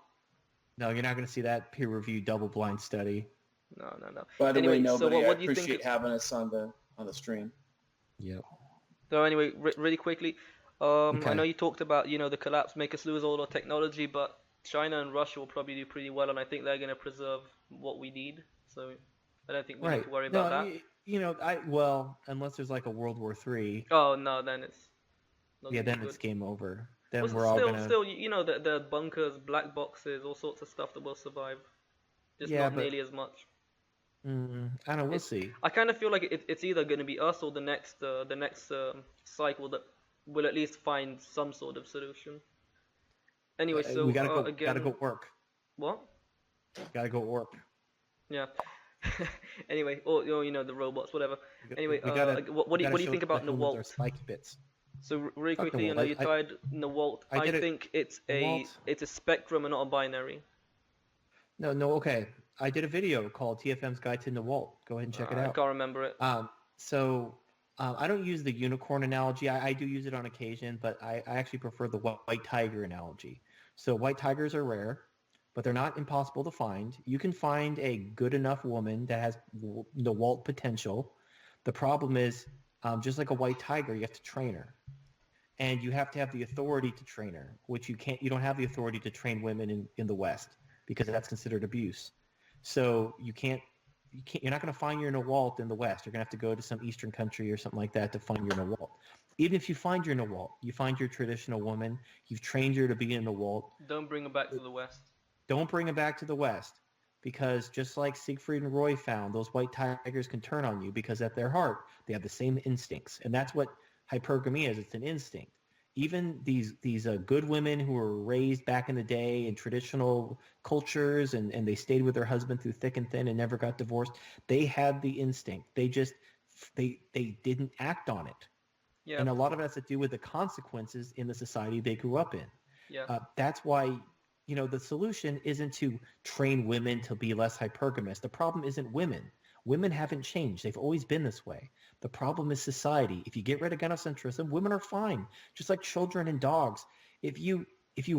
No, you're not going to see that peer-reviewed double-blind study. No. By the way, nobody, so what I do you think? appreciate having us on the stream. Yep. So anyway, really quickly, I know Okay. you talked about the collapse make us lose all our technology, but China and Russia will probably do pretty well, and I think they're gonna preserve what we need. So I don't think we need Right. to worry No, about that. unless there's like a World War III, Oh no, then it's not yeah, gonna be then it's good. game over. Well, Then we're all gonna, still, the bunkers, black boxes, all sorts of stuff that will survive. Just yeah, not but nearly as much. I don't know. We'll It's see. I kind of feel like it's either going to be us or the next cycle that will at least find some sort of solution. Anyway, We so gotta again, go work. what? Gotta go work. Yeah. Anyway, or the robots, whatever. Anyway, We gotta what do you show think the about humans our Nawalt? spiky bits. So really Fuck quickly, Nawalt. you tried Nawalt. I I did it. think it's Nawalt. a spectrum and not a binary. No. Okay. I did a video called TFM's Guide to Nawalt. Go ahead and check it I out. can't remember it. So I don't use the unicorn analogy. I do use it on occasion, but I actually prefer the white tiger analogy. So white tigers are rare, but they're not impossible to find. You can find a good enough woman that has the Walt potential. The problem is, just like a white tiger, you have to train her. And you have to have the authority to train her, which you don't have the authority to train women in the West because that's considered abuse. So you're not going to find your Nawalt in the West. You're going to have to go to some Eastern country or something like that to find your Nawalt. Even if you find your Nawalt, you find your traditional woman, you've trained her to be in Nawalt. Don't bring them back to the West. Don't bring them back to the West because just like Siegfried and Roy found, those white tigers can turn on you because at their heart, they have the same instincts. And that's what hypergamy is. It's an instinct. Even these good women who were raised back in the day in traditional cultures and they stayed with their husband through thick and thin and never got divorced, they had the instinct. They just they didn't act on it. Yeah. And a lot of it has to do with the consequences in the society they grew up in. Yeah. That's why the solution isn't to train women to be less hypergamous. The problem isn't women. Women haven't changed. They've always been this way. The problem is society. If you get rid of gynocentrism, women are fine, just like children and dogs. If you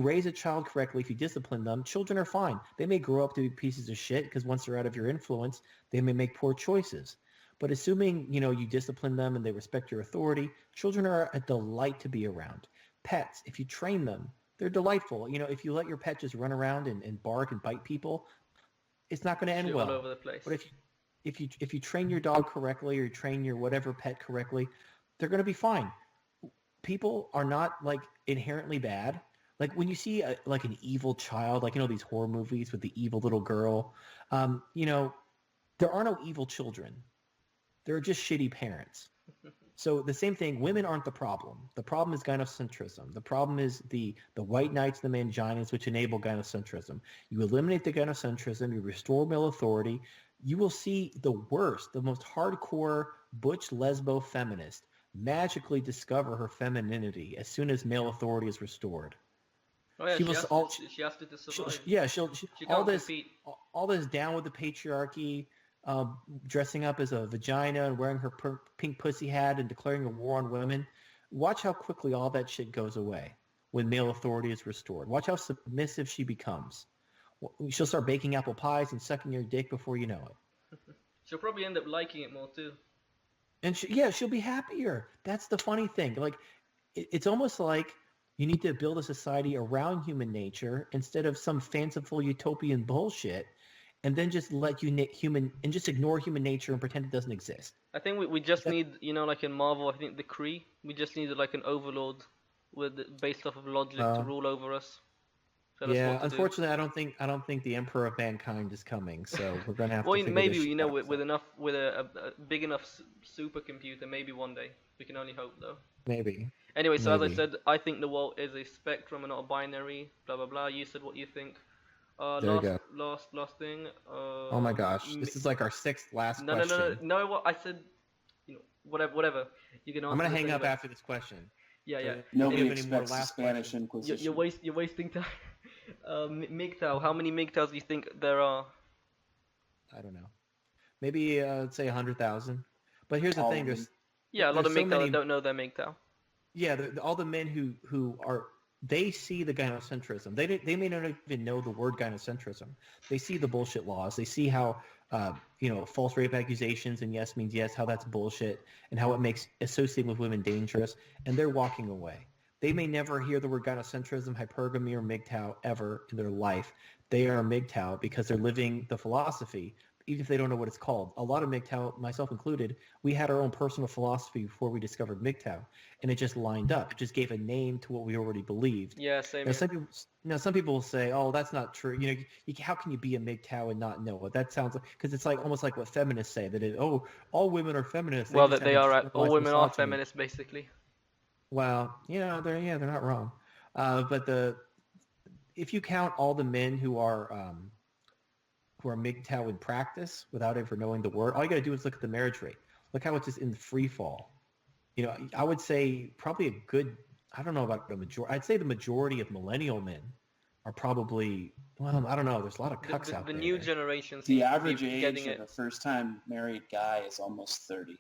raise a child correctly, if you discipline them, children are fine. They may grow up to be pieces of shit because once they're out of your influence, they may make poor choices. But assuming, you discipline them and they respect your authority, children are a delight to be around. Pets, if you train them, they're delightful. If you let your pet just run around and bark and bite people, it's not going to end well. All over the place. But if you train your dog correctly or you train your whatever pet correctly, they're going to be fine. People are not like inherently bad. Like when you see like an evil child, like these horror movies with the evil little girl, there are no evil children. There are just shitty parents. So the same thing, women aren't the problem. The problem is gynocentrism. The problem is the white knights, the manginas, which enable gynocentrism. You eliminate the gynocentrism, you restore male authority, you will see the worst, the most hardcore butch lesbo feminist magically discover her femininity as soon as male authority is restored. Oh yeah, She she was has all. to. She has to survive. Yeah, She all can't this compete. all this down with the patriarchy, dressing up as a vagina and wearing her pink pussy hat and declaring a war on women. Watch how quickly all that shit goes away when male authority is restored. Watch how submissive she becomes. She'll start baking apple pies and sucking your dick before you know it. She'll probably end up liking it more too. And she'll be happier. That's the funny thing. Like, it's almost like you need to build a society around human nature instead of some fanciful utopian bullshit, and then just let just ignore human nature and pretend it doesn't exist. I think we just need, like in Marvel, I think the Kree, we just needed like an overlord based off of logic to rule over us. Tell us Yeah, what to do. unfortunately, I don't think the Emperor of Mankind is coming, so we're gonna have Well, to figure maybe this shit out. with a big enough supercomputer, maybe one day. We can only hope, though. Maybe. Anyway, so as I said, I think the world is a spectrum and not a binary. Blah blah blah. You said what you think. There you go. Last thing. Oh my gosh, this is like our sixth last question. No. What I said, whatever. You can answer. I'm gonna hang up after this question. Yeah, yeah. Nobody expects the Spanish Inquisition. You're wasting time. MGTOW. How many MGTOWs do you think there are? I don't know. Maybe let's say 100,000. But here's the thing: a lot of MGTOW that don't know their MGTOW. Yeah, all the men who are, they see the gynocentrism. They may not even know the word gynocentrism. They see the bullshit laws. They see how false rape accusations and yes means yes, how that's bullshit, and how it makes associating with women dangerous, and they're walking away. They may never hear the word gynocentrism, hypergamy, or MGTOW ever in their life. They are MGTOW because they're living the philosophy, even if they don't know what it's called. A lot of MGTOW, myself included, we had our own personal philosophy before we discovered MGTOW, and it just lined up. It just gave a name to what we already believed. Yeah, same. Some people will say, "Oh, that's not true." How can you be a MGTOW and not know it? That sounds like, because it's like almost like what feminists say, that all women are feminists. Well, that all women are feminists, basically. Well, they're not wrong. But if you count all the men who are MGTOW in practice without ever knowing the word, all you got to do is look at the marriage rate. Look how it's just in free fall. I would say probably a good, I don't know about the majority. I'd say the majority of millennial men are probably, well, I don't know. There's a lot of cucks out there. The new generation. The average age of a first-time married guy is almost 30.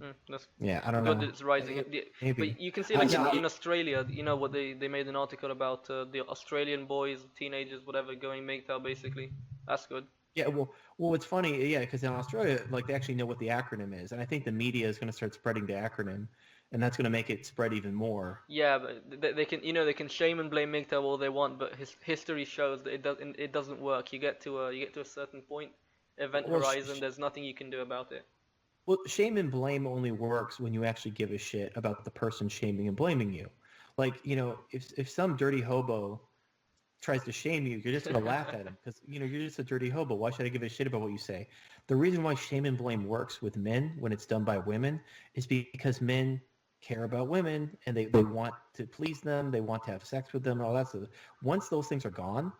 I don't know. Good, it's rising. Maybe. But you can see, like in Australia, what they made an article about the Australian boys, teenagers, whatever, going MGTOW basically. That's good. Yeah, well, it's funny, because in Australia, like, they actually know what the acronym is, and I think the media is going to start spreading the acronym, and that's going to make it spread even more. Yeah, but they can, they can shame and blame MGTOW all they want, but history shows that it doesn't work. You get to a certain point, event horizon. There's nothing you can do about it. Well, shame and blame only works when you actually give a shit about the person shaming and blaming you. Like, if some dirty hobo tries to shame you, you're just going to laugh at him because, you're just a dirty hobo. Why should I give a shit about what you say? The reason why shame and blame works with men when it's done by women is because men care about women and they want to please them. They want to have sex with them and all that stuff. Once those things are gone,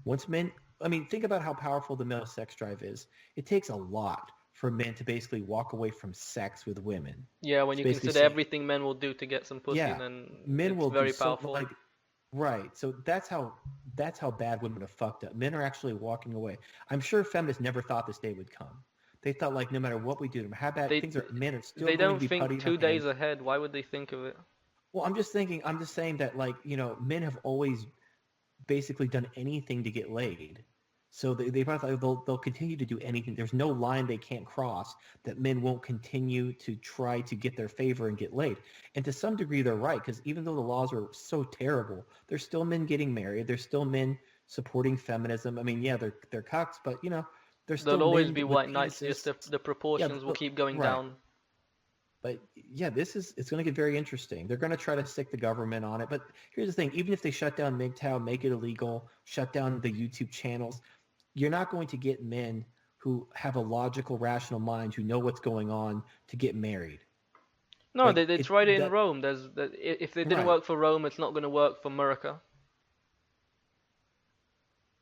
think about how powerful the male sex drive is. It takes a lot for men to basically walk away from sex with women. Yeah, when you consider everything men will do to get some pussy, then men will very do powerful. Right. So that's how bad women are fucked up. Men are actually walking away. I'm sure feminists never thought this day would come. They thought, like, no matter what we do, how bad things are, men are still they going don't to be putty think 2 days ahead. Why would they think of it? Well, I'm just saying that, like, men have always basically done anything to get laid. So they'll continue to do anything. There's no line they can't cross that men won't continue to try to get their favor and get laid. And to some degree, they're right, because even though the laws are so terrible, there's still men getting married. There's still men supporting feminism. I mean, yeah, they're cucks, but there's still there'll always men be white knights. Just the proportions will keep going down. But yeah, it's going to get very interesting. They're going to try to stick the government on it. But here's the thing: even if they shut down MGTOW, make it illegal, shut down the YouTube channels, you're not going to get men who have a logical, rational mind, who know what's going on, to get married. No, like, they tried it in Rome. If it didn't work for Rome, it's not going to work for America.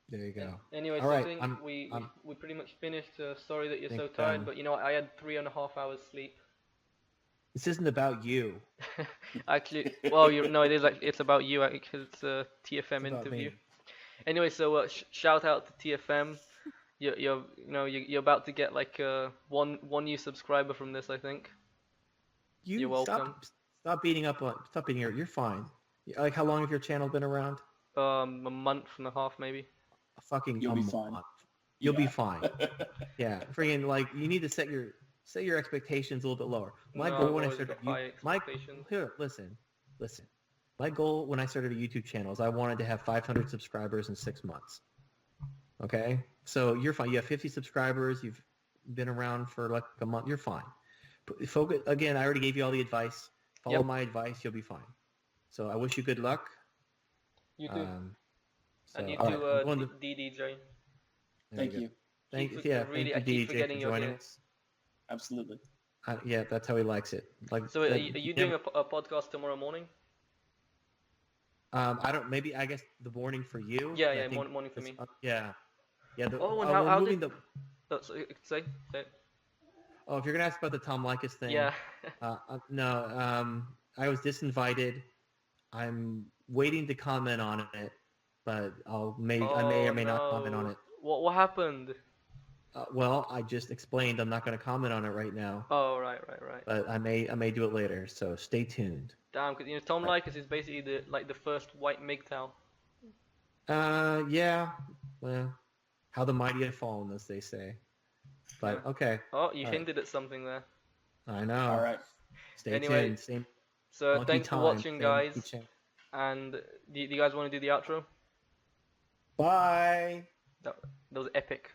There you go. Anyway, so I think we pretty much finished. Sorry that you're so tired, but I had 3.5 hours sleep. This isn't about you. Actually, well, no, it is. It's about you because it's a TFM It's about interview. me. Anyway, so shout out to TFM. You're about to get like one new subscriber from this, I think. You're You welcome. stop beating up on stop beating her. You're fine. Like how long have your channel been around? A month and a half maybe. You'll A be month. fine. You'll be Yeah. fine. Yeah, freaking like you need to set your expectations a little bit lower. My No, goal I've when I always started got high expectations. here listen. My goal when I started a YouTube channel is I wanted to have 500 subscribers in 6 months. Okay, so you're fine. You have 50 subscribers. You've been around for like a month. You're fine. Focus again. I already gave you all the advice. Follow Yep. my advice. You'll be fine. So I wish you good luck. You too. So, And you all too, right, I'm going to, DDJ. there Thank go. you. Thank Keep- you. Yeah, really, I thank keep you, DJ, for forgetting you're joining here. us. Absolutely. Yeah, that's how he likes it. Like, So are you doing a podcast tomorrow morning? I don't. Maybe I guess the morning for you. Yeah, I yeah, think morning for me. yeah, yeah. Oh, and We're how moving did? the. Say. Oh, if you're gonna ask about the Tom Likas thing, Yeah. no. I was disinvited. I'm waiting to comment on it, but I may or may not comment on it. What happened? Well, I just explained I'm not going to comment on it right now, Oh, right. but I may do it later. So stay tuned. Damn, because Tom Likas is basically the first white MGTOW. Yeah. Well, how the mighty have fallen, as they say. But Yeah. okay. Oh, you All hinted at something there. I know. All right. Stay Anyway, tuned. Same So monkey thanks for time, watching, same guys. monkey channel. And do you guys want to do the outro? Bye. That was epic.